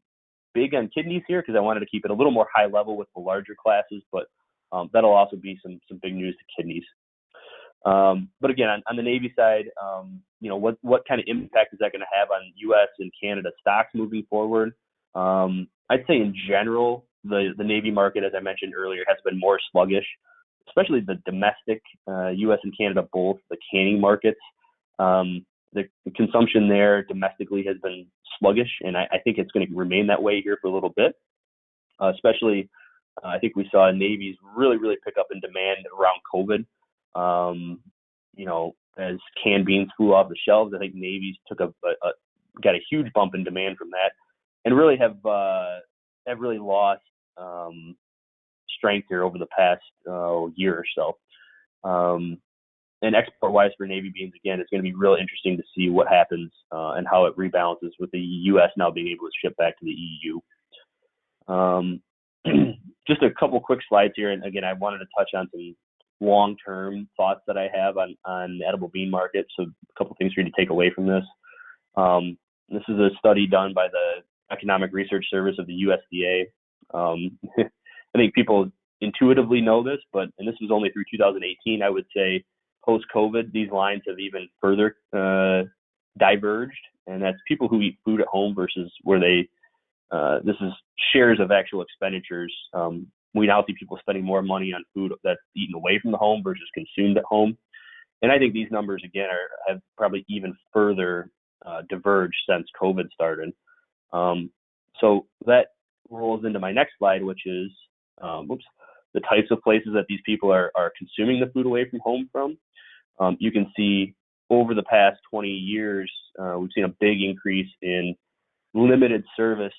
big on kidneys here because I wanted to keep it a little more high level with the larger classes, but that'll also be some big news to kidneys. But again, on the Navy side, what kind of impact is that going to have on U.S. and Canada stocks moving forward? I'd say in general, the Navy market, as I mentioned earlier, has been more sluggish, especially the domestic U.S. and Canada, both the canning markets. The consumption there domestically has been sluggish, and I think it's going to remain that way here for a little bit. Especially, I think we saw navies really pick up in demand around COVID. As canned beans flew off the shelves, I think navies got a huge bump in demand from that, and really have really lost strength here over the past year or so. And export-wise for navy beans, again, it's going to be real interesting to see what happens and how it rebalances with the U.S. now being able to ship back to the EU. Just a couple quick slides here, and again, I wanted to touch on some long-term thoughts that I have on the edible bean market. So a couple things for you to take away from this. This is a study done by the Economic Research Service of the USDA. I think people intuitively know this, and this was only through 2018. I would say post-COVID, these lines have even further diverged, and that's people who eat food at home versus where this is shares of actual expenditures. We now see people spending more money on food that's eaten away from the home versus consumed at home. And I think these numbers, again, have probably even further diverged since COVID started. So that rolls into my next slide, which is the types of places that these people are consuming the food away from home from. You can see over the past 20 years, we've seen a big increase in limited service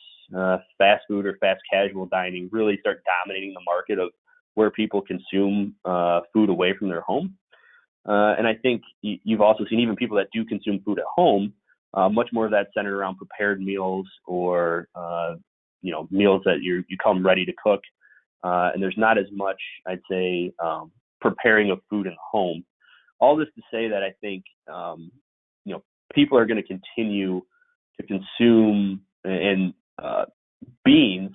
fast food or fast casual dining really start dominating the market of where people consume food away from their home. And I think you've also seen even people that do consume food at home, much more of that centered around prepared meals or meals that you come ready to cook. And there's not as much, I'd say, preparing of food in the home. All this to say that I think people are going to continue to consume and beans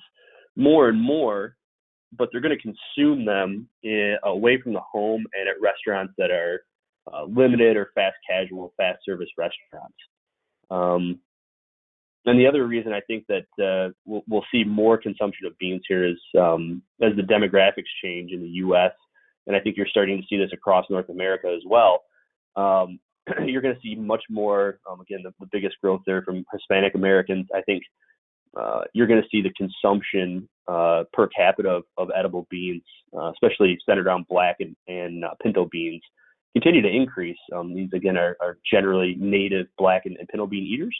more and more, but they're going to consume them away from the home and at restaurants that are limited or fast casual, fast service restaurants. And the other reason I think that we'll see more consumption of beans here is as the demographics change in the U.S., and I think you're starting to see this across North America as well. You're going to see much more, again, the biggest growth there from Hispanic Americans. I think you're going to see the consumption per capita of edible beans, especially centered around black and pinto beans, continue to increase. These, again, are generally native black and pinto bean eaters.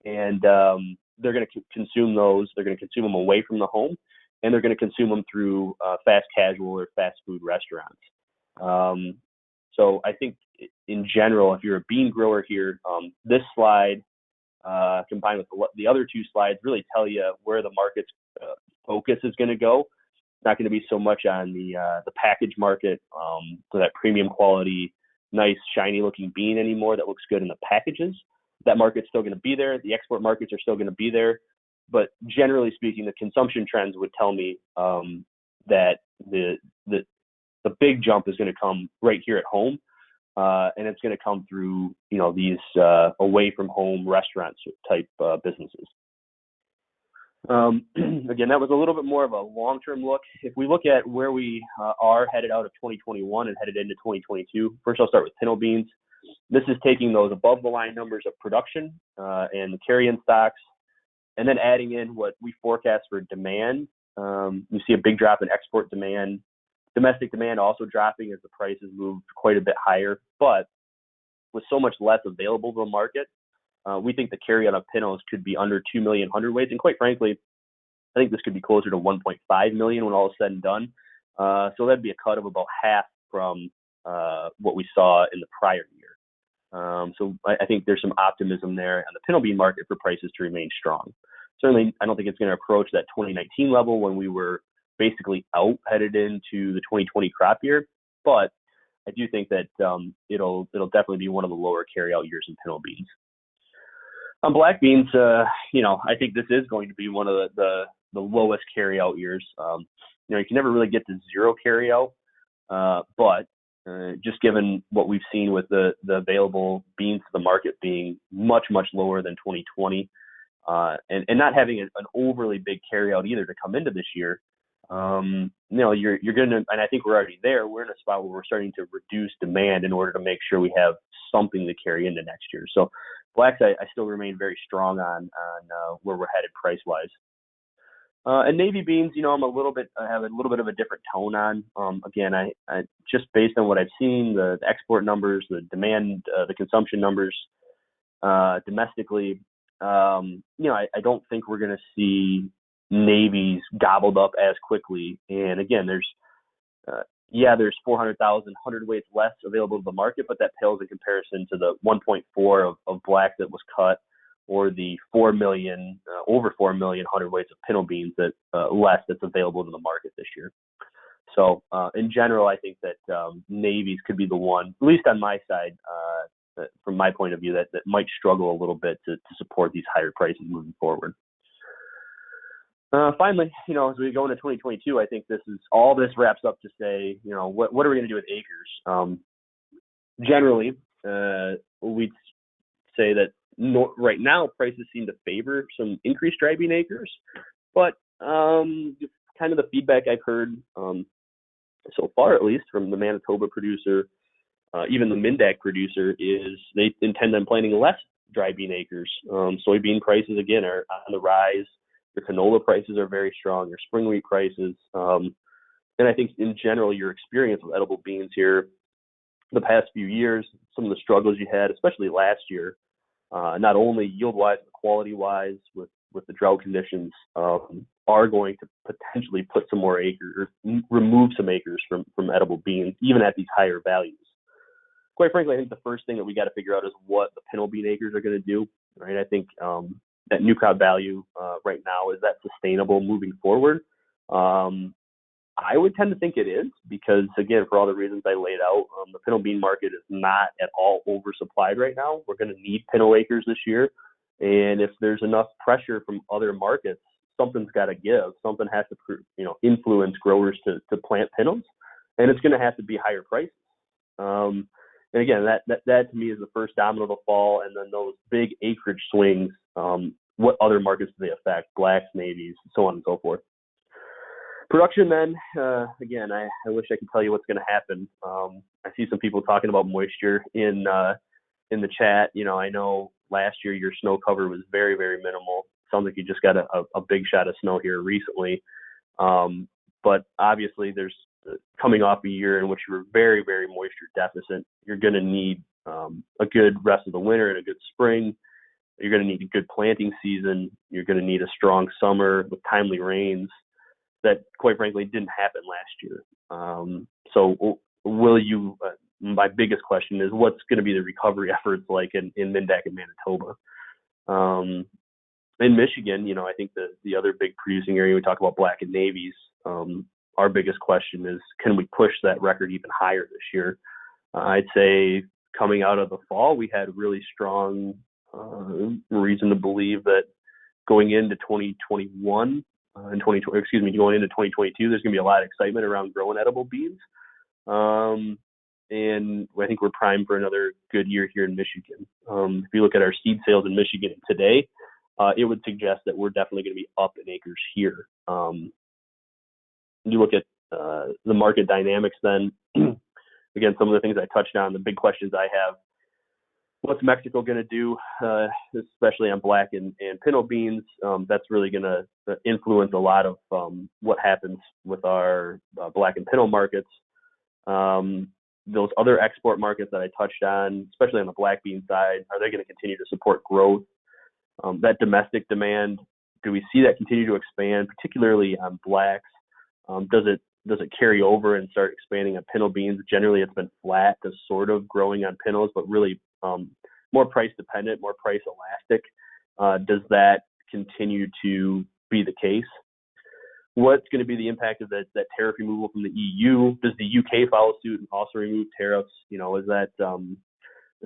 And they're going to consume those. They're going to consume them away from the home, and they're going to consume them through fast casual or fast food restaurants. So I think in general, if you're a bean grower here, this slide combined with the other two slides really tell you where the market's focus is going to go. It's not going to be so much on the package market, so that premium quality, nice shiny looking bean anymore that looks good in the packages. That market's still going to be there. The export markets are still going to be there. But generally speaking, the consumption trends would tell me that the big jump is going to come right here at home. And it's going to come through, these away from home restaurants type businesses. Again, that was a little bit more of a long-term look. If we look at where we are headed out of 2021 and headed into 2022, first I'll start with pinto beans. This is taking those above the line numbers of production and the carry-in stocks, and then adding in what we forecast for demand. You see a big drop in export demand. Domestic demand also dropping as the prices moved quite a bit higher, but with so much less available to the market, we think the carry-out of pintos could be under 2 million hundredweights, and quite frankly, I think this could be closer to 1.5 million when all is said and done. So that'd be a cut of about half from what we saw in the prior year. So I think there's some optimism there on the pinto bean market for prices to remain strong. Certainly, I don't think it's going to approach that 2019 level when we were basically out headed into the 2020 crop year, but I do think that it'll definitely be one of the lower carryout years in pinto beans. On black beans, I think this is going to be one of the lowest carryout years. You can never really get to zero carryout, but just given what we've seen with the available beans to the market being much, much lower than 2020, and not having an overly big carryout either to come into this year, you're going to, and I think we're already there, we're in a spot where we're starting to reduce demand in order to make sure we have something to carry into next year. So blacks, I still remain very strong on where we're headed price-wise. And navy beans, I have a little bit of a different tone on. Again, I just based on what I've seen, the export numbers, the demand, the consumption numbers domestically, I don't think we're going to see navies gobbled up as quickly. And again, there's 400,000 hundredweights less available to the market, but that pales in comparison to the 1.4 of black that was cut, or the 4 million, over 4 million hundredweights of pinto beans that less that's available to the market this year. So in general, I think that navies could be the one, at least on my side, from my point of view, that might struggle a little bit to support these higher prices moving forward. Finally, as we go into 2022, I think this wraps up to say, what are we going to do with acres? Generally, we'd say that right now prices seem to favor some increased dry bean acres, but kind of the feedback I've heard so far, at least from the Manitoba producer, even the Mindac producer, is they intend on planting less dry bean acres. Soybean prices again are on the rise. Your canola prices are very strong. Your spring wheat prices, and I think in general your experience with edible beans here, the past few years, some of the struggles you had, especially last year, not only yield-wise, but quality-wise with the drought conditions, are going to potentially put some more acres, or remove some acres from edible beans, even at these higher values. Quite frankly, I think the first thing that we got to figure out is what the pinto bean acres are going to do, right? I think that new crop value right now, is that sustainable moving forward? I would tend to think it is, because again, for all the reasons I laid out, the pinto bean market is not at all oversupplied right now. We're going to need pinto acres this year. And if there's enough pressure from other markets, something's got to give. Something has to, influence growers to plant pintos, and it's going to have to be higher prices. And again, that to me is the first domino to fall. And then those big acreage swings, what other markets do they affect? Blacks, navies, so on and so forth. Production then, again, I wish I could tell you what's going to happen. I see some people talking about moisture in the chat. I know last year your snow cover was very, very minimal. Sounds like you just got a big shot of snow here recently. But obviously there's coming off a year in which you were very, very moisture deficit. You're going to need a good rest of the winter and a good spring. You're going to need a good planting season. You're going to need a strong summer with timely rains that, quite frankly, didn't happen last year. So will you, my biggest question is, what's going to be the recovery efforts like in Mindac and Manitoba? In Michigan, I think the other big producing area, we talk about black and navies. Our biggest question is, can we push that record even higher this year? I'd say coming out of the fall, we had really strong reason to believe that going into 2021 going into 2022, there's going to be a lot of excitement around growing edible beans. And I think we're primed for another good year here in Michigan. If you look at our seed sales in Michigan today, it would suggest that we're definitely going to be up in acres here. You look at the market dynamics then, again, some of the things I touched on, the big questions I have: what's Mexico going to do, especially on black and pinto beans? That's really going to influence a lot of what happens with our black and pinto markets. Those other export markets that I touched on, especially on the black bean side, are they going to continue to support growth? That domestic demand, do we see that continue to expand, particularly on blacks? Does it carry over and start expanding on pinto beans? Generally, it's been flat to sort of growing on pintos, but really more price dependent, more price elastic. Does that continue to be the case? What's going to be the impact of that tariff removal from the EU? Does the UK follow suit and also remove tariffs? Is that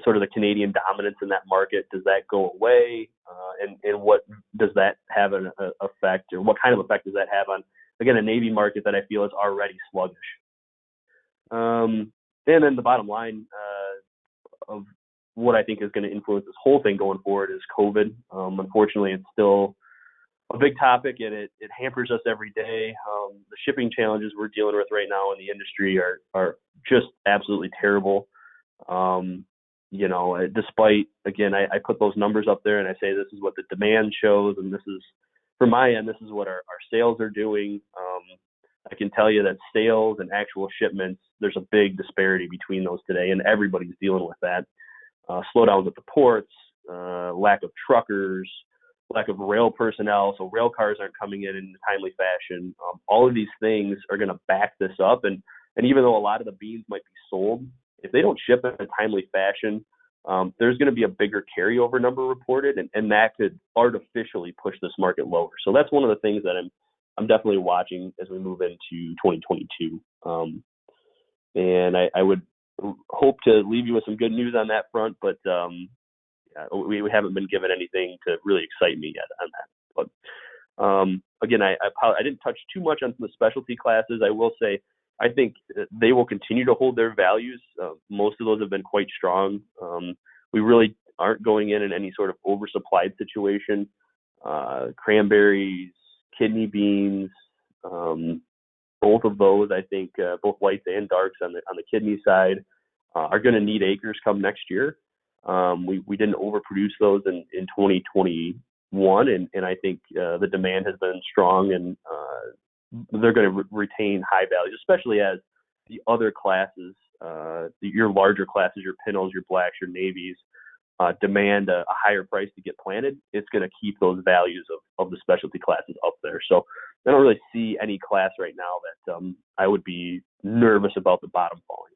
sort of the Canadian dominance in that market? Does that go away? And what does that have an effect, or what kind of effect does that have on, again, a Navy market that I feel is already sluggish? And then the bottom line of what I think is going to influence this whole thing going forward is COVID. Unfortunately, it's still a big topic, and it hampers us every day. The shipping challenges we're dealing with right now in the industry are just absolutely terrible. Despite, again, I put those numbers up there and I say this is what the demand shows, and this is, from my end, this is what our sales are doing. I can tell you that sales and actual shipments, there's a big disparity between those today, and everybody's dealing with that. Slowdowns at the ports, lack of truckers, lack of rail personnel, so rail cars aren't coming in a timely fashion. All of these things are going to back this up, and even though a lot of the beans might be sold, if they don't ship in a timely fashion, there's going to be a bigger carryover number reported, and that could artificially push this market lower. So that's one of the things that I'm definitely watching as we move into 2022. And I would hope to leave you with some good news on that front, but we haven't been given anything to really excite me yet on that. But again, I didn't touch too much on the specialty classes. I will say I think they will continue to hold their values. Most of those have been quite strong. We really aren't going in any sort of oversupplied situation. Cranberries, kidney beans, both of those, I think, both whites and darks on the kidney side, are going to need acres come next year. We didn't overproduce those in 2021, and I think the demand has been strong, and they're going to retain high values, especially as the other classes your larger classes, your Pinnells, your Blacks, your Navies, demand a higher price to get planted, it's going to keep those values of the specialty classes up there. So I don't really see any class right now that I would be nervous about the bottom falling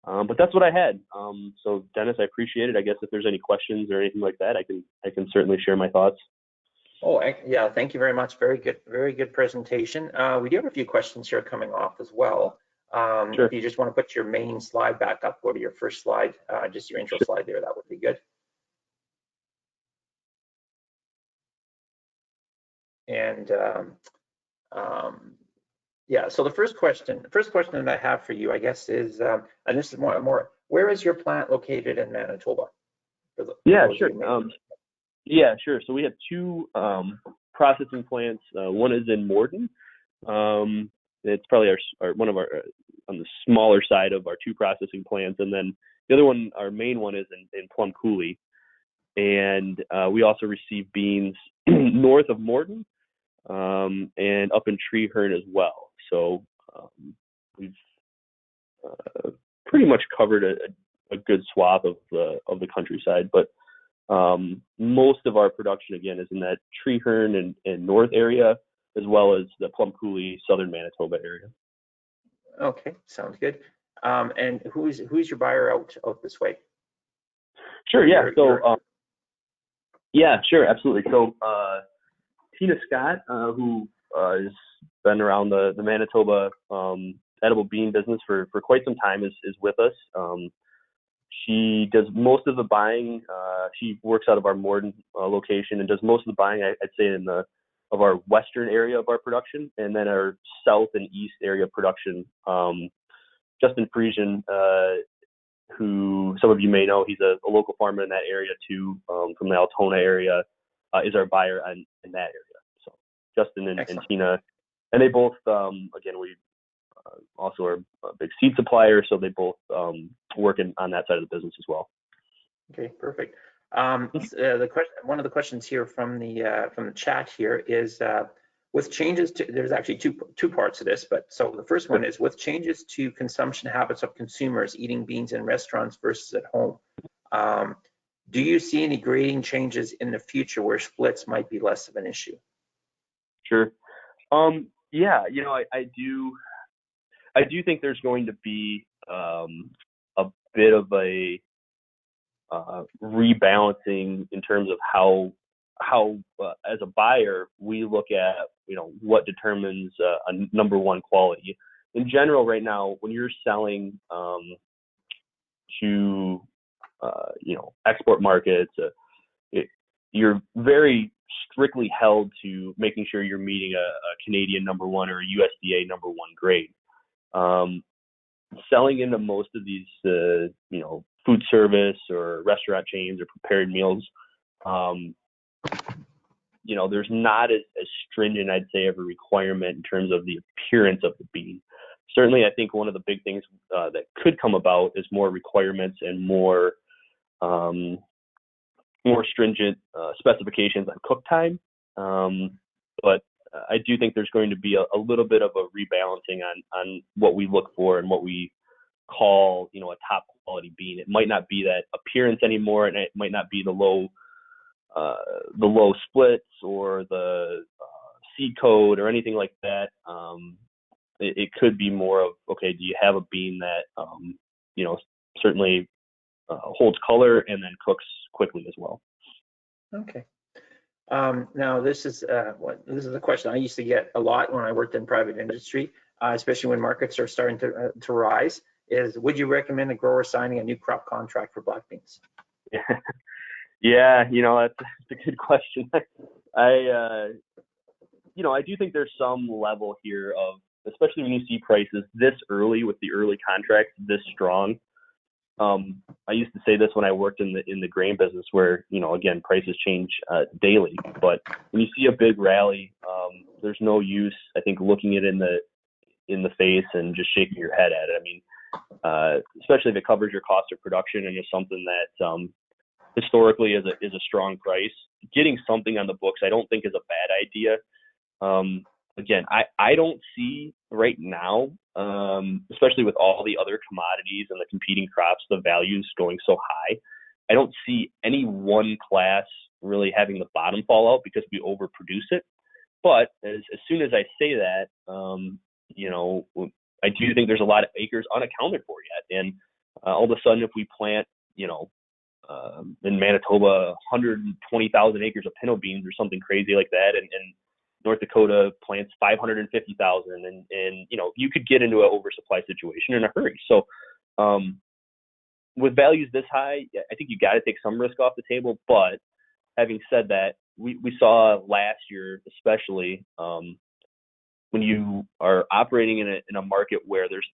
out. But that's what I had. So Dennis, I appreciate it. I guess if there's any questions or anything like that, I can certainly share my thoughts. Oh, yeah, thank you very much. Very good presentation. We do have a few questions here coming off as well. Sure. If you just want to put your main slide back up, go to your first slide, just your intro slide there, that would be good. And yeah, so the first question that I have for you, I guess, is, and this is more, where is your plant located in Manitoba? Yeah, sure. Yeah, sure. So we have two processing plants. One is in Morden. It's probably one of our on the smaller side of our two processing plants, and then the other one, our main one, is in Plum Coulee. And we also receive beans north of Morden and up in Treeherne as well. So we've pretty much covered a good swath of the countryside, but most of our production, again, is in that Treeherne and north area, as well as the Plum Coulee, southern Manitoba area. Okay, sounds good. And who's your buyer out this way? Sure, yeah. Yeah, sure, absolutely. So Tina Scott, who has been around the Manitoba edible bean business for quite some time, is with us. She does most of the buying. She works out of our Morden location and does most of the buying, I'd say, of our western area of our production, and then our south and east area of production. Justin Friesian, who some of you may know, he's a local farmer in that area too, from the Altona area, is our buyer in that area. So Justin and Tina, and they both, again, we also are a big seed supplier, so they both work on that side of the business as well. Okay, perfect. One of the questions here from the chat here is, with changes to, there's actually two parts to this, but so the first one is, with changes to consumption habits of consumers eating beans in restaurants versus at home, do you see any grading changes in the future where splits might be less of an issue? Sure. Yeah, I do think there's going to be a bit of a rebalancing in terms of how as a buyer we look at what determines a number one quality. In general, right now, when you're selling to export markets, you're very strictly held to making sure you're meeting a Canadian number one or a USDA number one grade. Selling into most of these food service or restaurant chains or prepared meals, there's not as stringent, I'd say, of a requirement in terms of the appearance of the bean. Certainly, I think one of the big things that could come about is more requirements and more stringent specifications on cook time. But I do think there's going to be a little bit of a rebalancing on what we look for and what we call, a top quality bean. It might not be that appearance anymore, and it might not be the low splits or the seed code or anything like that. It could be more of, okay, do you have a bean that certainly holds color and then cooks quickly as well? Okay. Now this is a question I used to get a lot when I worked in private industry, especially when markets are starting to rise. Is, would you recommend a grower signing a new crop contract for black beans? Yeah, that's a good question. I do think there's some level here of, especially when you see prices this early with the early contracts this strong. I used to say this when I worked in the grain business, where again, prices change daily. But when you see a big rally, there's no use, I think, looking it in the face and just shaking your head at it. I mean, especially if it covers your cost of production and is something that historically is a strong price. Getting something on the books, I don't think, is a bad idea. again, I don't see right now, especially with all the other commodities and the competing crops, the values going so high. I don't see any one class really having the bottom fall out because we overproduce it. But as soon as I say that, you know, I do think there's a lot of acres unaccounted for yet. And all of a sudden, if we plant, you know, in Manitoba, 120,000 acres of pinto beans or something crazy like that, and North Dakota plants 550,000, and you know, you could get into an oversupply situation in a hurry. So with values this high, I think you got to take some risk off the table. But having said that, we saw last year, especially when you are operating in a market where there's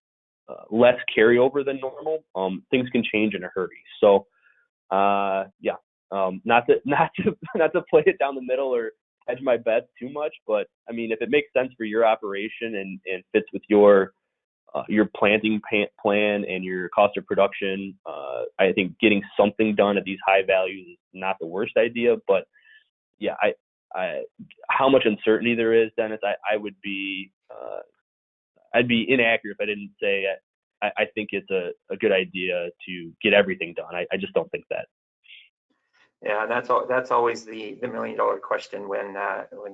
less carryover than normal, things can change in a hurry. So yeah, not to play it down the middle or hedge my bets too much, but I mean, if it makes sense for your operation and fits with your planting plan and your cost of production, I think getting something done at these high values is not the worst idea. But yeah, I how much uncertainty there is, Dennis, I'd be inaccurate if I didn't say I think it's a good idea to get everything done. I just don't think that. Yeah, that's always the $1 million question when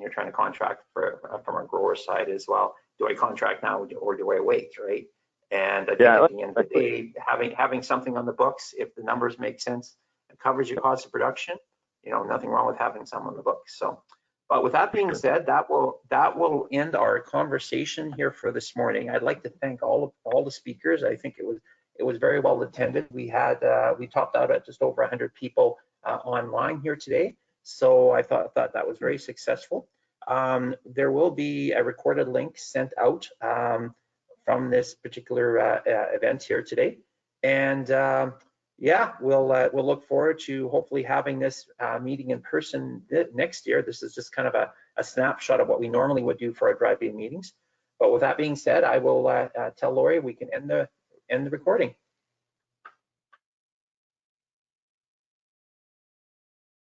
you're trying to contract from a grower side as well. Do I contract now or do I wait, right? And I think at the end of the day, having something on the books, if the numbers make sense, it covers your cost of production. You know, nothing wrong with having some on the books. So, but with that being said, that will end our conversation here for this morning. I'd like to thank all the speakers. I think it was very well attended. We topped out at just over 100 people online here today. So I thought that was very successful. There will be a recorded link sent out from this particular event here today. And yeah, we'll look forward to hopefully having this meeting in person next year. This is just kind of a snapshot of what we normally would do for our drive-in meetings. But with that being said, I will tell Lori we can end the recording.